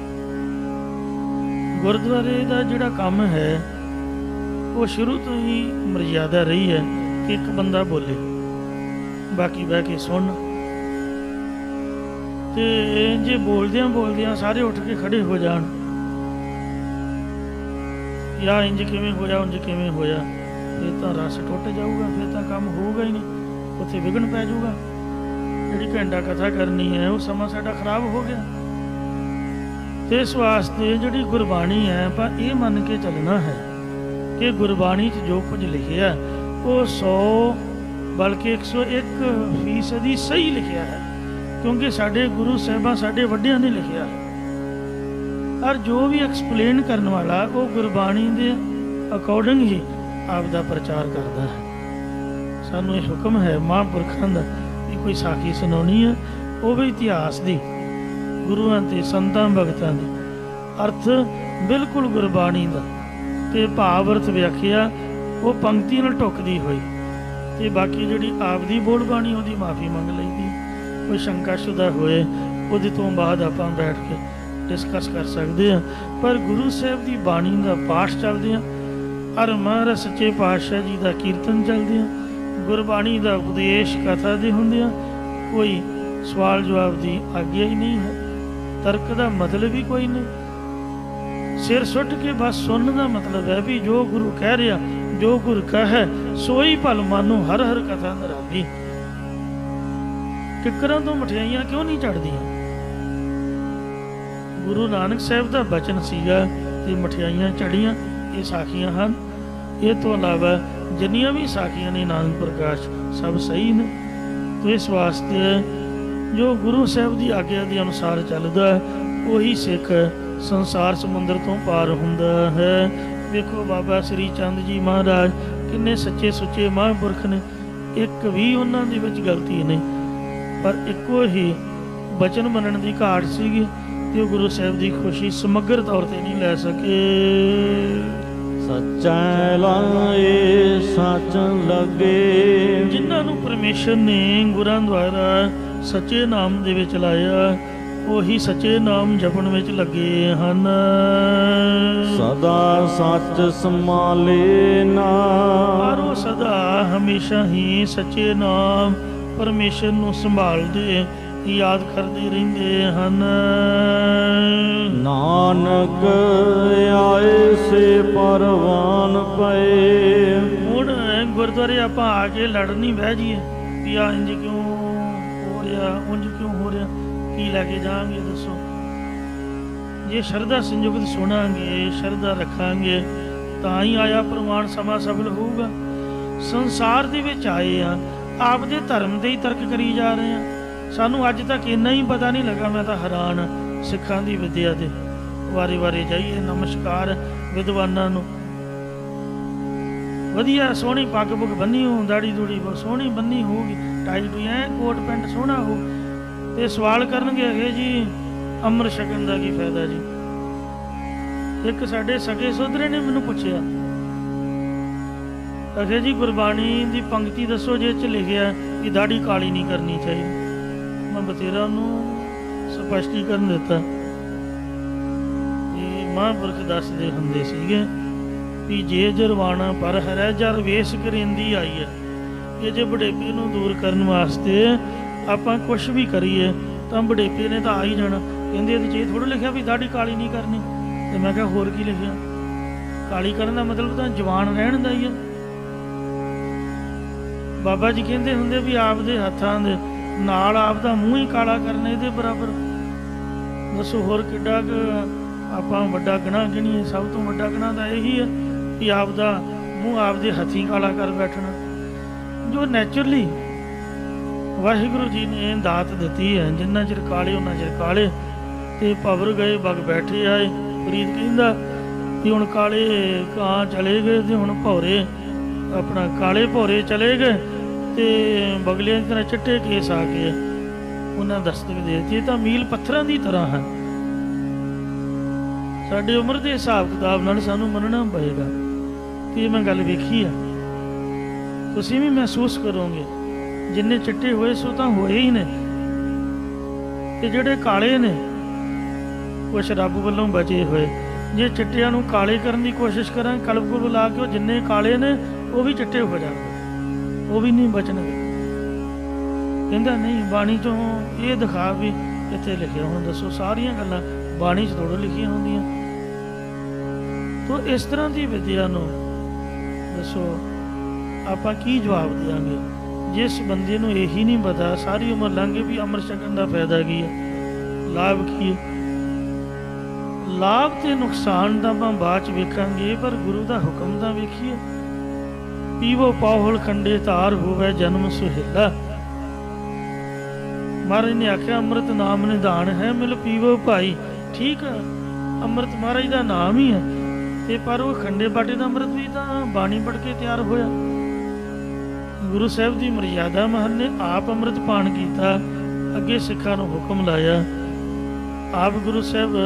ਗੁਰਦੁਆਰੇ ਦਾ ਜਿਹੜਾ ਕੰਮ ਹੈ ਉਹ ਸ਼ੁਰੂ ਤੋਂ ਹੀ ਮਰਜ਼ਾਦਾ ਰਹੀ ਹੈ ਕਿ ਇੱਕ ਬੰਦਾ ਬੋਲੇ, ਬਾਕੀ ਬਹਿ ਕੇ ਸੁਣ। ਤੇ ਜੇ ਬੋਲਦਿਆਂ ਬੋਲਦਿਆਂ ਸਾਰੇ ਉੱਠ ਕੇ ਖੜੇ ਹੋ ਜਾਣ, ਜਾਂ ਇੰਜ ਕਿਵੇਂ ਹੋਇਆ, ਉਂਝ ਕਿਵੇਂ ਹੋਇਆ, ਫਿਰ ਤਾਂ ਰਸ ਟੁੱਟ ਜਾਊਗਾ, ਫਿਰ ਤਾਂ ਕੰਮ ਹੋਊਗਾ ਹੀ ਨਹੀਂ, ਉੱਥੇ ਵਿਘਨ ਪੈ ਜਾਊਗਾ। ਜਿਹੜੀ ਘੰਟਾ ਕਥਾ ਕਰਨੀ ਹੈ ਉਹ ਸਮਾਂ ਸਾਡਾ ਖਰਾਬ ਹੋ ਗਿਆ। ਤੇ ਇਸ ਵਾਸਤੇ ਜਿਹੜੀ ਗੁਰਬਾਣੀ ਹੈ ਆਪਾਂ ਇਹ ਮੰਨ ਕੇ ਚੱਲਣਾ ਹੈ ਕਿ ਗੁਰਬਾਣੀ 'ਚ ਜੋ ਕੁਝ ਲਿਖਿਆ ਉਹ 100 ਬਲਕਿ 101% ਸਹੀ ਲਿਖਿਆ ਹੈ, ਕਿਉਂਕਿ ਸਾਡੇ ਗੁਰੂ ਸਾਹਿਬਾਂ, ਸਾਡੇ ਵੱਡਿਆਂ ਨੇ ਲਿਖਿਆ ਹੈ। ਔਰ ਜੋ ਵੀ ਐਕਸਪਲੇਨ ਕਰਨ ਵਾਲਾ ਉਹ ਗੁਰਬਾਣੀ ਦੇ ਅਕੋਰਡਿੰਗ ਹੀ ਆਪ ਦਾ ਪ੍ਰਚਾਰ ਕਰਦਾ ਹੈ। ਸਾਨੂੰ ਇਹ ਹੁਕਮ ਹੈ ਮਹਾਂਪੁਰਖਾਂ ਦਾ ਵੀ ਕੋਈ ਸਾਖੀ ਸੁਣਾਉਣੀ ਹੈ, ਉਹ ਵੀ ਇਤਿਹਾਸ ਦੀ, ਗੁਰੂਆਂ ਤੇ ਸੰਤਾਂ ਭਗਤਾਂ ਦੀ, ਅਰਥ ਬਿਲਕੁਲ ਗੁਰਬਾਣੀ ਦਾ, ਤੇ ਭਾਵ ਅਰਥ ਵਿਆਖਿਆ ਉਹ ਪੰਕਤੀ ਨਾਲ ਢੁੱਕਦੀ ਹੋਈ। ਤੇ ਬਾਕੀ ਜਿਹੜੀ ਆਪ ਦੀ ਬੋਲ ਬਾਣੀ ਉਹਦੀ ਮਾਫੀ ਮੰਗ ਲਈਦੀ। ਕੋਈ ਸ਼ੰਕਾ ਸ਼ੁਦਾ ਹੋਏ ਉਹਦੇ ਤੋਂ ਬਾਅਦ ਆਪਾਂ ਬੈਠ ਕੇ ਡਿਸਕਸ ਕਰ ਸਕਦੇ ਹਾਂ। ਪਰ ਗੁਰੂ ਸਾਹਿਬ ਦੀ ਬਾਣੀ ਦਾ ਪਾਠ ਚੱਲਦੇ ਆ, ਔਰ ਮਹਾਰਾਜ ਸੱਚੇ ਪਾਤਸ਼ਾਹ ਜੀ ਦਾ ਕੀਰਤਨ ਚੱਲਦੇ ਆ, ਗੁਰਬਾਣੀ ਦਾ ਉਪਦੇਸ਼ ਕਥਾ ਦੇ ਹੁੰਦੇ ਆ, ਕੋਈ ਸਵਾਲ ਜਵਾਬ ਦੀ ਆਗਿਆ ਹੀ ਨਹੀਂ ਹੈ, ਤਰਕ ਦਾ ਮਤਲਬ ਹੀ ਕੋਈ ਨਹੀਂ। ਸਿਰ ਸੁੱਟ ਕੇ ਬਸ ਸੁਣਨ ਦਾ ਮਤਲਬ ਹੈ ਵੀ ਜੋ ਗੁਰੂ ਕਹਿ ਰਿਹਾ, ਜੋ ਗੁਰ ਕਹੈ ਸੋਈ ਭਲ ਮਾਨੋ, ਹਰ ਹਰ ਕਥਾ ਨਿਰਾਲੀ। ਕਿੱਕਰਾਂ ਤੋਂ ਮਠਿਆਈਆਂ ਕਿਉਂ ਨਹੀਂ ਚੜ੍ਹਦੀਆਂ? ਗੁਰੂ ਨਾਨਕ ਸਾਹਿਬ ਦਾ ਬਚਨ ਸੀਗਾ ਤੇ ਮਠਿਆਈਆਂ ਚੜੀਆਂ। ਇਹ ਸਾਖੀਆਂ ਹਨ। ਇਹ ਤੋਂ ਇਲਾਵਾ ਜਿੰਨੀਆਂ ਵੀ ਸਾਖੀਆਂ ਨੇ ਨਾਨਕ ਪ੍ਰਕਾਸ਼ ਸਭ ਸਹੀ ਨੇ। ਤੇ ਇਸ ਵਾਸਤੇ ਜੋ ਗੁਰੂ ਸਾਹਿਬ ਦੀ ਆਗਿਆ ਦੇ ਅਨੁਸਾਰ ਚੱਲਦਾ ਉਹੀ ਸਿੱਖ ਸੰਸਾਰ ਸਮੁੰਦਰ ਤੋਂ ਪਾਰ ਹੁੰਦਾ ਹੈ। ਵੇਖੋ ਬਾਬਾ ਸ੍ਰੀ ਚੰਦ ਜੀ ਮਹਾਰਾਜ ਕਿੰਨੇ ਸੱਚੇ ਸੁੱਚੇ ਮਹਾਂਪੁਰਖ ਨੇ, ਇੱਕ ਵੀ ਉਹਨਾਂ ਦੇ ਵਿੱਚ ਗਲਤੀ ਨਹੀਂ, ਪਰ ਇੱਕੋ ਹੀ ਬਚਨ ਮੰਨਣ ਦੀ ਘਾਟ ਸੀਗੀ ਤੇ ਉਹ ਗੁਰੂ ਸਾਹਿਬ ਦੀ ਖੁਸ਼ੀ ਸਮਗਰ ਤੌਰ ਤੇ ਨਹੀਂ ਲੈ ਸਕੇ। ਸੱਚਾ ਲਾਏ ਸੱਚ ਲੱਗੇ, ਜਿਨ੍ਹਾਂ ਨੂੰ ਪਰਮੇਸ਼ਰ ਨੇ ਗੁਰਾਂ ਦੁਆਰਾ ਸੱਚੇ ਨਾਮ ਦੇ ਵਿੱਚ ਲਾਇਆ ਉਹੀ ਸੱਚੇ ਨਾਮ ਜਪਣ ਵਿੱਚ ਲੱਗੇ ਹਨ। ਸਦਾ ਸੱਚ ਸੰਭਾਲੇ ਨਾ, ਪਰ ਉਹ ਸਦਾ ਹਮੇਸ਼ਾ ਹੀ ਸੱਚੇ ਨਾਮ ਪਰਮੇਸ਼ਰ ਨੂੰ ਸੰਭਾਲਦੇ ਯਾਦ ਕਰਦੇ ਰਹਿੰਦੇ ਹਨ। ਨਾਨਕ ਆਏ ਸੇ ਪਰਵਾਨ ਪਏ। ਹੁਣ ਗੁਰਦੁਆਰੇ ਆਪਾਂ ਆ ਕੇ ਲੜਨ ਨਹੀਂ ਬਹਿ ਜਾਈਏ ਵੀ ਆ ਇੰਜ ਕਿਉਂ ਹੋ ਰਿਹਾ, ਉਂਝ ਕਿਉਂ ਹੋ ਰਿਹਾ, ਕੀ ਲੈ ਕੇ ਜਾਵਾਂਗੇ ਦੱਸੋ। ਜੇ ਸ਼ਰਧਾ ਸੰਯੁਕਤ ਸੁਣਾਂਗੇ, ਸ਼ਰਧਾ ਰੱਖਾਂਗੇ, ਤਾਂ ਹੀ ਆਇਆ ਪ੍ਰਮਾਣ ਸਮਾਂ ਸਫਲ ਹੋਊਗਾ। ਸੰਸਾਰ ਦੇ ਵਿੱਚ ਆਏ ਆ, ਆਪਦੇ ਧਰਮ ਦੇ ਹੀ ਤਰਕ ਕਰੀ ਜਾ ਰਹੇ ਆ। ਸਾਨੂੰ ਅੱਜ ਤੱਕ ਇੰਨਾ ਹੀ ਪਤਾ ਨਹੀਂ ਲੱਗਾ। ਮੈਂ ਤਾਂ ਹੈਰਾਨ ਹਾਂ ਸਿੱਖਾਂ ਦੀ ਵਿਦਿਆ ਦੇ। ਵਾਰੇ ਵਾਰੇ ਜਾਈਏ, ਨਮਸਕਾਰ ਵਿਦਵਾਨਾਂ ਨੂੰ, ਵਧੀਆ ਸੋਹਣੀ ਪੱਗ ਪੁੱਗ ਬੰਨੀ ਹੋ, ਦਾੜੀ ਦੂੜੀ ਬਹੁਤ ਸੋਹਣੀ ਬੰਨੀ ਹੋਊਗੀ, ਟਾਈ ਟੂਈ ਐ ਕੋਟ ਪੈਂਟ ਸੋਹਣਾ ਹੋ, ਤੇ ਸਵਾਲ ਕਰਨਗੇ ਹੈਗੇ ਜੀ ਅੰਮ੍ਰਿਤ ਛਕਣ ਦਾ ਕੀ ਫਾਇਦਾ ਜੀ। ਇੱਕ ਸਾਡੇ ਸਕੇ ਸੋਧਰੇ ਨੇ ਮੈਨੂੰ ਪੁੱਛਿਆ, ਅਖੇ ਜੀ ਗੁਰਬਾਣੀ ਦੀ ਪੰਕਤੀ ਦੱਸੋ ਜੇ ਚ ਲਿਖਿਆ ਕਿ ਦਾੜੀ ਕਾਲੀ ਨਹੀਂ ਕਰਨੀ ਚਾਹੀਦੀ। ਮੈਂ ਬਥੇਰਾ ਉਹਨੂੰ ਸਪਸ਼ਟੀਕਰਨ ਦਿੱਤਾ। ਇਹ ਮਹਾਂਪੁਰਖ ਦੱਸਦੇ ਹੁੰਦੇ ਸੀਗੇ ਵੀ ਜੇ ਜਰਵਾਣਾ ਪਰ ਹਰੈ ਜਰ ਵੇਸ ਕਰਿੰਦੀ ਆਈ ਹੈ। ਇਹ ਜੇ ਬੁਢੇਪੇ ਨੂੰ ਦੂਰ ਕਰਨ ਵਾਸਤੇ ਆਪਾਂ ਕੁਛ ਵੀ ਕਰੀਏ ਤਾਂ ਬੁਢੇਪੇ ਨੇ ਤਾਂ ਆ ਹੀ ਜਾਣਾ। ਕਹਿੰਦੇ ਇਹਦੇ 'ਚ ਇਹ ਥੋੜ੍ਹਾ ਲਿਖਿਆ ਵੀ ਦਾੜੀ ਕਾਲੀ ਨਹੀਂ ਕਰਨੀ। ਤੇ ਮੈਂ ਕਿਹਾ ਹੋਰ ਕੀ ਲਿਖਿਆ? ਕਾਲੀ ਕਰਨ ਦਾ ਮਤਲਬ ਤਾਂ ਜਵਾਨ ਰਹਿਣ ਦਾ ਹੀ ਹੈ। ਬਾਬਾ ਜੀ ਕਹਿੰਦੇ ਹੁੰਦੇ ਵੀ ਆਪਦੇ ਹੱਥਾਂ ਦੇ ਨਾਲ ਆਪਦਾ ਮੂੰਹ ਹੀ ਕਾਲਾ ਕਰਨਾ, ਇਹਦੇ ਬਰਾਬਰ ਦੱਸੋ ਹੋਰ ਕਿੱਡਾ ਕੁ ਆਪਾਂ ਵੱਡਾ ਗੁਨਾਹ ਗਿਣੀਏ। ਸਭ ਤੋਂ ਵੱਡਾ ਗੁਨਾਹ ਤਾਂ ਇਹੀ ਹੈ ਕਿ ਆਪਦਾ ਮੂੰਹ ਆਪਦੇ ਹੱਥੀਂ ਕਾਲਾ ਕਰ ਬੈਠਣਾ। ਜੋ ਨੈਚੁਰਲੀ ਵਾਹਿਗੁਰੂ ਜੀ ਨੇ ਦਾਤ ਦਿੱਤੀ ਹੈ, ਜਿੰਨਾ ਚਿਰ ਕਾਲੇ ਉਹਨਾਂ ਚਿਰ ਕਾਲੇ, ਤੇ ਭਵਰ ਗਏ ਬਗ ਬੈਠੇ ਆਏ। ਫਰੀਦ ਕਹਿੰਦਾ ਕਿ ਹੁਣ ਕਾਲੇ ਕਾਂ ਚਲੇ ਗਏ ਤੇ ਹੁਣ ਭੌਰੇ ਆਪਣਾ ਕਾਲੇ ਭੌਰੇ ਚਲੇ ਗਏ ਤੇ ਬਗਲਿਆਂ ਦੀ ਤਰ੍ਹਾਂ ਚਿੱਟੇ ਕੇਸ ਆ ਗਏ। ਉਹਨਾਂ ਦਸਤਕ ਦੇ ਦਿੱਤੀ। ਇਹ ਤਾਂ ਮੀਲ ਪੱਥਰਾਂ ਦੀ ਤਰ੍ਹਾਂ ਹੈ। ਸਾਡੀ ਉਮਰ ਦੇ ਹਿਸਾਬ ਕਿਤਾਬ ਨਾਲ ਸਾਨੂੰ ਮੰਨਣਾ ਪਏਗਾ। ਤੇ ਮੈਂ ਗੱਲ ਵੇਖੀ ਆ, ਤੁਸੀਂ ਵੀ ਮਹਿਸੂਸ ਕਰੋਗੇ ਜਿੰਨੇ ਚਿੱਟੇ ਹੋਏ ਸੋ ਤਾਂ ਹੋਏ ਹੀ ਨੇ, ਤੇ ਜਿਹੜੇ ਕਾਲੇ ਨੇ ਕੁਛ ਰੱਬ ਵੱਲੋਂ ਬਚੇ ਹੋਏ। ਜੇ ਚਿੱਟਿਆਂ ਨੂੰ ਕਾਲੇ ਕਰਨ ਦੀ ਕੋਸ਼ਿਸ਼ ਕਰਾਂ ਕਲਪ ਗੁਰੂ ਲਾ ਕੇ, ਉਹ ਜਿੰਨੇ ਕਾਲੇ ਨੇ ਉਹ ਵੀ ਚਿੱਟੇ ਹੋ ਜਾਣਗੇ, ਉਹ ਵੀ ਨਹੀਂ ਬਚਣਗੇ। ਕਹਿੰਦਾ ਨਹੀਂ ਬਾਣੀ 'ਚੋਂ ਇਹ ਦਿਖਾ ਵੀ ਇੱਥੇ ਲਿਖਿਆ। ਹੁਣ ਦੱਸੋ ਸਾਰੀਆਂ ਗੱਲਾਂ ਬਾਣੀ 'ਚ ਥੋੜ੍ਹਾ ਲਿਖੀਆਂ ਹੁੰਦੀਆਂ। ਤੋ ਇਸ ਤਰ੍ਹਾਂ ਦੀ ਵਿਦਿਆ ਨੂੰ ਦੱਸੋ ਆਪਾਂ ਕੀ ਜਵਾਬ ਦਿਆਂਗੇ ਜਿਸ ਬੰਦੇ ਨੂੰ ਇਹੀ ਨਹੀਂ ਪਤਾ, ਸਾਰੀ ਉਮਰ ਲੰਘ ਗਈ ਵੀ ਅੰਮ੍ਰਿਤ ਛਕਣ ਦਾ ਫਾਇਦਾ ਕੀ ਹੈ, ਲਾਭ ਕੀ ਹੈ। ਲਾਭ ਤੇ ਨੁਕਸਾਨ ਦਾ ਆਪਾਂ ਬਾਅਦ 'ਚ ਵੇਖਾਂਗੇ, ਪਰ ਗੁਰੂ ਦਾ ਹੁਕਮ ਦਾ ਵੇਖੀਏ। ਪੀਵੋ ਪਾਹੁਲ ਖੰਡੇ ਧਾਰ ਹੋਵੇ ਜਨਮ ਸੁਹੇਲਾ। ਮਹਾਰਾਜ ਨੇ ਆਖਿਆ ਅੰਮ੍ਰਿਤ ਨਾਮ ਨਿਧਾਨ ਹੈ, ਮਿਲ ਪੀਵੋ ਭਾਈ। ਠੀਕ ਹੈ, ਅੰਮ੍ਰਿਤ ਮਹਾਰਾਜ ਦਾ ਨਾਮ ਹੀ ਹੈ, ਤੇ ਪਰ ਉਹ ਖੰਡੇ ਬਾਟੇ ਦਾ ਅੰਮ੍ਰਿਤ ਵੀ ਤਾਂ ਬਾਣੀ ਪੜ੍ਹ ਕੇ ਤਿਆਰ ਹੋਇਆ। ਗੁਰੂ ਸਾਹਿਬ ਦੀ ਮਰਿਆਦਾ ਮਹਾਰਾਜ ਨੇ ਆਪ ਅੰਮ੍ਰਿਤ ਪਾਨ ਕੀਤਾ, ਅੱਗੇ ਸਿੱਖਾਂ ਨੂੰ ਹੁਕਮ ਲਾਇਆ। ਆਪ ਗੁਰੂ ਸਾਹਿਬ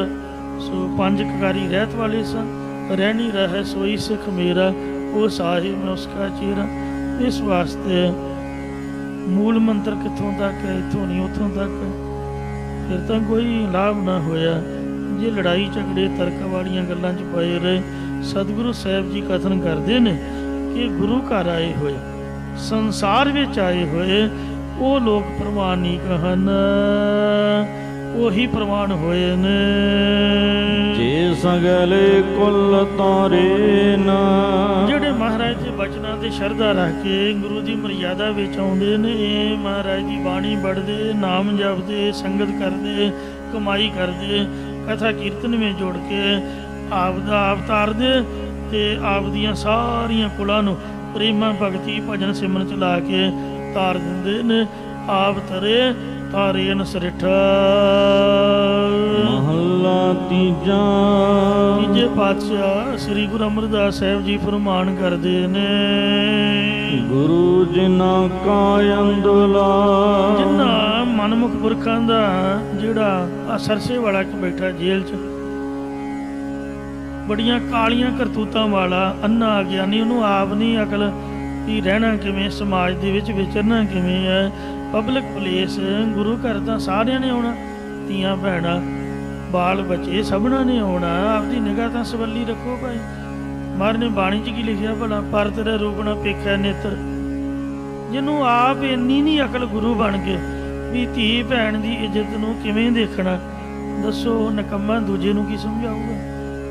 ਸੋ ਪੰਜ ਕਕਾਰੀ ਰਹਿਤ ਵਾਲੇ ਸਨ। ਰਹਿਣੀ ਰਹਿ ਸੋਈ ਸਿੱਖ ਮੇਰਾ, ਉਹ ਸਾਹਿਬ ਮੈਂ ਉਸਕਾ ਚੇਰਾ। ਇਸ ਵਾਸਤੇ ਮੂਲ ਮੰਤਰ ਕਿੱਥੋਂ ਤੱਕ ਹੈ, ਇੱਥੋਂ ਨਹੀਂ ਉੱਥੋਂ ਤੱਕ। ਫਿਰ ਤਾਂ ਕੋਈ ਲਾਭ ਨਾ ਹੋਇਆ ਜੇ ਲੜਾਈ ਝਗੜੇ ਤਰਕ ਵਾਲੀਆਂ ਗੱਲਾਂ 'ਚ ਪਏ ਰਹੇ। ਸਤਿਗੁਰੂ ਸਾਹਿਬ ਜੀ ਕਥਨ ਕਰਦੇ ਨੇ ਕਿ ਗੁਰੂ ਘਰ ਆਏ ਹੋਏ, ਸੰਸਾਰ ਵਿੱਚ ਆਏ ਹੋਏ ਉਹ ਲੋਕ ਪ੍ਰਮਾਣਿਕ ਹਨ, ਉਹੀ ਪ੍ਰਮਾਣ ਹੋਏ ਨੇ। ਜੇ ਸਗਲੇ ਕੁਲ ਤਾਰੇ ਨਾ, ਜਿਹੜੇ ਮਹਾਰਾਜ ਦੇ ਬਚਨਾਂ ਤੇ ਸ਼ਰਧਾ ਰੱਖ ਕੇ ਗੁਰੂ ਦੀ ਮਰਿਆਦਾ ਵਿੱਚ ਆਉਂਦੇ ਨੇ, ਮਹਾਰਾਜ ਦੀ ਬਾਣੀ ਪੜ੍ਹਦੇ, ਨਾਮ ਜਪਦੇ, ਸੰਗਤ ਕਰਦੇ, ਕਮਾਈ ਕਰਦੇ, ਕਥਾ ਕੀਰਤਨ ਵਿੱਚ ਜੁੜ ਕੇ ਆਪ ਦਾ ਆਪ ਤਾਰਦੇ ਤੇ ਆਪ ਦੀਆਂ ਸਾਰੀਆਂ ਕੁਲਾਂ ਨੂੰ ਪ੍ਰੇਮਾ ਭਗਤੀ ਭਜਨ ਸਿਮਰਨ ਚ ਲਾ ਕੇ ਤਾਰ ਦਿੰਦੇ ਨੇ। ਆਪ ਤਰੇ ਤਾਰੇ ਨਸਰਿਠਾ। ਮਹੱਲਾ ਤੀਜਾ। ਤੀਜੇ ਪਾਤਸ਼ਾਹ ਸ੍ਰੀ ਗੁਰੂ ਅਮਰਦਾਸ ਸਾਹਿਬ ਜੀ ਫਰਮਾਨ ਕਰਦੇ ਨੇ, ਗੁਰੂ ਜਿਨ੍ਹਾਂ ਕਾ ਅੰਦਲਾ। ਜਿਨ੍ਹਾਂ ਮਨਮੁਖ ਪੁਰਖਾਂ ਦਾ ਜਿਹੜਾ ਆ ਸਰਸੇ ਵਾਲਾ ਇੱਕ ਬੈਠਾ ਜੇਲ੍ਹ 'ਚ, ਬੜੀਆਂ ਕਾਲੀਆਂ ਕਰਤੂਤਾਂ ਵਾਲਾ ਅੰਨਾ ਅਗਿਆਨੀ, ਉਹਨੂੰ ਆਪ ਨਹੀਂ ਅਕਲ ਵੀ ਰਹਿਣਾ ਕਿਵੇਂ, ਸਮਾਜ ਦੇ ਵਿੱਚ ਵਿਚਰਨਾ ਕਿਵੇਂ ਹੈ। ਪਬਲਿਕ ਪਲੇਸ ਗੁਰੂ ਘਰ ਤਾਂ ਸਾਰਿਆਂ ਨੇ ਆਉਣਾ, ਧੀਆਂ ਭੈਣਾਂ ਬਾਲ ਬੱਚੇ ਸਭਨਾਂ ਨੇ ਆਉਣਾ। ਆਪਦੀ ਨਿਗਾਹ ਤਾਂ ਸਵੱਲੀ ਰੱਖੋ ਭਾਈ। ਮਹਾਰਾਜ ਨੇ ਬਾਣੀ 'ਚ ਕੀ ਲਿਖਿਆ ਭਲਾ, ਪਰ ਤੇਰਾ ਰੂਪ ਨਾ ਪੇਖਿਆ ਨੇਤਰ। ਜਿਹਨੂੰ ਆਪ ਇੰਨੀ ਨਹੀਂ ਅਕਲ ਗੁਰੂ ਬਣ ਕੇ ਵੀ ਧੀ ਭੈਣ ਦੀ ਇੱਜ਼ਤ ਨੂੰ ਕਿਵੇਂ ਦੇਖਣਾ। ਦੱਸੋ, ਨਕੰਮਾ ਦੂਜੇ ਨੂੰ ਕੀ ਸਮਝਾਊਗਾ?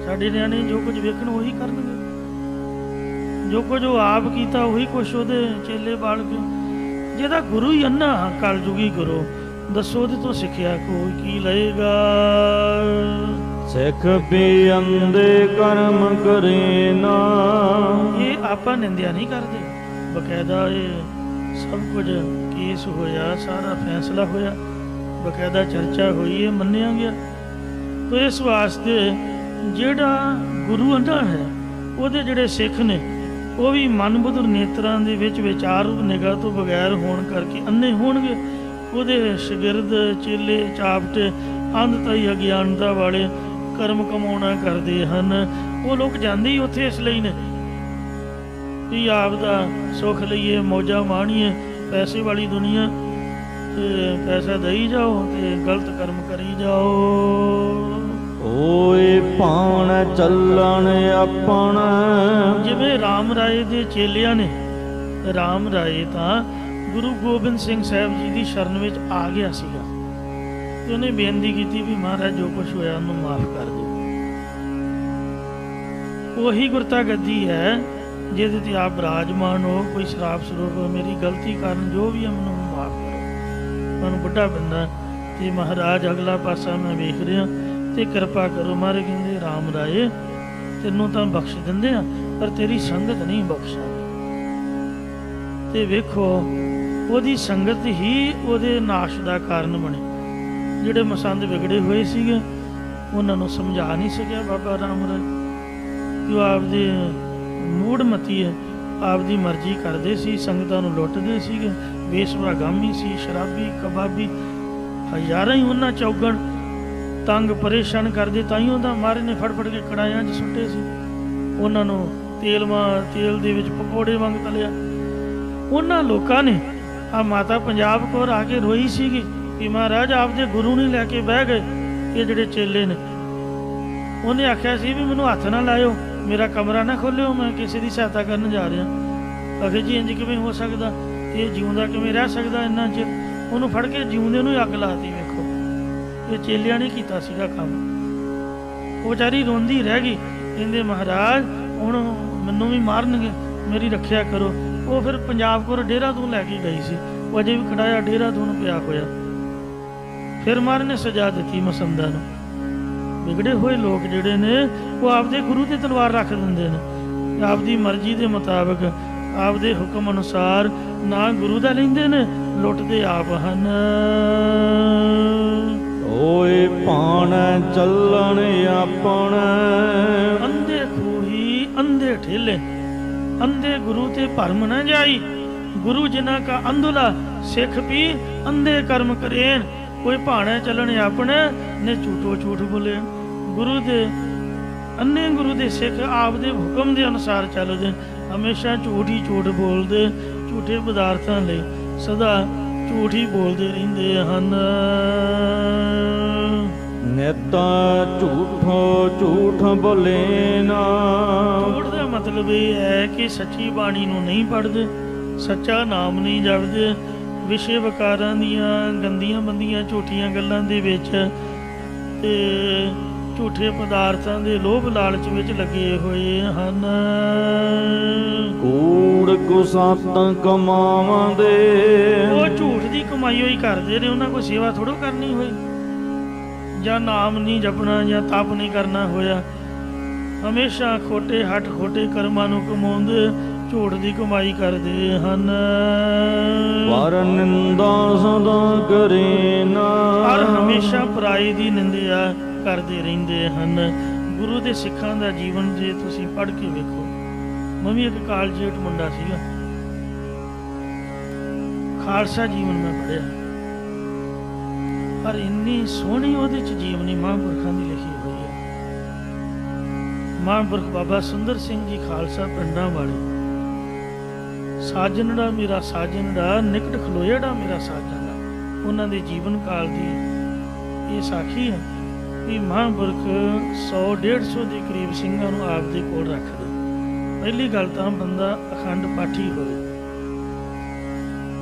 ਸਾਡੇ ਨਿਆਣੇ ਜੋ ਕੁਝ ਵੇਖਣ ਉਹੀ ਕਰਨਗੇ, ਜੋ ਕੁਝ ਉਹ ਆਪ ਕੀਤਾ ਉਹੀ ਕੁਛ ਉਹਦੇ ਚੇਲੇ ਬਾਲ ਕੇ। ਜਿਹਦਾ ਗੁਰੂ ਹੀ ਅੰਨਾ, ਕਲਯੁਗੀ ਗੁਰੂ, ਦੱਸੋ ਉਹਦੇ ਤੋਂ ਸਿੱਖਿਆ ਕੋਈ ਕੀ ਲਏਗਾ? ਸਿੱਖ ਵੀ ਅੰਧੇ ਕਰਮ ਕਰੇ ਨਾ। ਇਹ ਆਪਾਂ ਨਿੰਦਿਆ ਨਹੀਂ ਕਰਦੇ, ਬਕਾਇਦਾ ਇਹ ਸਭ ਕੁਝ ਕੇਸ ਹੋਇਆ, ਸਾਰਾ ਫੈਸਲਾ ਹੋਇਆ, ਬਕਾਇਦਾ ਚਰਚਾ ਹੋਈ, ਇਹ ਮੰਨਿਆ ਗਿਆ। ਤੋ ਇਸ ਵਾਸਤੇ ਜਿਹੜਾ ਗੁਰੂ ਅੰਨਾ ਹੈ, ਉਹਦੇ ਜਿਹੜੇ ਸਿੱਖ ਨੇ ਉਹ ਵੀ ਮਨਬੁੱਧਰ ਨੇਤਰਾਂ ਦੇ ਵਿੱਚ ਵਿਚਾਰ ਨਿਗਾਹ ਤੋਂ ਬਗੈਰ ਹੋਣ ਕਰਕੇ ਅੰਨੇ ਹੋਣਗੇ। ਉਹਦੇ ਸ਼ਾਗਿਰਦ ਚੇਲੇ ਚਾਪਟੇ ਅੰਧਤਾਈ ਅਗਿਆਨਤਾ ਵਾਲੇ ਕਰਮ ਕਮਾਉਣਾ ਕਰਦੇ ਹਨ। ਉਹ ਲੋਕ ਜਾਂਦੇ ਹੀ ਉੱਥੇ ਇਸ ਲਈ ਨੇ ਵੀ ਆਪ ਦਾ ਸੁੱਖ ਲਈਏ, ਮੌਜਾਂ ਮਾਣੀਏ। ਪੈਸੇ ਵਾਲੀ ਦੁਨੀਆ, ਤੇ ਪੈਸਾ ਦੇਈ ਜਾਓ ਤੇ ਗਲਤ ਕਰਮ ਕਰੀ ਜਾਓ। ਓਏ ਭਾਣ ਚੱਲਣ ਆਪਣ। ਜਿਵੇਂ ਰਾਮ ਰਾਏ ਦੇ ਚੇਲਿਆਂ ਨੇ, ਰਾਮ ਰਾਏ ਤਾਂ ਗੁਰੂ ਗੋਬਿੰਦ ਸਿੰਘ ਸਾਹਿਬ ਜੀ ਦੀ ਸ਼ਰਨ ਵਿੱਚ ਆ ਗਿਆ ਸੀਗਾ ਤੇ ਉਹਨੇ ਬੇਨਤੀ ਕੀਤੀ ਵੀ ਮਹਾਰਾਜ ਜੋ ਕੁਛ ਹੋਇਆ ਉਹਨੂੰ ਮਾਫ ਕਰ ਦਿਓ। ਉਹੀ ਗੁਰਤਾ ਗੱਦੀ ਹੈ ਜਿਹਦੇ ਤੇ ਆਪ ਬਿਰਾਜਮਾਨ ਹੋ। ਕੋਈ ਸ਼ਰਾਬ ਸਰੂਪ ਮੇਰੀ ਗਲਤੀ ਕਾਰਨ ਜੋ ਵੀ ਹੈ ਮੈਨੂੰ ਮਾਫ ਕਰੋ। ਮੈਨੂੰ ਵੱਡਾ ਬੰਦਾ ਤੇ ਮਹਾਰਾਜ ਅਗਲਾ ਪਾਸਾ ਮੈਂ ਵੇਖ ਰਿਹਾ ਤੇ ਕਿਰਪਾ ਕਰੋ। ਮਹਾਰਾਜ ਕਹਿੰਦੇ ਰਾਮ ਰਾਏ ਤੈਨੂੰ ਤਾਂ ਬਖਸ਼ ਦਿੰਦੇ ਆ ਪਰ ਤੇਰੀ ਸੰਗਤ ਨਹੀਂ ਬਖਸ਼ਾਂਗੇ। ਤੇ ਵੇਖੋ ਉਹਦੀ ਸੰਗਤ ਹੀ ਉਹਦੇ ਨਾਸ਼ ਦਾ ਕਾਰਨ ਬਣੀ। ਜਿਹੜੇ ਮਸੰਦ ਵਿਗੜੇ ਹੋਏ ਸੀਗੇ ਉਹਨਾਂ ਨੂੰ ਸਮਝਾ ਨਹੀਂ ਸਕਿਆ ਬਾਬਾ ਰਾਮ ਰਾਏ, ਜੋ ਆਪਦੇ ਮੂੜ ਮਤੀ ਹੈ, ਆਪਦੀ ਮਰਜ਼ੀ ਕਰਦੇ ਸੀ, ਸੰਗਤਾਂ ਨੂੰ ਲੁੱਟਦੇ ਸੀਗੇ, ਵੇਸ਼ਭਾਗਾਮੀ ਸੀ, ਸ਼ਰਾਬੀ ਕਬਾਬੀ ਹਜ਼ਾਰਾਂ ਹੀ ਉਹਨਾਂ ਚੌਗਣ ਤੰਗ ਪਰੇਸ਼ਾਨ ਕਰਦੇ। ਤਾਂ ਹੀ ਉਹਦਾ ਮਾਰੇ ਨੇ ਫੜ ਫੜ ਕੇ ਕੜਾਇਆਂ 'ਚ ਸੁੱਟੇ ਸੀ, ਉਹਨਾਂ ਨੂੰ ਤੇਲ ਦੇ ਵਿੱਚ ਪਕੌੜੇ ਵਾਂਗ ਤਲਿਆ। ਉਹਨਾਂ ਲੋਕਾਂ ਨੇ ਆ ਮਾਤਾ ਪੰਜਾਬ ਕੌਰ ਆ ਕੇ ਰੋਈ ਸੀਗੀ ਕਿ ਮਹਾਰਾਜ ਆਪਦੇ ਗੁਰੂ ਨਹੀਂ ਲੈ ਕੇ ਬਹਿ ਗਏ ਇਹ ਜਿਹੜੇ ਚੇਲੇ ਨੇ। ਉਹਨੇ ਆਖਿਆ ਸੀ ਵੀ ਮੈਨੂੰ ਹੱਥ ਨਾ ਲਾਇਓ, ਮੇਰਾ ਕਮਰਾ ਨਾ ਖੋਲਿਓ, ਮੈਂ ਕਿਸੇ ਦੀ ਸਹਾਇਤਾ ਕਰਨ ਜਾ ਰਿਹਾ। ਆਖੇ ਜੀ ਇੰਜ ਕਿਵੇਂ ਹੋ ਸਕਦਾ, ਇਹ ਜਿਉਂਦਾ ਕਿਵੇਂ ਰਹਿ ਸਕਦਾ ਇੰਨਾ ਚਿਰ? ਉਹਨੂੰ ਫੜ ਕੇ ਜਿਉਂਦੇ ਨੂੰ ਹੀ ਅੱਗ ਲਾਤੀ। ਵੇਖੋ ਇਹ ਚੇਲਿਆਂ ਨੇ ਕੀਤਾ ਸੀਗਾ ਕੰਮ। ਉਹ ਵਿਚਾਰੀ ਰੋਂਦੀ ਰਹਿ ਗਈ, ਕਹਿੰਦੇ ਮਹਾਰਾਜ ਹੁਣ ਮੈਨੂੰ ਵੀ ਮਾਰਨਗੇ, ਮੇਰੀ ਰੱਖਿਆ ਕਰੋ। ਉਹ ਫਿਰ ਪੰਜਾਬ ਕੋਲ ਦੇਹਰਾਦੂਨ ਲੈ ਕੇ ਗਈ ਸੀ, ਉਹ ਅਜੇ ਵੀ ਖੜਾਇਆ ਦੇਹਰਾਦੂਨ ਪਿਆ ਹੋਇਆ। ਫਿਰ ਮਹਾਰਾਜ ਨੇ ਸਜ਼ਾ ਦਿੱਤੀ ਮਸੰਦਾਂ ਨੂੰ। ਵਿਗੜੇ ਹੋਏ ਲੋਕ ਜਿਹੜੇ ਨੇ ਉਹ ਆਪਦੇ ਗੁਰੂ ਤੇ ਤਲਵਾਰ ਰੱਖ ਦਿੰਦੇ ਨੇ, ਆਪਦੀ ਮਰਜ਼ੀ ਦੇ ਮੁਤਾਬਕ, ਆਪਦੇ ਹੁਕਮ ਅਨੁਸਾਰ ਨਾ ਗੁਰੂ ਦਾ ਲੈਂਦੇ ਨੇ, ਲੁੱਟਦੇ ਆਪ ਹਨ। ਓਏ ਭਾਣ ਚੱਲਣ ਆਪਣ। ਅੰਧੇ ਖੂਹੀ ਅੰਧੇ ਠੇਲੇ, ਅੰਧੇ ਗੁਰੂ ਤੇ ਭਰਮ ਨਾ ਜਾਈ। ਗੁਰੂ ਜਿਨ੍ਹਾਂ ਕਾ ਅੰਧੁਲਾ ਸਿੱਖ ਵੀ ਅੰਧੇ ਕਰਮ ਕਰੇਨ। ਕੋਈ ਭਾਣੇ ਚੱਲਣ ਆਪਣੇ ਨੇ ਝੂਠੋ ਝੂਠ ਬੋਲੇ। ਗੁਰੂ ਦੇ ਅੰਨੇ ਗੁਰੂ ਦੇ ਸਿੱਖ ਆਪਦੇ ਹੁਕਮ ਦੇ ਅਨੁਸਾਰ ਚੱਲਦੇ, ਹਮੇਸ਼ਾ ਝੂਠ ਹੀ ਝੂਠ ਬੋਲਦੇ, ਝੂਠੇ ਪਦਾਰਥਾਂ ਲਈ ਸਦਾ ਝੂਠ ਹੀ ਬੋਲਦੇ ਰਹਿੰਦੇ ਹਨ। ਨਿਤ ਝੂਠੋ ਝੂਠ ਬੋਲੇ ਨਾ। ਝੂਠ ਦਾ ਮਤਲਬ ਇਹ ਹੈ ਕਿ ਸੱਚੀ ਬਾਣੀ ਨੂੰ ਨਹੀਂ ਪੜ੍ਹਦੇ, ਸੱਚਾ ਨਾਮ ਨਹੀਂ ਜਪਦੇ, ਵਿਸ਼ੇ ਵਿਕਾਰਾਂ ਦੀਆਂ ਗੰਦੀਆਂ ਬੰਦੀਆਂ ਝੂਠੀਆਂ ਗੱਲਾਂ ਦੇ ਵਿੱਚ ਤੇ ਝੂਠੇ ਪਦਾਰਥਾਂ ਦੇ ਲੋਭ ਲਾਲਚ ਵਿੱਚ ਲੱਗੇ ਹੋਏ ਹਨ। ਕੂੜ ਕੁਸਤ ਕਮਾਵਾਂਦੇ। ਉਹ ਝੂਠ ਦੀ ਕਮਾਈ ਹੋਈ ਕਰਦੇ ਨੇ, ਉਹਨਾਂ ਕੋਈ ਸੇਵਾ ਥੋੜ੍ਹਾ ਕਰਨੀ ਹੋਈ, ਜਾਂ ਨਾਮ ਨਹੀਂ ਜਪਣਾ ਜਾਂ ਤਪ ਨਹੀਂ ਕਰਨਾ ਹੋਇਆ। ਹਮੇਸ਼ਾ ਖੋਟੇ ਹੱਠ ਖੋਟੇ ਕਰਮਾਂ ਨੂੰ ਕਮਾਉਂਦੇ, ਝੂਠ ਦੀ ਕਮਾਈ ਕਰਦੇ ਹਨ। ਪਰ ਨਿੰਦਾ ਸਦਾ ਕਰੇ ਨਾ। ਪਰ ਹਮੇਸ਼ਾ ਪਰਾਈ ਦੀ ਨਿੰਦਿਆ ਕਰਦੇ ਰਹਿੰਦੇ ਹਨ। ਗੁਰੂ ਦੇ ਸਿੱਖਾਂ ਦਾ ਜੀਵਨ ਜੇ ਤੁਸੀਂ ਪੜ੍ਹ ਕੇ ਵੇਖੋ, ਮੈਂ ਵੀ ਇੱਕ ਕਾਲਜੇਟ ਮੁੰਡਾ ਸੀਗਾ, ਖਾਲਸਾ ਜੀਵਨ ਮੈਂ ਪੜ੍ਹਿਆ, ਪਰ ਇੰਨੀ ਸੋਹਣੀ ਉਹਦੇ 'ਚ ਜੀਵਨੀ ਮਹਾਂਪੁਰਖਾਂ ਦੀ ਲਿਖੀ ਹੋਈ ਹੈ। ਮਹਾਂਪੁਰਖ ਬਾਬਾ ਸੁੰਦਰ ਸਿੰਘ ਜੀ ਖਾਲਸਾ ਪਿੰਡਾਂ ਵਾਲੇ, ਸਾਜਨੜਾ ਮੇਰਾ ਸਾਜਨੜਾ, ਨਿਕਟ ਖਲੋਇੜਾ ਮੇਰਾ ਸਾਜਨੜਾ, ਉਹਨਾਂ ਦੇ ਜੀਵਨ ਕਾਲ ਦੀ ਇਹ ਸਾਖੀ ਹੈ ਵੀ ਮਹਾਂਪੁਰਖ 100-150 ਦੇ ਕਰੀਬ ਸਿੰਘਾਂ ਨੂੰ ਆਪਦੇ ਕੋਲ ਰੱਖਦੇ। ਪਹਿਲੀ ਗੱਲ ਤਾਂ ਬੰਦਾ ਅਖੰਡ ਪਾਠੀ ਹੋਵੇ।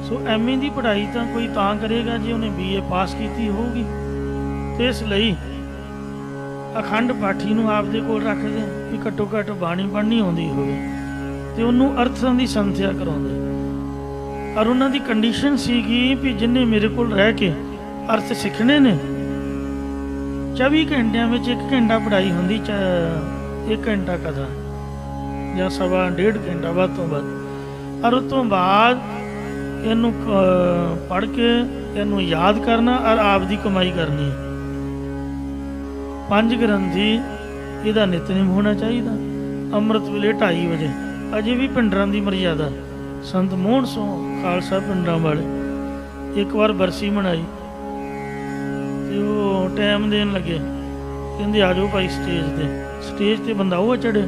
ਸੋ ਸੋ ਐਮਏ ਦੀ ਪੜ੍ਹਾਈ ਤਾਂ ਕੋਈ ਤਾਂ ਕਰੇਗਾ ਜੇ ਉਹਨੇ BA ਪਾਸ ਕੀਤੀ ਹੋਊਗੀ। ਤੇ ਇਸ ਲਈ ਅਖੰਡ ਪਾਠੀ ਨੂੰ ਆਪਦੇ ਕੋਲ ਰੱਖਦੇ ਵੀ ਘੱਟੋ ਘੱਟ ਬਾਣੀ ਪੜ੍ਹਨੀ ਆਉਂਦੀ ਹੋਵੇ ਤੇ ਉਹਨੂੰ ਅਰਥਾਂ ਦੀ ਸੰਥਿਆ ਕਰਾਉਂਦੇ। ਔਰ ਉਹਨਾਂ ਦੀ ਕੰਡੀਸ਼ਨ ਸੀਗੀ ਵੀ ਜਿੰਨੇ ਮੇਰੇ ਕੋਲ ਰਹਿ ਕੇ ਅਰਥ ਸਿੱਖਣੇ ਨੇ 24 ਘੰਟਿਆਂ ਵਿੱਚ 1 ਘੰਟਾ ਪੜ੍ਹਾਈ ਹੁੰਦੀ, 1 ਘੰਟਾ ਕਥਾ ਜਾਂ ਸਵਾ 1.5 ਘੰਟਾ ਵੱਧ ਤੋਂ ਵੱਧ। ਔਰ ਉਸ ਤੋਂ ਬਾਅਦ ਇਹਨੂੰ ਪੜ੍ਹ ਕੇ ਇਹਨੂੰ ਯਾਦ ਕਰਨਾ ਔਰ ਆਪ ਦੀ ਕਮਾਈ ਕਰਨੀ। 5 ਗ੍ਰੰਥੀ ਇਹਦਾ ਨਿਤਨੇਮ ਹੋਣਾ ਚਾਹੀਦਾ। ਅੰਮ੍ਰਿਤ ਵੇਲੇ 2:30 ਵਜੇ ਅਜੇ ਵੀ ਪਿੰਡਰਾਂ ਦੀ ਮਰਜ਼ਾਦਾ। ਸੰਤ ਮੋਹਨ ਸਿੰਘ ਖਾਲਸਾ ਪਿੰਡਰਾਂ ਵਾਲੇ ਇੱਕ ਵਾਰ ਬਰਸੀ ਮਨਾਈ ਤੇ ਉਹ ਟਾਈਮ ਦੇਣ ਲੱਗੇ, ਕਹਿੰਦੇ ਆ ਜਾਓ ਭਾਈ ਸਟੇਜ ਤੇ ਬੰਦਾ ਉਹ ਚੜ੍ਹੇ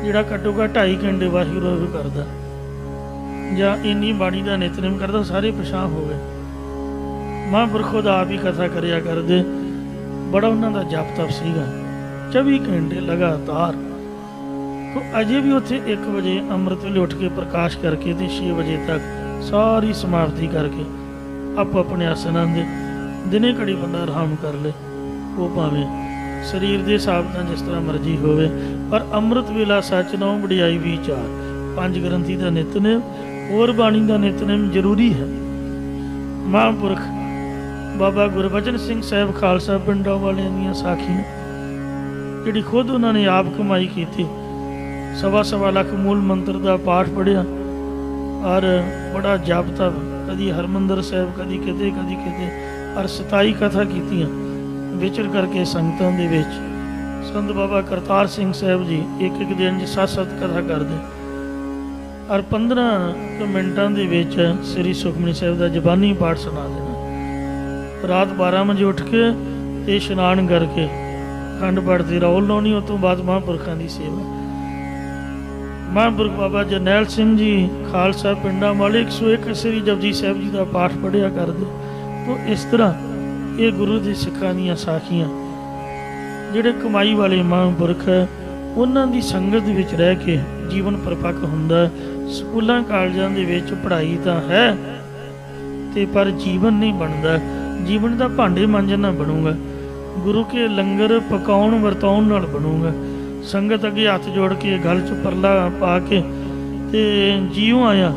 ਜਿਹੜਾ ਘੱਟੋ ਘੱਟ 2.5 ਘੰਟੇ ਵਾਹਿਗੁਰੂ ਕਰਦਾ ਜਾਂ ਇੰਨੀ ਬਾਣੀ ਦਾ ਨਿਤਨੇਮ ਕਰਦਾ, ਸਾਰੇ ਪਛਾਣ ਹੋਵੇ। ਮਹਾਂਪੁਰਖ ਦਾ ਆਪ ਹੀ ਕਥਾ ਕਰਿਆ ਕਰਦੇ, ਬੜਾ ਉਹਨਾਂ ਦਾ ਜਪ ਤਪ ਸੀਗਾ 24 ਘੰਟੇ ਲਗਾਤਾਰ। ਤੋ ਅਜੇ ਵੀ ਉੱਥੇ 1 ਵਜੇ ਅੰਮ੍ਰਿਤ ਵੇਲੇ ਉੱਠ ਕੇ ਪ੍ਰਕਾਸ਼ ਕਰਕੇ ਤੇ 6 ਵਜੇ ਤੱਕ ਸਾਰੀ ਸਮਾਪਤੀ ਕਰਕੇ ਆਪੋ ਆਪਣੇ ਆਸਨਾਂ ਦੇ ਦਿਨੇ ਘੜੀ ਬੰਦਾ ਆਰਾਮ ਕਰ ਲੇ, ਉਹ ਭਾਵੇਂ ਸਰੀਰ ਦੇ ਹਿਸਾਬ ਨਾਲ ਜਿਸ ਤਰ੍ਹਾਂ ਮਰਜ਼ੀ ਹੋਵੇ। ਪਰ ਅੰਮ੍ਰਿਤ ਵੇਲਾ ਸੱਚ ਨੌ ਵਡਿਆਈ ਵਿਚਾਰ, 5 ਗ੍ਰੰਥੀ ਦਾ ਨਿਤਨੇਮ ਹੋਰ ਬਾਣੀ ਦਾ ਨਿਤਨੇਮ ਜ਼ਰੂਰੀ ਹੈ। ਮਹਾਂਪੁਰਖ ਬਾਬਾ ਗੁਰਬਚਨ ਸਿੰਘ ਸਾਹਿਬ ਖਾਲਸਾ ਪਿੰਡਾਂ ਵਾਲਿਆਂ ਦੀਆਂ ਸਾਖੀਆਂ ਜਿਹੜੀ ਖੁਦ ਉਹਨਾਂ ਨੇ ਆਪ ਕਮਾਈ ਕੀਤੀ, 1.25 ਲੱਖ ਮੂਲ ਮੰਤਰ ਦਾ ਪਾਠ ਪੜ੍ਹਿਆ ਔਰ ਬੜਾ ਜਪ ਤਪ, ਕਦੀ ਹਰਮੰਦਰ ਸਾਹਿਬ, ਕਦੀ ਕਿਤੇ ਔਰ 27 ਕਥਾ ਕੀਤੀਆਂ ਵਿਚਰ ਕਰਕੇ ਸੰਗਤਾਂ ਦੇ ਵਿੱਚ। ਸੰਤ ਬਾਬਾ ਕਰਤਾਰ ਸਿੰਘ ਸਾਹਿਬ ਜੀ ਇੱਕ ਦਿਨ 'ਚ 7 ਕਥਾ ਕਰਦੇ ਔਰ 15 ਮਿੰਟਾਂ ਦੇ ਵਿੱਚ ਸ੍ਰੀ ਸੁਖਮਨੀ ਸਾਹਿਬ ਦਾ ਜ਼ਬਾਨੀ ਪਾਠ ਸੁਣਾ ਦੇਣਾ। ਰਾਤ 12 ਵਜੇ ਉੱਠ ਕੇ ਤੇ ਇਸ਼ਨਾਨ ਕਰਕੇ ਅਖੰਡ ਪਾਠ ਦੀ ਰੌਲ ਲਾਉਣੀ। ਉਸ ਤੋਂ ਬਾਅਦ ਮਹਾਂਪੁਰਖਾਂ ਦੀ ਸੇਵਾ। ਮਹਾਂਪੁਰਖ ਬਾਬਾ ਜਰਨੈਲ ਸਿੰਘ ਜੀ ਖਾਲਸਾ ਪਿੰਡਾਂ ਵਾਲੇ 101 ਸ੍ਰੀ ਜਪਜੀ ਸਾਹਿਬ ਜੀ ਦਾ ਪਾਠ ਪੜ੍ਹਿਆ ਕਰਦੇ। ਤੋ ਇਸ ਤਰ੍ਹਾਂ ਇਹ ਗੁਰੂ ਦੇ ਸਿੱਖਾਂ ਦੀਆਂ ਸਾਖੀਆਂ ਜਿਹੜੇ ਕਮਾਈ ਵਾਲੇ ਮਹਾਂਪੁਰਖ ਉਹਨਾਂ ਦੀ ਸੰਗਤ ਦੇ ਵਿੱਚ ਰਹਿ ਕੇ ਜੀਵਨ ਪਰਪੱਕ ਹੁੰਦਾ। ਸਕੂਲਾਂ ਕਾਲਜਾਂ ਦੇ ਵਿੱਚ ਪੜ੍ਹਾਈ ਤਾਂ ਹੈ ਤੇ ਪਰ ਜੀਵਨ ਨਹੀਂ ਬਣਦਾ। ਜੀਵਨ ਦਾ ਭਾਂਡੇ ਮਾਂਜਣ ਨਾਲ ਬਣੂਗਾ, ਗੁਰੂ ਕੇ ਲੰਗਰ ਪਕਾਉਣ ਵਰਤਾਉਣ ਨਾਲ ਬਣੂਗਾ। ਸੰਗਤ ਅੱਗੇ ਹੱਥ ਜੋੜ ਕੇ ਗਲ 'ਚ ਪਰਲਾ ਪਾ ਕੇ ਤੇ ਜੀਉ ਆਇਆ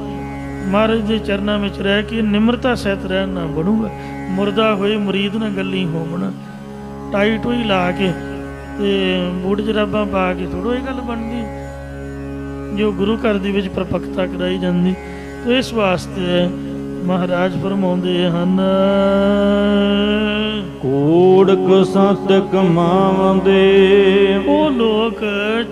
ਮਹਾਰਾਜ ਦੇ ਚਰਨਾਂ ਵਿੱਚ ਰਹਿ ਕੇ ਨਿਮਰਤਾ ਸਹਿਤ ਰਹਿਣ ਨਾਲ ਬਣੂਗਾ। ਮੁਰਦਾ ਹੋਏ ਮੁਰੀਦ ਨਾਲ ਗੱਲੀ ਹੋਵਣ, ਟਾਈ ਟੋਈ ਲਾ ਕੇ ਤੇ ਬੂਟ ਜਰਾਬਾਂ ਪਾ ਕੇ ਥੋੜ੍ਹੋ ਇਹ ਗੱਲ ਬਣਦੀ ਜੋ ਗੁਰੂ ਘਰ ਦੇ ਵਿੱਚ ਪ੍ਰਪੱਕਤਾ ਕਰਾਈ ਜਾਂਦੀ। ਤੋ ਇਸ ਵਾਸਤੇ ਮਹਾਰਾਜ ਫਰਮਾਉਂਦੇ ਹਨ, ਕੂੜਕ ਸਤ ਕਮਾਵੰਦੇ। ਉਹ ਲੋਕ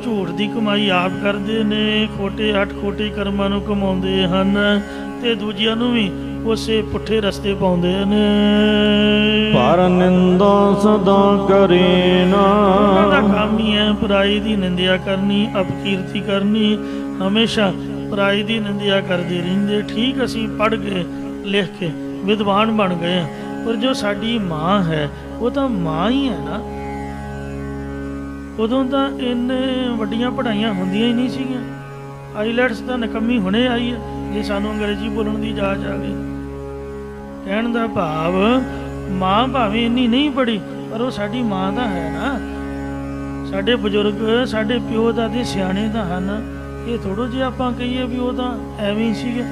ਝੂਠ ਦੀ ਕਮਾਈ ਆਪ ਕਰਦੇ ਨੇ, ਖੋਟੇ 8 ਖੋਟੇ ਕਰਮਾਂ ਨੂੰ ਕਮਾਉਂਦੇ ਹਨ ਤੇ ਦੂਜਿਆਂ ਨੂੰ ਵੀ ਉਸੇ ਪੁੱਠੇ ਰਸਤੇ ਪਾਉਂਦੇ ਨੇ। ਪਰ ਨਿੰਦਾ ਸਦਾ ਕਰੇ ਨਾ। ਉਹਨਾਂ ਦਾ ਕੰਮ ਹੀ ਹੈ ਪਰਾਈ ਦੀ ਨਿੰਦਿਆ ਕਰਨੀ, ਅਪਕੀਰਤੀ ਕਰਨੀ, ਹਮੇਸ਼ਾ ਪਰਾਈ ਦੀ ਨਿੰਦਿਆ ਕਰਦੇ ਰਹਿੰਦੇ। ਠੀਕ ਅਸੀਂ ਪੜ੍ਹ ਕੇ ਲਿਖ ਕੇ ਵਿਦਵਾਨ ਬਣ ਗਏ, ਪਰ ਜੋ ਸਾਡੀ ਮਾਂ ਹੈ ਉਹ ਤਾਂ ਮਾਂ ਹੀ ਹੈ ਨਾ। ਉਦੋਂ ਤਾਂ ਇੰਨੇ ਵੱਡੀਆਂ ਪੜ੍ਹਾਈਆਂ ਹੁੰਦੀਆਂ ਹੀ ਨਹੀਂ ਸੀਗੀਆਂ। ਆਈਲੈਟਸ ਤਾਂ ਨਕੰਮੀ ਹੁਣੇ ਆਈ ਹੈ ਜੇ ਸਾਨੂੰ ਅੰਗਰੇਜ਼ੀ ਬੋਲਣ ਦੀ ਜਾਚ ਆ ਗਈ। ਕਹਿਣ ਦਾ ਭਾਵ ਮਾਂ ਭਾਵੇਂ ਇੰਨੀ ਨਹੀਂ ਪੜ੍ਹੀ ਪਰ ਉਹ ਸਾਡੀ ਮਾਂ ਤਾਂ ਹੈ ਨਾ। ਸਾਡੇ ਬਜ਼ੁਰਗ ਸਾਡੇ ਪਿਓ ਦਾਦੇ ਸਿਆਣੇ ਤਾਂ ਹਨ। ਇਹ ਥੋੜ੍ਹੋ ਜਿਹੇ ਆਪਾਂ ਕਹੀਏ ਵੀ ਉਹ ਤਾਂ ਐਵੇਂ ਹੀ ਸੀਗੇ,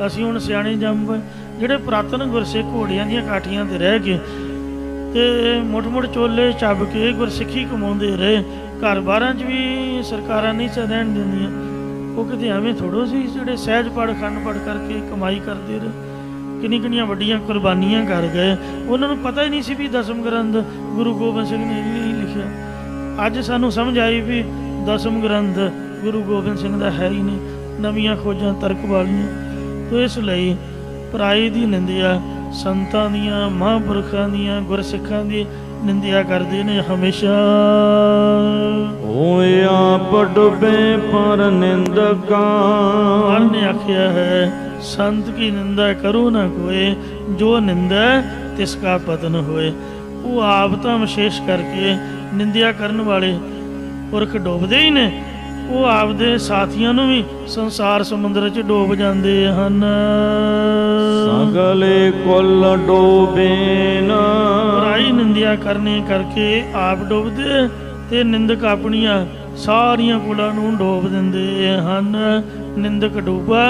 ਅਸੀਂ ਹੁਣ ਸਿਆਣੇ ਜੰਮ ਪਏ। ਜਿਹੜੇ ਪੁਰਾਤਨ ਗੁਰਸਿੱਖ ਘੋੜਿਆਂ ਦੀਆਂ ਕਾਠੀਆਂ 'ਤੇ ਰਹਿ ਕੇ ਤੇ ਮੁੱਠ ਚੋਲੇ ਚੱਬ ਕੇ ਗੁਰਸਿੱਖੀ ਕਮਾਉਂਦੇ ਰਹੇ। ਘਰ ਬਾਰਾਂ 'ਚ ਵੀ ਸਰਕਾਰਾਂ ਨਹੀਂ ਸੀ ਰਹਿਣ ਦਿੰਦੀਆਂ। ਉਹ ਕਿਤੇ ਐਵੇਂ ਥੋੜ੍ਹੋ ਸੀ ਜਿਹੜੇ ਸਹਿਜ ਪੜ੍ਹ ਅਖੰਡ ਪੜ੍ਹ ਕਰਕੇ ਕਮਾਈ ਕਰਦੇ ਰਹੇ। ਕਿੰਨੀਆਂ ਵੱਡੀਆਂ ਕੁਰਬਾਨੀਆਂ ਕਰ ਗਏ। ਉਹਨਾਂ ਨੂੰ ਪਤਾ ਹੀ ਨਹੀਂ ਸੀ ਵੀ 10ਮ ਗ੍ਰੰਥ ਗੁਰੂ ਗੋਬਿੰਦ ਸਿੰਘ ਨੇ ਵੀ ਲਿਖਿਆ। ਅੱਜ ਸਾਨੂੰ ਸਮਝ ਆਈ ਵੀ 10ਮ ਗ੍ਰੰਥ ਗੁਰੂ ਗੋਬਿੰਦ ਸਿੰਘ ਦਾ ਹੈ ਹੀ ਨਹੀਂ, ਨਵੀਆਂ ਖੋਜਾਂ ਤਰਕ ਵਾਲੀਆਂ। ਤੋ ਇਸ ਲਈ ਪਰਾਈ ਦੀ ਨਿੰਦਿਆ, ਸੰਤਾਂ ਦੀਆਂ, ਮਹਾਂਪੁਰਖਾਂ ਦੀਆਂ, ਗੁਰਸਿੱਖਾਂ ਦੀ ਨਿੰਦਿਆ ਕਰਦੇ ਨੇ ਹਮੇਸ਼ਾ। ਹੋਏ ਆਪ ਡੁੱਬੇ ਪਰ ਨਿੰਦਕਾਂ। ਨੇ ਆਖਿਆ ਹੈ ਸੰਤ ਕੀ ਨਿੰਦਾ ਕਰੋ ਨਾ ਕੋਏ, ਜੋ ਨਿੰਦਾ ਤਿਸ ਕਾ ਪਤਨ ਹੋਏ। ਉਹ ਆਪ ਤਾਂ ਵਿਸ਼ੇਸ਼ ਕਰਕੇ ਨਿੰਦਿਆ ਕਰਨ ਵਾਲੇ ਪੁਰਖ ਡੁੱਬਦੇ ਹੀ ਨੇ ਉਹ ਆਪਦੇ ਸਾਥੀਆਂ ਨੂੰ ਵੀ ਸੰਸਾਰ ਸਮੁੰਦਰ 'ਚ ਡੋਬ ਜਾਂਦੇ ਹਨ। ਸਗਲੇ ਕੁਲ ਡੋਬੇਨ, ਬੁਰਾਈ ਨਿੰਦਿਆ ਕਰਨੇ ਕਰਕੇ ਆਪ ਡੁੱਬਦੇ ਤੇ ਨਿੰਦਕ ਆਪਣੀਆਂ ਸਾਰੀਆਂ ਕੁਲਾਂ ਨੂੰ ਡੋਬ ਦਿੰਦੇ ਹਨ। ਨਿੰਦਕ ਡੂਬਾ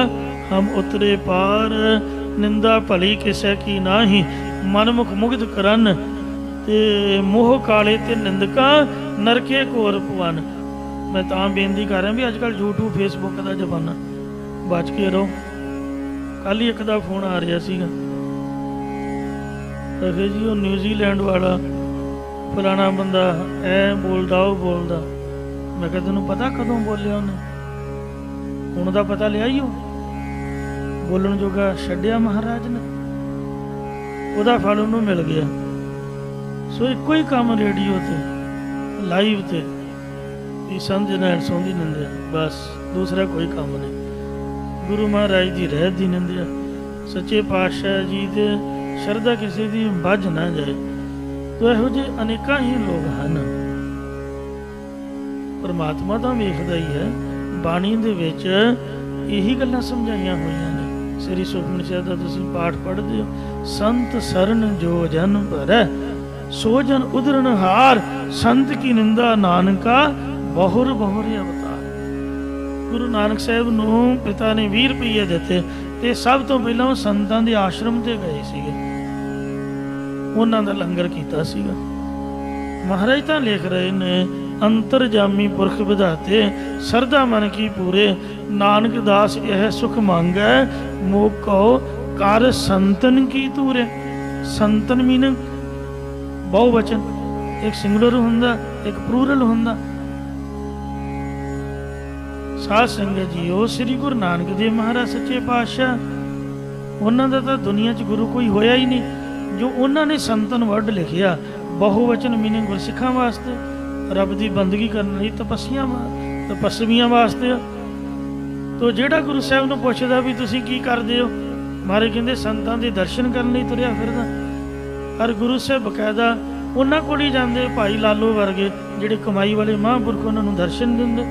ਹਮ ਉਤਰੇ ਪਾਰ, ਨਿੰਦਾ ਭਲੀ ਕਿਸੇ ਕੀ ਨਾਹੀ, ਮਨਮੁਖ ਮੁਗਧ ਕਰਨ ਤੇ ਮੋਹ ਕਾਲੇ ਤੇ ਨਿੰਦਕਾਂ ਨਰਕੇ ਘੋਰ ਭਵਨ। ਮੈਂ ਤਾਂ ਬੇਨਤੀ ਕਰ ਰਿਹਾ ਵੀ ਅੱਜ ਕੱਲ੍ਹ YouTube Facebook ਦਾ ਜ਼ਮਾਨਾ, ਬਚ ਕੇ ਰਹੋ। ਕੱਲ੍ਹ ਹੀ ਇੱਕ ਦਾ ਫੋਨ ਆ ਰਿਹਾ ਸੀਗਾ, ਅਖੇ ਜੀ ਉਹ ਨਿਊਜ਼ੀਲੈਂਡ ਵਾਲਾ ਫਲਾਣਾ ਬੰਦਾ ਐ ਬੋਲਦਾ ਉਹ ਬੋਲਦਾ। ਮੈਂ ਕਿਹਾ ਤੈਨੂੰ ਪਤਾ ਕਦੋਂ ਬੋਲਿਆ ਉਹਨੇ? ਹੁਣ ਦਾ ਪਤਾ ਲਿਆ ਹੀ ਉਹ ਬੋਲਣ ਜੋਗਾ ਛੱਡਿਆ ਮਹਾਰਾਜ ਨੇ, ਉਹਦਾ ਫਲ ਉਹਨੂੰ ਮਿਲ ਗਿਆ। ਸੋ ਇੱਕੋ ਹੀ ਕੰਮ ਰੇਡੀਓ ਤੇ ਲਾਈਵ ਤੇ ਵੀ ਸਮਝਣਾ ਸੌਂਦੀ ਨਿੰਦਿਆ, ਬਸ ਦੂਸਰਾ ਕੋਈ ਕੰਮ ਨਹੀਂ। ਗੁਰੂ ਮਹਾਰਾਜ ਦੀ ਰਹਿਤ ਦੀ ਨਿੰਦਿਆ, ਸੱਚੇ ਪਾਤਸ਼ਾਹ ਜੀ ਦੇ ਸ਼ਰਧਾ ਕਿਸੇ ਦੀ ਵੱਜ ਨਾ ਜਾਏ। ਤੋ ਇਹੋ ਜਿਹੇ ਅਨੇਕਾਂ ਹੀ ਲੋਕ ਹਨ। ਪਰਮਾਤਮਾ ਤਾਂ ਵੇਖਦਾ ਹੀ ਹੈ। ਬਾਣੀ ਦੇ ਵਿੱਚ ਇਹੀ ਗੱਲਾਂ ਸਮਝਾਈਆਂ ਹੋਈਆਂ ਨੇ। ਸ੍ਰੀ ਸੁਖਮਨੀ ਸਾਹਿਬ ਦਾ ਤੁਸੀਂ ਪਾਠ ਪੜ੍ਹਦੇ ਹੋ, ਸੰਤ ਸਰਨ ਜੋ ਜਨ ਭਰੈ, ਸੋ ਜਨ ਉਧਰਨ ਹਾਰ, ਸੰਤ ਕੀ ਨਿੰਦਾ ਨਾਨਕਾ ਬਹੁਰ ਬਹੁਰ ਅਵਤਾਰ। ਗੁਰੂ ਨਾਨਕ ਸਾਹਿਬ ਨੂੰ ਪਿਤਾ ਨੇ 20 ਰੁਪਏ ਦਿੱਤੇ ਤੇ ਸਭ ਤੋਂ ਪਹਿਲਾਂ ਉਹ ਸੰਤਾਂ ਦੇ ਆਸ਼ਰਮ ਤੇ ਗਏ ਸੀਗੇ, ਉਹਨਾਂ ਦਾ ਲੰਗਰ ਕੀਤਾ ਸੀਗਾ। ਮਹਾਰਾਜ ਤਾਂ ਲਿਖ ਰਹੇ ਨੇ, ਅੰਤਰਜਾਮੀ ਪੁਰਖ ਵਿਧਾਤੇ ਸਰਦਾ ਮਨ ਕੀ ਪੂਰੇ, ਨਾਨਕ ਦਾਸ ਇਹ ਸੁਖ ਮੰਗੈ, ਮੋਕੋ ਕਰ ਸੰਤਨ ਕੀ ਤੂਰੇ। ਸੰਤਨ ਮੀਨਿੰਗ ਬਹੁ ਵਚਨ, ਇੱਕ ਸਿੰਗੂਲਰ ਹੁੰਦਾ, ਇੱਕ ਪਲੂਰਲ ਹੁੰਦਾ। ਸਾਧ ਸੰਗਤ ਜੀਓ, ਸ੍ਰੀ ਗੁਰੂ ਨਾਨਕ ਦੇਵ ਮਹਾਰਾਜ ਸੱਚੇ ਪਾਤਸ਼ਾਹ, ਉਹਨਾਂ ਦਾ ਤਾਂ ਦੁਨੀਆ 'ਚ ਗੁਰੂ ਕੋਈ ਹੋਇਆ ਹੀ ਨਹੀਂ। ਜੋ ਉਹਨਾਂ ਨੇ ਸੰਤਨ ਵਰਡ ਲਿਖਿਆ, ਬਹੁ ਵਚਨ ਮੀਨਿੰਗ ਗੁਰਸਿੱਖਾਂ ਵਾਸਤੇ, ਰੱਬ ਦੀ ਬੰਦਗੀ ਕਰਨ ਲਈ ਤਪੱਸਵੀਆਂ ਵਾਸਤੇ। ਤੋ ਜਿਹੜਾ ਗੁਰੂ ਸਾਹਿਬ ਨੂੰ ਪੁੱਛਦਾ ਵੀ ਤੁਸੀਂ ਕੀ ਕਰਦੇ ਹੋ, ਮਹਾਰਾਜ ਕਹਿੰਦੇ ਸੰਤਾਂ ਦੇ ਦਰਸ਼ਨ ਕਰਨ ਲਈ ਤੁਰਿਆ ਫਿਰਦਾ। ਹਰ ਗੁਰੂ ਸਾਹਿਬ ਬਕਾਇਦਾ ਉਹਨਾਂ ਕੋਲ ਹੀ ਜਾਂਦੇ, ਭਾਈ ਲਾਲੋ ਵਰਗੇ ਜਿਹੜੇ ਕਮਾਈ ਵਾਲੇ ਮਹਾਂਪੁਰਖ, ਉਹਨਾਂ ਨੂੰ ਦਰਸ਼ਨ ਦਿੰਦੇ।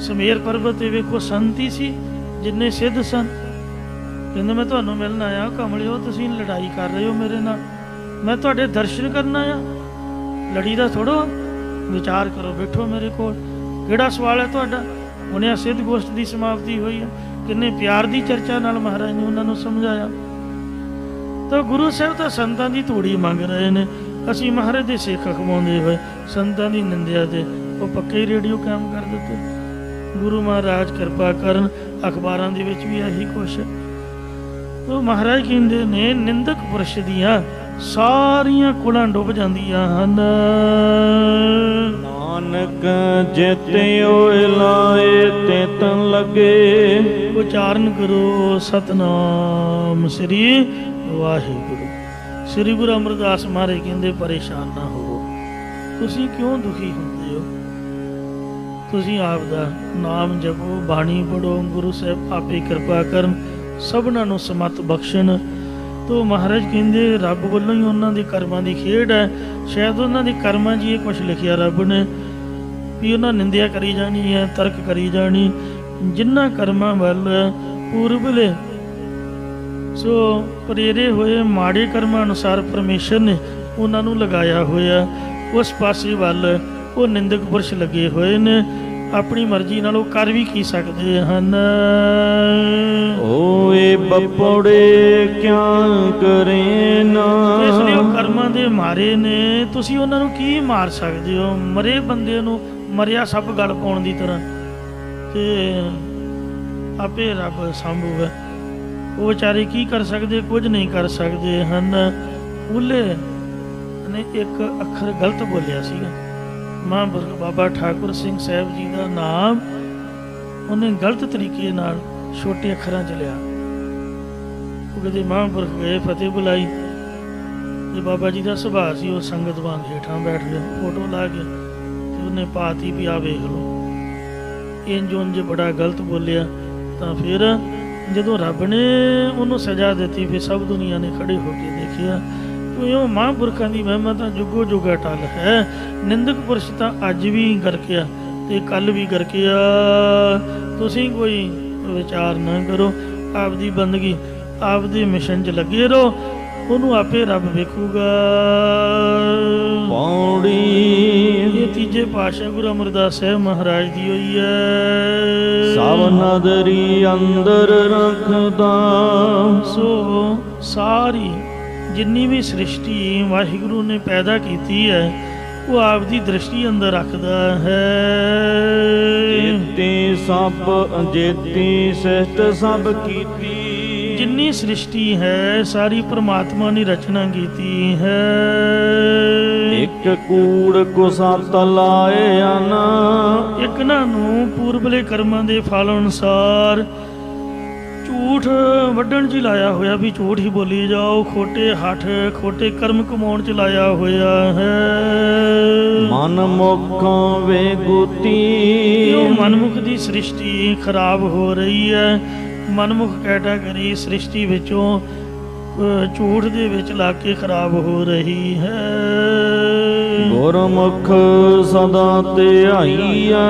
ਸਮੇਰ ਪਰਬਤ ਤੇ ਵੇਖੋ ਸੰਤ ਹੀ ਸੀ ਜਿੰਨੇ ਸਿੱਧ ਸਨ। ਕਹਿੰਦੇ ਮੈਂ ਤੁਹਾਨੂੰ ਮਿਲਣ ਆਇਆ, ਕਮਲਿਓ ਤੁਸੀਂ ਲੜਾਈ ਕਰ ਰਹੇ ਹੋ ਮੇਰੇ ਨਾਲ, ਮੈਂ ਤੁਹਾਡੇ ਦਰਸ਼ਨ ਕਰਨ ਆਇਆ, ਲੜੀ ਦਾ ਥੋੜੋ। ਵਿਚਾਰ ਕਰੋ, ਬੈਠੋ ਮੇਰੇ ਕੋਲ, ਕਿਹੜਾ ਸਵਾਲ ਹੈ ਤੁਹਾਡਾ? ਉਹਨੇ ਸਿੱਧ ਗੋਸ਼ਟ ਦੀ ਸਮਾਪਤੀ ਹੋਈ ਹੈ, ਕਿੰਨੇ ਪਿਆਰ ਦੀ ਚਰਚਾ ਨਾਲ ਮਹਾਰਾਜ ਨੇ ਉਹਨਾਂ ਨੂੰ ਸਮਝਾਇਆ। ਤਾਂ ਗੁਰੂ ਸਾਹਿਬ ਤਾਂ ਸੰਤਾਂ ਦੀ ਧੂੜੀ ਮੰਗ ਰਹੇ ਨੇ। ਅਸੀਂ ਮਹਾਰਾਜ ਦੇ ਸਿੱਖ ਖਵਾਉਂਦੇ ਹੋਏ ਸੰਤਾਂ ਦੀ ਨਿੰਦਿਆ ਤੇ ਉਹ ਪੱਕੇ ਹੀ ਰੇਡੀਓ ਕਾਇਮ ਕਰ ਦਿੱਤੇ। ਗੁਰੂ ਮਹਾਰਾਜ ਕਿਰਪਾ ਕਰਨ, ਅਖਬਾਰਾਂ ਦੇ ਵਿੱਚ ਵੀ ਇਹੀ ਕੁਛ। ਉਹ ਮਹਾਰਾਜ ਕਹਿੰਦੇ ਨੇ, ਨਿੰਦਕ ਪੁਰਸ਼ ਦੀਆਂ ਸਾਰੀਆਂ ਕੁਲਾਂ ਡੁੱਬ ਜਾਂਦੀਆਂ ਹਨ। ਨਾਨਕ ਜਿਤਿਓ ਲਾਏ ਤਿਤਨ ਲੱਗੇ, ਉਚਾਰਨ ਕਰੋ ਸਤਨਾਮ ਸ੍ਰੀ ਵਾਹਿਗੁਰੂ। ਸ੍ਰੀ ਗੁਰੂ ਅਮਰਦਾਸ ਮਹਾਰਾਜ ਕਹਿੰਦੇ, ਪਰੇਸ਼ਾਨ ਨਾ ਹੋਵੋ। ਤੁਸੀਂ ਕਿਉਂ ਦੁਖੀ ਹੁੰਦੇ ਹੋ? ਤੁਸੀਂ ਆਪ ਦਾ ਨਾਮ ਜਪੋ, ਬਾਣੀ ਪੜੋ, ਗੁਰੂ ਸਾਹਿਬ ਆਪੇ ਕਿਰਪਾ ਕਰਨ, ਸਭਨਾਂ ਨੂੰ ਸਮਤ ਬਖਸ਼ਣ। ਤੋ ਮਹਾਰਾਜ ਕਹਿੰਦੇ ਰੱਬ ਵੱਲੋਂ ਹੀ ਉਹਨਾਂ ਦੇ ਕਰਮਾਂ ਦੀ ਖੇਡ ਹੈ। ਸ਼ਾਇਦ ਉਹਨਾਂ ਦੇ ਕਰਮਾਂ 'ਚ ਇਹ ਕੁਛ ਲਿਖਿਆ ਰੱਬ ਨੇ ਵੀ ਉਹਨਾਂ ਨਿੰਦਿਆ ਕਰੀ ਜਾਣੀ ਹੈ, ਤਰਕ ਕਰੀ ਜਾਣੀ। ਜਿਨ੍ਹਾਂ ਕਰਮਾਂ ਵੱਲ ਪੂਰਬਲੇ ਸੋ ਪ੍ਰੇਰੇ ਹੋਏ ਮਾੜੇ ਕਰਮਾਂ ਅਨੁਸਾਰ ਪਰਮੇਸ਼ਰ ਨੇ ਉਹਨਾਂ ਨੂੰ ਲਗਾਇਆ ਹੋਇਆ, ਉਸ ਪਾਸੇ ਵੱਲ ਉਹ ਨਿੰਦਕ ਪੁਰਸ਼ ਲੱਗੇ ਹੋਏ ਨੇ। ਆਪਣੀ ਮਰਜ਼ੀ ਨਾਲ ਉਹ ਕਰ ਵੀ ਕੀ ਸਕਦੇ ਹਨ। ਓਏ ਬੱਪੜੇ ਕਿਆ ਕਰੇ ਨਾ, ਇਸ ਲਈ ਉਹ ਕਰਮਾਂ ਦੇ ਮਾਰੇ ਨੇ। ਤੁਸੀਂ ਉਹਨਾਂ ਨੂੰ ਕੀ ਮਾਰ ਸਕਦੇ ਹੋ? ਮਰੇ ਬੰਦੇ ਨੂੰ ਮਰਿਆ ਸੱਪ ਗਲ ਪਾਉਣ ਦੀ ਤਰ੍ਹਾਂ, ਤੇ ਆਪੇ ਰੱਬ ਸੰਭੂ ਹੈ। ਉਹ ਵਿਚਾਰੇ ਕੀ ਕਰ ਸਕਦੇ? ਕੁਝ ਨਹੀਂ ਕਰ ਸਕਦੇ ਹਨ। ਉਹਲੇ ਨੇ ਇੱਕ ਅੱਖਰ ਗਲਤ ਬੋਲਿਆ ਸੀਗਾ। ਮਹਾਂਪੁਰਖ ਬਾਬਾ ਠਾਕੁਰ ਸਿੰਘ ਸਾਹਿਬ ਜੀ ਦਾ ਨਾਮ ਉਹਨੇ ਗਲਤ ਤਰੀਕੇ ਨਾਲ ਛੋਟੇ ਅੱਖਰਾਂ 'ਚ ਲਿਆ। ਉਹ ਕਦੇ ਮਹਾਂਪੁਰਖ ਗਏ, ਫਤਿਹ ਬੁਲਾਈ, ਤੇ ਬਾਬਾ ਜੀ ਦਾ ਸੁਭਾਅ ਸੀ ਉਹ ਸੰਗਤ ਵਾਂਗ ਹੇਠਾਂ ਬੈਠ ਗਏ, ਫੋਟੋ ਲਾ ਕੇ, ਤੇ ਉਹਨੇ ਪਾਤੀ ਵੀ ਆ ਵੇਖ ਲਓ। ਇੰਜ ਬੜਾ ਗਲਤ ਬੋਲਿਆ। ਤਾਂ ਫਿਰ ਜਦੋਂ ਰੱਬ ਨੇ ਉਹਨੂੰ ਸਜ਼ਾ ਦਿੱਤੀ, ਫਿਰ ਸਭ ਦੁਨੀਆ ਨੇ ਖੜੇ ਹੋ ਕੇ ਦੇਖਿਆ। ਉਹ ਮਹਾਂਪੁਰਖਾਂ ਦੀ ਮਹਿਮਾ ਤਾਂ ਜੁਗੋ ਜੁਗ ਅਟਲ ਹੈ। ਨਿੰਦਕ ਪੁਰਸ਼ ਤਾਂ ਅੱਜ ਵੀ ਗਰਕਿਆ, ਤੇ ਕੱਲ ਵੀ ਕਰਕੇ ਆ। ਤੁਸੀਂ ਕੋਈ ਵਿਚਾਰ ਨਾ ਕਰੋ, ਆਪਦੀ ਬੰਦਗੀ ਆਪਦੇ ਮਿਸ਼ਨ 'ਚ ਲੱਗੇ ਰਹੋ, ਉਹਨੂੰ ਆਪੇ ਰੱਬ ਵੇਖੂਗਾ। ਪੌੜੀ ਇਹ ਤੀਜੇ ਪਾਤਸ਼ਾਹ ਗੁਰੂ ਅਮਰਦਾਸ ਸਾਹਿਬ ਮਹਾਰਾਜ ਦੀ ਹੋਈ ਹੈ। ਸਭ ਨਦਰੀ ਅੰਦਰ ਰੱਖਦਾ। ਸੋ ਸਾਰੀ ਜਿੰਨੀ ਵੀ ਸ੍ਰਿਸ਼ਟੀ ਵਾਹਿਗੁਰੂ ਨੇ ਪੈਦਾ ਕੀਤੀ ਹੈ, ਉਹ ਆਪਦੀ ਦ੍ਰਿਸ਼ਟੀ ਅੰਦਰ ਰੱਖਦਾ ਹੈ। ਜੇਤੀ ਸਭ ਜੇਤੀ ਸਿਸ਼ਟ ਸਭ ਕੀਤੀ। ਜਿੰਨੀ ਸ੍ਰਿਸ਼ਟੀ ਹੈ ਸਾਰੀ ਪ੍ਰਮਾਤਮਾ ਨੇ ਰਚਨਾ ਕੀਤੀ ਹੈ। ਇੱਕ ਕੂੜ ਕੋ ਸਤ ਲਾਏ ਅਨ। ਇੱਕ ਨਾ ਨੂੰ ਪੂਰਬਲੇ ਕਰਮਾਂ ਦੇ ਫਲ ਅਨੁਸਾਰ ਝੂਠ ਵੱਢਣ 'ਚ ਹੀ ਲਾਇਆ ਹੋਇਆ, ਵੀ ਝੂਠ ਹੀ ਬੋਲੀ ਜਾਓ, ਖੋਟੇ ਹੱਠ ਖੋਟੇ ਕਰਮ ਕਮਾਉਣ 'ਚ ਲਾਇਆ ਹੋਇਆ ਹੈ। ਮਨ ਮੁਖੋਂ ਵੇਗੁਤੀ। ਉਹ ਮਨਮੁਖ ਦੀ ਸ੍ਰਿਸ਼ਟੀ ਖਰਾਬ ਹੋ ਰਹੀ ਹੈ। ਮਨਮੁਖ ਕੈਟਾਗਰੀ ਸ੍ਰਿਸ਼ਟੀ ਵਿੱਚੋਂ ਝੂਠ ਦੇ ਵਿੱਚ ਲਾ ਕੇ ਖਰਾਬ ਹੋ ਰਹੀ ਹੈ। ਗੁਰਮੁਖ ਸਦਾ ਧਿਆਈਐ।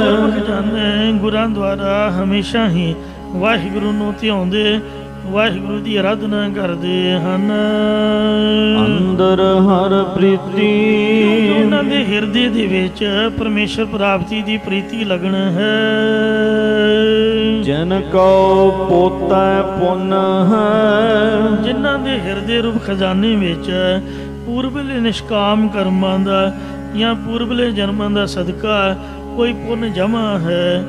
ਗੁਰਮੁਖ ਜਾਣੇ ਗੁਰਾਂ ਦੁਆਰਾ ਹਮੇਸ਼ਾ ਹੀ ਵਾਹਿਗੁਰੂ ਨੂੰ ਧਿਆਉਂਦੇ, ਵਾਹਿਗੁਰੂ ਦੀ ਆਰਾਧਨਾ ਕਰਦੇ ਹਨ। ਅੰਦਰ ਹਰ ਪ੍ਰੀਤੀ। ਉਹਨਾਂ ਦੇ ਹਿਰਦੇ ਦੇ ਵਿੱਚ ਪਰਮੇਸ਼ਰ ਪ੍ਰਾਪਤੀ ਦੀ ਪ੍ਰੀਤੀ ਲਗਨ ਹੈ। ਜਿਨ ਕਉ ਪੋਤੈ ਪੁੰਨ ਹੈ। ਜਿਨ੍ਹਾਂ ਦੇ ਹਿਰਦੇ ਰੂਪ ਖਜ਼ਾਨੇ ਵਿੱਚ ਪੂਰਬਲੇ ਨਿਸ਼ਕਾਮ ਕਰਮਾਂ ਦਾ ਜਾਂ ਪੂਰਬਲੇ ਜਨਮਾਂ ਦਾ ਸਦਕਾ ਕੋਈ ਪੁੰਨ ਜਮਾ ਹੈ।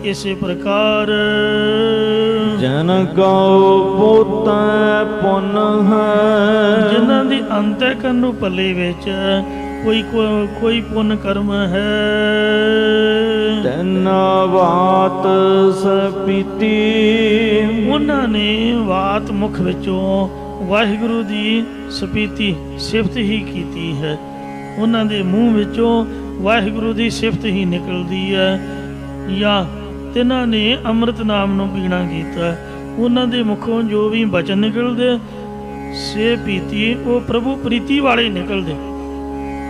ਇਸੇ ਪ੍ਰਕਾਰ ਜਨ ਕਉ ਪੋਤੈ ਪੁੰਨ ਹੈ। ਜਿਨ੍ਹਾਂ ਦੀ ਅੰਤःਕਰਨ ਨੂੰ ਪੱਲੇ ਵਿੱਚ ਕੋਈ ਪੁੰਨ ਕਰਮ ਹੈ। ਤੈਨ ਬਾਤ ਸਪੀਤੀ। ਉਹਨਾਂ ਨੇ ਬਾਤ ਮੁਖ ਵਿੱਚੋਂ ਵਾਹਿਗੁਰੂ ਦੀ ਸਪੀਤੀ ਸਿਫਤ ਹੀ ਕੀਤੀ ਹੈ। ਉਹਨਾਂ ਦੇ ਮੂੰਹ ਵਿੱਚੋਂ ਵਾਹਿਗੁਰੂ ਦੀ ਸਿਫਤ ਹੀ ਨਿਕਲਦੀ ਹੈ। ਜਾਂ ਤਿਨਾਂ ਨੇ ਅੰਮ੍ਰਿਤ ਨਾਮ ਨੂੰ ਪੀਣਾ ਕੀਤਾ, ਉਹਨਾਂ ਦੇ ਮੁਖੋਂ ਜੋ ਵੀ ਬਚਨ ਨਿਕਲਦੇ ਸੇ ਪੀਤੀ ਉਹ ਪ੍ਰਭੂ ਪ੍ਰੀਤੀ ਵਾਲੇ ਨਿਕਲਦੇ।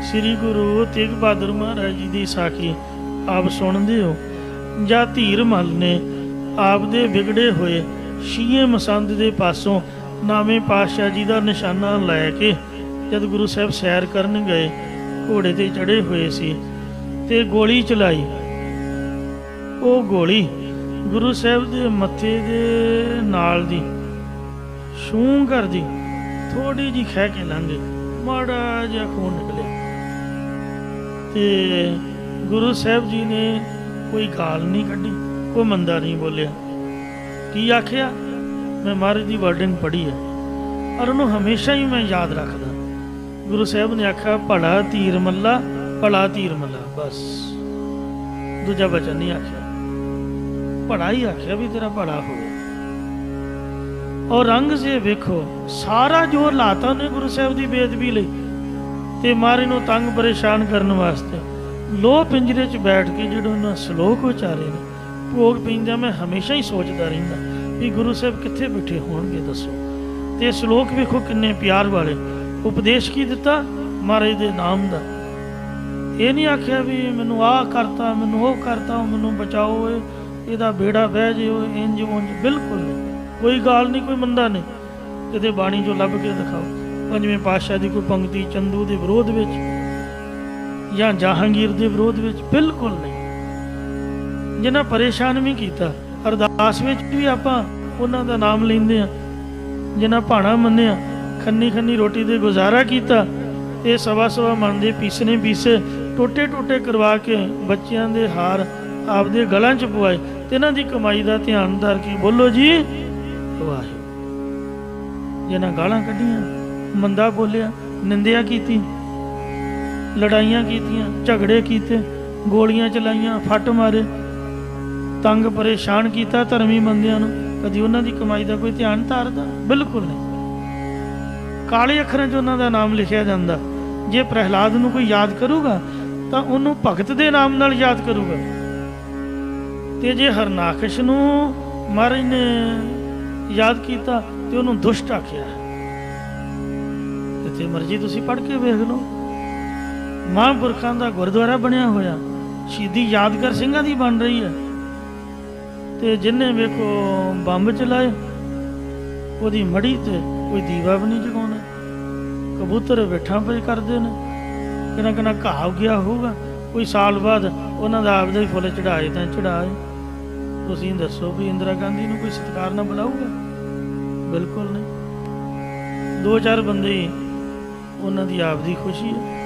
ਸ੍ਰੀ ਗੁਰੂ ਤੇਗ ਬਹਾਦਰ ਮਹਾਰਾਜ ਜੀ ਦੀ ਸਾਖੀ ਆਪ ਸੁਣਦੇ ਹੋ। ਜਾਂ ਧੀਰ ਮੱਲ ਨੇ ਆਪਦੇ ਵਿਗੜੇ ਹੋਏ ਸ਼ੀਏ ਮਸੰਦ ਦੇ ਪਾਸੋਂ ਨਾਵੇਂ ਪਾਤਸ਼ਾਹ ਜੀ ਦਾ ਨਿਸ਼ਾਨਾ ਲੈ ਕੇ ਜਦ ਗੁਰੂ ਸਾਹਿਬ ਸੈਰ ਕਰਨ ਗਏ, ਘੋੜੇ ਤੇ ਚੜੇ ਹੋਏ ਸੀ ਤੇ ਗੋਲੀ ਚਲਾਈ। ਉਹ ਗੋਲੀ ਗੁਰੂ ਸਾਹਿਬ ਦੇ ਮੱਥੇ ਦੇ ਨਾਲ ਦੀ ਛੂੰ ਕਰਦੀ ਥੋੜੀ ਜਿਹੀ ਖਹਿ ਕੇ ਲੰਘ ਗਈ, ਮਾੜਾ ਜਿਹਾ ਖੂਨ ਨਿਕਲਿਆ। ਤੇ ਗੁਰੂ ਸਾਹਿਬ ਜੀ ਨੇ ਕੋਈ ਗਾਲ ਨਹੀਂ ਕੱਢੀ, ਕੋਈ ਮੰਦਾ ਨਹੀਂ ਬੋਲਿਆ। ਕੀ ਆਖਿਆ? ਮੈਂ ਮਹਾਰਾਜ ਦੀ ਵਰਡਿੰਗ ਪੜ੍ਹੀ ਹੈ ਔਰ ਉਹਨੂੰ ਹਮੇਸ਼ਾ ਹੀ ਮੈਂ ਯਾਦ ਰੱਖਦਾ। ਗੁਰੂ ਸਾਹਿਬ ਨੇ ਆਖਿਆ ਭਲਾ ਧੀਰ ਮੱਲਾ, ਭਲਾ ਧੀਰ ਮੱਲਾ, ਬਸ ਦੂਜਾ ਬਚਨ ਨਹੀਂ ਆਖਿਆ। ਭਲਾ ਹੀ ਆਖਿਆ ਵੀ ਤੇਰਾ ਭਲਾ ਹੋਵੇ। ਔਰ ਰੰਗ ਸੇ ਵੇਖੋ ਸਾਰਾ ਜੋਰ ਲਾਤਾ ਨੇ ਗੁਰੂ ਸਾਹਿਬ ਦੀ ਬੇਅਦਬੀ ਲਈ ਤੇ ਮਹਾਰਾਜ ਨੂੰ ਤੰਗ ਪਰੇਸ਼ਾਨ ਕਰਨ ਵਾਸਤੇ। ਲੋਹ ਪਿੰਜਰੇ 'ਚ ਬੈਠ ਕੇ ਜਿਹੜੇ ਉਹਨਾਂ ਸ਼ਲੋਕ ਉਚਾਰੇ ਨੇ, ਭੋਗ ਪੀਂਦਿਆਂ ਮੈਂ ਹਮੇਸ਼ਾ ਹੀ ਸੋਚਦਾ ਰਹਿੰਦਾ ਵੀ ਗੁਰੂ ਸਾਹਿਬ ਕਿੱਥੇ ਬੈਠੇ ਹੋਣਗੇ ਦੱਸੋ। ਤੇ ਸ਼ਲੋਕ ਵੇਖੋ ਕਿੰਨੇ ਪਿਆਰ ਵਾਲੇ। ਉਪਦੇਸ਼ ਕੀ ਦਿੱਤਾ? ਮਹਾਰਾਜ ਦੇ ਨਾਮ ਦਾ। ਇਹ ਨਹੀਂ ਆਖਿਆ ਵੀ ਮੈਨੂੰ ਆਹ ਕਰਤਾ, ਮੈਨੂੰ ਉਹ ਕਰਤਾ, ਮੈਨੂੰ ਬਚਾਓ, ਇਹਦਾ ਬੇੜਾ ਬਹਿ ਜੇ, ਇੰਜ ਉਂਝ। ਬਿਲਕੁਲ ਨਹੀਂ, ਕੋਈ ਗਾਲ ਨਹੀਂ, ਕੋਈ ਮੰਦਾ ਨਹੀਂ। ਕਿਤੇ ਬਾਣੀ 'ਚੋਂ ਲੱਭ ਕੇ ਦਿਖਾਓ ਪੰਜਵੇਂ ਪਾਤਸ਼ਾਹ ਦੀ ਕੋਈ ਪੰਕਤੀ ਚੰਦੂ ਦੇ ਵਿਰੋਧ ਵਿੱਚ ਜਾਂ ਜਹਾਂਗੀਰ ਦੇ ਵਿਰੋਧ ਵਿੱਚ। ਬਿਲਕੁਲ ਨਹੀਂ। ਜਿਨ੍ਹਾਂ ਪਰੇਸ਼ਾਨ ਵੀ ਕੀਤਾ, ਅਰਦਾਸ ਵਿੱਚ ਵੀ ਆਪਾਂ ਉਹਨਾਂ ਦਾ ਨਾਮ ਲੈਂਦੇ ਹਾਂ। ਜਿਨ੍ਹਾਂ ਭਾਣਾ ਮੰਨਿਆ, ਖੰਨੀ ਖੰਨੀ ਰੋਟੀ ਦੇ ਗੁਜ਼ਾਰਾ ਕੀਤਾ, ਇਹ ਸਵਾ ਸਵਾ ਮਨ ਦੇ ਪੀਸਨੇ ਪੀਸੇ, ਟੋਟੇ ਟੋਟੇ ਕਰਵਾ ਕੇ ਬੱਚਿਆਂ ਦੇ ਹਾਰ ਆਪਦੇ ਗਲਾਂ 'ਚ ਪਵਾਏ ਤੇ ਇਹਨਾਂ ਦੀ ਕਮਾਈ ਦਾ ਧਿਆਨ ਧਰ ਕੇ ਬੋਲੋ ਜੀ ਵਾਹਿਗੁਰੂ। ਜਿਨ੍ਹਾਂ ਗਾਲਾਂ ਕੱਢੀਆਂ, ਮੰਦਾ ਬੋਲਿਆ, ਨਿੰਦਿਆ ਕੀਤੀ, ਲੜਾਈਆਂ ਕੀਤੀਆਂ, ਝਗੜੇ ਕੀਤੇ, ਗੋਲੀਆਂ ਚਲਾਈਆਂ, ਫੱਟ ਮਾਰੇ, ਤੰਗ ਪਰੇਸ਼ਾਨ ਕੀਤਾ ਧਰਮੀ ਬੰਦਿਆਂ ਨੂੰ, ਕਦੀ ਉਹਨਾਂ ਦੀ ਕਮਾਈ ਦਾ ਕੋਈ ਧਿਆਨ ਧਾਰਦਾ? ਬਿਲਕੁਲ ਨਹੀਂ। ਕਾਲੇ ਅੱਖਰਾਂ 'ਚ ਉਹਨਾਂ ਦਾ ਨਾਮ ਲਿਖਿਆ ਜਾਂਦਾ। ਜੇ ਪ੍ਰਹਿਲਾਦ ਨੂੰ ਕੋਈ ਯਾਦ ਕਰੂਗਾ ਤਾਂ ਉਹਨੂੰ ਭਗਤ ਦੇ ਨਾਮ ਨਾਲ ਯਾਦ ਕਰੂਗਾ, ਤੇ ਜੇ ਹਰਨਾਕਸ਼ ਨੂੰ ਮਹਾਰਾਜ ਨੇ ਯਾਦ ਕੀਤਾ ਤੇ ਉਹਨੂੰ ਦੁਸ਼ਟ ਆਖਿਆ। ਜਿੱਥੇ ਮਰਜੀ ਤੁਸੀਂ ਪੜ੍ਹ ਕੇ ਵੇਖ ਲਓ। ਮਹਾਂਪੁਰਖਾਂ ਦਾ ਗੁਰਦੁਆਰਾ ਬਣਿਆ ਹੋਇਆ, ਸ਼ਹੀਦੀ ਯਾਦਗਾਰ ਸਿੰਘਾਂ ਦੀ ਬਣ ਰਹੀ ਹੈ। ਤੇ ਜਿੰਨੇ ਵੇਖੋ ਬੰਬ ਚਲਾਏ ਉਹਦੀ ਮੜੀ ਤੇ ਕੋਈ ਦੀਵਾ ਵੀ ਨਹੀਂ ਜਗਾਉਣਾ। ਕਬੂਤਰ ਬੈਠਾਂ ਪਏ ਕਰਦੇ ਨੇ, ਕਿਨਾ ਕਿਨਾ ਘਾਹ ਗਿਆ ਹੋਊਗਾ, ਕੋਈ ਸਾਲ ਬਾਅਦ ਉਹਨਾਂ ਦਾ ਆਪਦਾ ਹੀ ਫੁੱਲ ਚੜਾਏ ਤਾਂ ਚੜਾਏ। ਤੁਸੀਂ ਦੱਸੋ ਵੀ ਇੰਦਰਾ ਗਾਂਧੀ ਨੂੰ ਕੋਈ ਸਤਿਕਾਰ ਨਾਲ ਬੁਲਾਊਗਾ? ਬਿਲਕੁਲ ਨਹੀਂ। ਦੋ ਚਾਰ ਬੰਦੇ ਹੀ ਉਹਨਾਂ ਦੀ ਆਪਦੀ ਖੁਸ਼ੀ ਹੈ।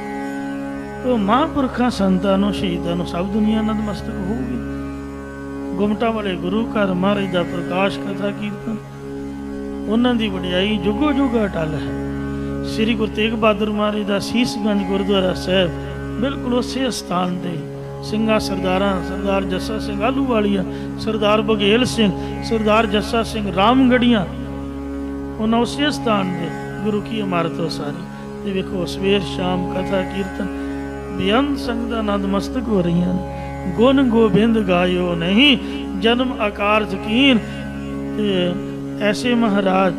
ਉਹ ਮਹਾਂਪੁਰਖਾਂ ਸੰਤਾਂ ਨੂੰ ਸ਼ਹੀਦਾਂ ਨੂੰ ਸਭ ਦੁਨੀਆ ਨਤਮਸਤਕ ਹੋਊਗੀ। ਗੁਮਟਾਂ ਵਾਲੇ ਗੁਰੂ ਘਰ ਮਹਾਰਾਜ ਦਾ ਪ੍ਰਕਾਸ਼ ਕਥਾ ਕੀਰਤਨ, ਉਹਨਾਂ ਦੀ ਵਡਿਆਈ ਜੁਗੋ ਜੁਗ ਅਟਲ ਹੈ। ਸ੍ਰੀ ਗੁਰੂ ਤੇਗ ਬਹਾਦਰ ਮਹਾਰਾਜ ਦਾ ਸੀਸਗੰਜ ਗੁਰਦੁਆਰਾ ਸਾਹਿਬ ਬਿਲਕੁਲ ਉਸੇ ਸਥਾਨ ਤੇ ਸਿੰਘਾਂ ਸਰਦਾਰਾਂ, ਸਰਦਾਰ ਜੱਸਾ ਸਿੰਘ ਆਹਲੂਵਾਲੀਆ, ਸਰਦਾਰ ਬਘੇਲ ਸਿੰਘ, ਸਰਦਾਰ ਜੱਸਾ ਸਿੰਘ ਰਾਮਗੜੀਆਂ, ਉਹਨਾਂ ਉਸੇ ਸਥਾਨ ਤੇ ਗੁਰੂ ਕੀ ਇਮਾਰਤ ਉਸਾਰੀ। ਤੇ ਵੇਖੋ ਸਵੇਰ ਸ਼ਾਮ ਕਥਾ ਕੀਰਤਨ ਬੇਅੰਤ ਸੰਗਤਾਂ ਨਤਮਸਤਕ ਹੋ ਰਹੀਆਂ ਨੇ। ਗੁਣ ਗੋਬਿੰਦ ਗਾਇਓ ਨਹੀਂ ਜਨਮ ਆਕਾਰ ਥਕੀਨ। ਤੇ ਐਸੇ ਮਹਾਰਾਜ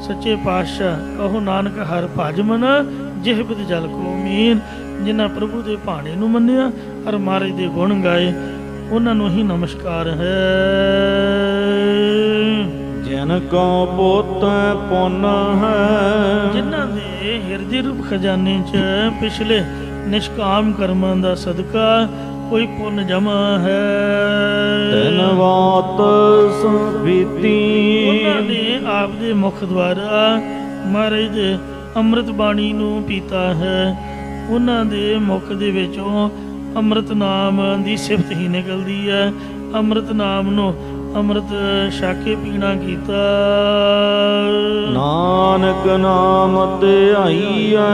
ਸੱਚੇ ਪਾਤਸ਼ਾਹ ਕਹੋ ਨਾਨਕ ਹਰ ਭਜ ਮਨ ਜਿਹ ਬਿਦ ਜਲ ਕੋ ਮੀਨ। ਜਿਨ੍ਹਾਂ ਪ੍ਰਭੂ ਦੇ ਭਾਣੇ ਨੂੰ ਮੰਨਿਆ ਔਰ ਮਹਾਰਾਜ ਦੇ ਗੁਣ ਗਾਏ, ਉਹਨਾਂ ਨੂੰ ਹੀ ਨਮਸਕਾਰ ਹੈ। ਜਿਨ ਕੋ ਪੁੱਤ ਪੁੰਨ ਹੈ, ਜਿਨ੍ਹਾਂ ਦੇ ਹਿਰਦੇ ਰੂਪ ਖਜ਼ਾਨੇ 'ਚ ਪਿਛਲੇ ਨਿਸ਼ਕਾਮ ਕਰਮਾਂ ਦਾ ਸਦਕਾ ਕੋਈ ਪੁੰਨ ਜਮਾ ਹੈ। ਧੰਨਵਾਦ ਸੁਬੀਤੀ, ਉਹਨਾਂ ਨੇ ਆਪ ਦੇ ਮੁਖ ਦੁਆਰਾ ਮਹਾਰਾਜ ਦੇ ਅੰਮ੍ਰਿਤ ਬਾਣੀ ਨੂੰ ਪੀਤਾ ਹੈ। ਉਹਨਾਂ ਦੇ ਮੁਖ ਦੇ ਵਿੱਚੋਂ ਅੰਮ੍ਰਿਤ ਨਾਮ ਦੀ ਸਿਫਤ ਹੀ ਨਿਕਲਦੀ ਹੈ। ਅੰਮ੍ਰਿਤ ਨਾਮ ਨੂੰ ਅੰਮ੍ਰਿਤ ਛਕ ਕੇ ਪੀਣਾ ਕੀਤਾ। ਨਾਨਕ ਨਾਮ ਧਿਆਈਐ,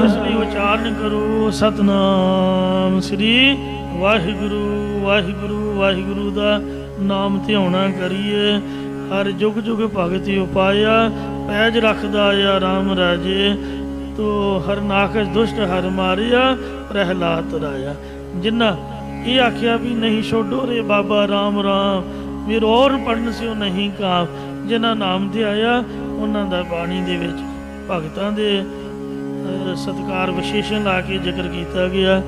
ਇਸ ਲਈ ਉਚਾਰਨ ਕਰੋ ਸਤਨਾਮ ਸ੍ਰੀ ਵਾਹਿਗੁਰੂ ਵਾਹਿਗੁਰੂ ਵਾਹਿਗੁਰੂ ਦਾ ਨਾਮ ਧਿਆਉਣਾ ਕਰੀਏ। ਹਰ ਜੁਗ ਜੁਗ ਭਗਤ ਉਪਾਇਆ, ਪੈਜ ਰੱਖਦਾ ਆ ਰਾਮ ਰਾਜੇ। ਤੋ ਹਰ ਨਾਖਸ਼ ਦੁਸ਼ਟ ਹਰ ਮਾਰਿਆ, ਪ੍ਰਹਿਲਾਦ ਤਰਾਇਆ। ਜਿਨ੍ਹਾਂ ਇਹ ਆਖਿਆ ਵੀ ਨਹੀਂ ਛੋਡੋ ਰੇ ਬਾਬਾ ਰਾਮ ਰਾਮ, ਵੀਰ ਔਰ ਪੜਨ ਸਿਓ ਨਹੀਂ ਕਾਮ। ਜਿਨ੍ਹਾਂ ਨਾਮ ਤੇ ਆਇਆ ਉਹਨਾਂ ਦਾ ਬਾਣੀ ਦੇ ਵਿੱਚ ਭਗਤਾਂ ਦੇ ਸਤਿਕਾਰ ਵਿਸ਼ੇਸ਼ਣ ਲਾ ਕੇ ਜ਼ਿਕਰ ਕੀਤਾ ਗਿਆ।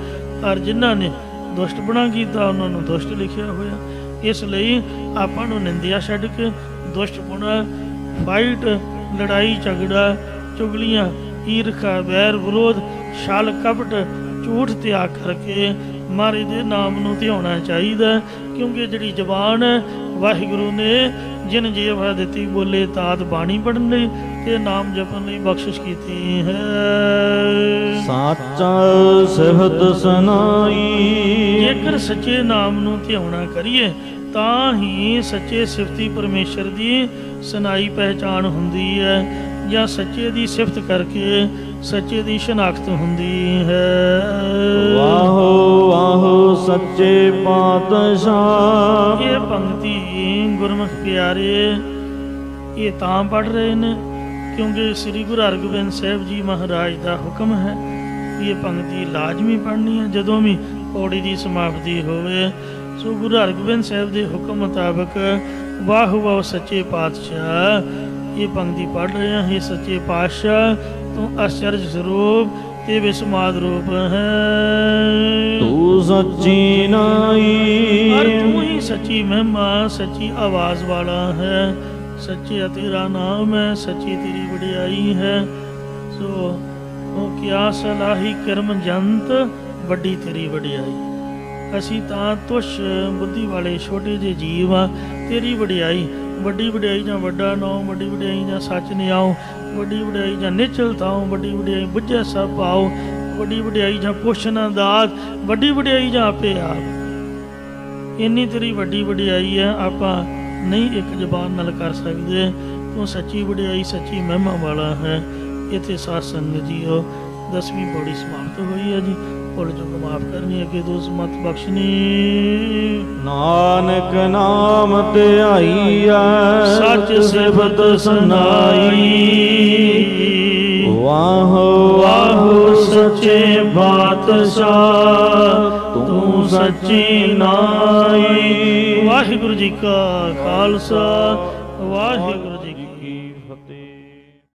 ਔਰ ਜਿਨ੍ਹਾਂ ਨੇ ਦੁਸ਼ਟਪੁਣਾ ਕੀਤਾ ਉਹਨਾਂ ਨੂੰ ਦੁਸ਼ਟ ਲਿਖਿਆ ਹੋਇਆ। ਇਸ ਲਈ ਆਪਾਂ ਨੂੰ ਨਿੰਦਿਆ ਛੱਡ ਕੇ ਦੁਸ਼ਟਪੁਣਾ, ਫਾਈਟ, ਲੜਾਈ ਝਗੜਾ, ਚੁਗਲੀਆਂ, ਈਰਖਾ, ਵੈਰ ਵਿਰੋਧ, ਛਲ ਕਪਟ, ਝੂਠ ਤਿਆਗ ਕਰਕੇ ਮਹਾਰਾਜ ਦੇ ਨਾਮ ਨੂੰ ਧਿਆਉਣਾ ਚਾਹੀਦਾ। ਕਿਉਂਕਿ ਜਿਹੜੀ ਜ਼ਬਾਨ ਵਾਹਿਗੁਰੂ ਨੇ ਜਿਨ ਜੀਵਾ ਦਿੱਤੀ ਬੋਲੇ ਤਾਤ ਬਾਣੀ ਪੜ੍ਹਨ ਲਈ ਤੇ ਨਾਮ ਜਪਣ ਲਈ ਬਖਸ਼ਿਸ਼ ਕੀਤੀ ਹੈ। ਸਾਚਾ ਸਿਫਤ ਸੁਨਾਈ, ਜੇਕਰ ਸੱਚੇ ਨਾਮ ਨੂੰ ਧਿਆਉਣਾ ਕਰੀਏ ਤਾਂ ਹੀ ਸੱਚੇ ਸਿਫਤੀ ਪਰਮੇਸ਼ਰ ਦੀ ਸੁਨਾਈ ਪਹਿਚਾਣ ਹੁੰਦੀ ਹੈ, ਜਾਂ ਸੱਚੇ ਦੀ ਸਿਫਤ ਕਰਕੇ ਸੱਚੇ ਦੀ ਸ਼ਨਾਖਤ ਹੁੰਦੀ ਹੈ। ਵਾਹੋ ਵਾਹੋ ਸੱਚੇ ਪਾਤਸ਼ਾਹ। ਇਹ ਪੰਕਤੀ ਗੁਰਮੁਖ ਪਿਆਰੇ ਇਹ ਤਾਂ ਪੜ੍ਹ ਰਹੇ ਨੇ ਕਿਉਂਕਿ ਸ੍ਰੀ ਗੁਰੂ ਹਰਗੋਬਿੰਦ ਸਾਹਿਬ ਜੀ ਮਹਾਰਾਜ ਦਾ ਹੁਕਮ ਹੈ ਕਿ ਇਹ ਪੰਕਤੀ ਲਾਜ਼ਮੀ ਪੜ੍ਹਨੀ ਹੈ ਜਦੋਂ ਵੀ ਪੌੜੀ ਦੀ ਸਮਾਪਤੀ ਹੋਵੇ। ਸੋ ਗੁਰੂ ਹਰਗੋਬਿੰਦ ਸਾਹਿਬ ਦੇ ਹੁਕਮ ਮੁਤਾਬਕ ਵਾਹ ਵਾਹ ਸੱਚੇ ਪਾਤਸ਼ਾਹ ਇਹ ਪੰਕਤੀ ਪੜ੍ਹ ਰਹੇ ਹਾਂ। ਇਹ ਸੱਚੇ ਪਾਤਸ਼ਾਹ ਤੂੰ ਅਚਰਜ ਸਰੂਪ ਤੇ ਵਿਸਮਾਦ ਰੂਪ ਹੈ। ਤੂੰ ਸੱਚੀ ਨਾਈ, ਔਰ ਤੂੰ ਹੀ ਸੱਚੀ ਮਹਿਮਾ, ਸੱਚੀ ਆਵਾਜ਼ ਵਾਲਾ ਹੈ। ਸੱਚੇ ਤੇਰਾ ਨਾਮ ਹੈ, ਸੱਚੀ ਤੇਰੀ ਵਡਿਆਈ ਹੈ। ਸੋ ਉਹ ਕਿਆ ਸਲਾਹੀ ਕਰਮ ਜੰਤ, ਵੱਡੀ ਤੇਰੀ ਵਡਿਆਈ। ਅਸੀਂ ਤਾਂ ਤੁਸ਼ ਬੁੱਧੀ ਵਾਲੇ ਛੋਟੇ ਜਿਹੇ ਜੀਵ ਆ। ਤੇਰੀ ਵਡਿਆਈ, ਵੱਡੀ ਵਡਿਆਈ ਜਾਂ ਵੱਡਾ ਨਾਮ, ਵੱਡੀ ਵਡਿਆਈ ਜਾਂ ਸੱਚ ਨਿਆਓ, ਵੱਡੀ ਵਡਿਆਈ ਜਾਂ ਨਿਚਲ ਤਾਓ, ਵੱਡੀ ਵਡਿਆਈ ਬੁੱਝੇ ਸਭ ਪਾਓ, ਵੱਡੀ ਵਡਿਆਈ ਜਾਂ ਪੁੱਛਣਾ ਦਾਤ, ਵੱਡੀ ਵਡਿਆਈ ਜਾਂ ਆਪੇ ਆਪ। ਇੰਨੀ ਤੇਰੀ ਵੱਡੀ ਵਡਿਆਈ ਹੈ, ਆਪਾਂ ਨਹੀਂ ਇੱਕ ਜ਼ਬਾਨ ਨਾਲ ਕਰ ਸਕਦੇ। ਤੂੰ ਸੱਚੀ ਵਡਿਆਈ, ਸੱਚੀ ਮਹਿਮਾ ਵਾਲਾ ਹੈ। ਇੱਥੇ ਸਾਧ ਸੰਗਤ ਜੀਓ 10ਵੀਂ ਪੌੜੀ ਸਮਾਪਤ ਹੋਈ ਹੈ ਜੀ। ਭੁੱਲ ਚੁੱਕ ਮਾਫ ਕਰਨੀ, ਅੱਗੇ ਦੋਸ ਮਤ ਬਖਸ਼ਣੀ। ਨਾਨਕ ਨਾਮ ਧਿਆਈਐ, ਸੱਚ ਸਿਫਤ ਸੁਨਾਈ। ਵਾਹੋ ਵਾਹੋ ਸੱਚੇ ਪਾਤਸ਼ਾਹ, ਤੂੰ ਸੱਚੀ ਨਾਈ। ਵਾਹਿਗੁਰੂ ਜੀ ਕਾ ਖਾਲਸਾ, ਵਾਹਿਗੁਰੂ ਜੀ ਕੀ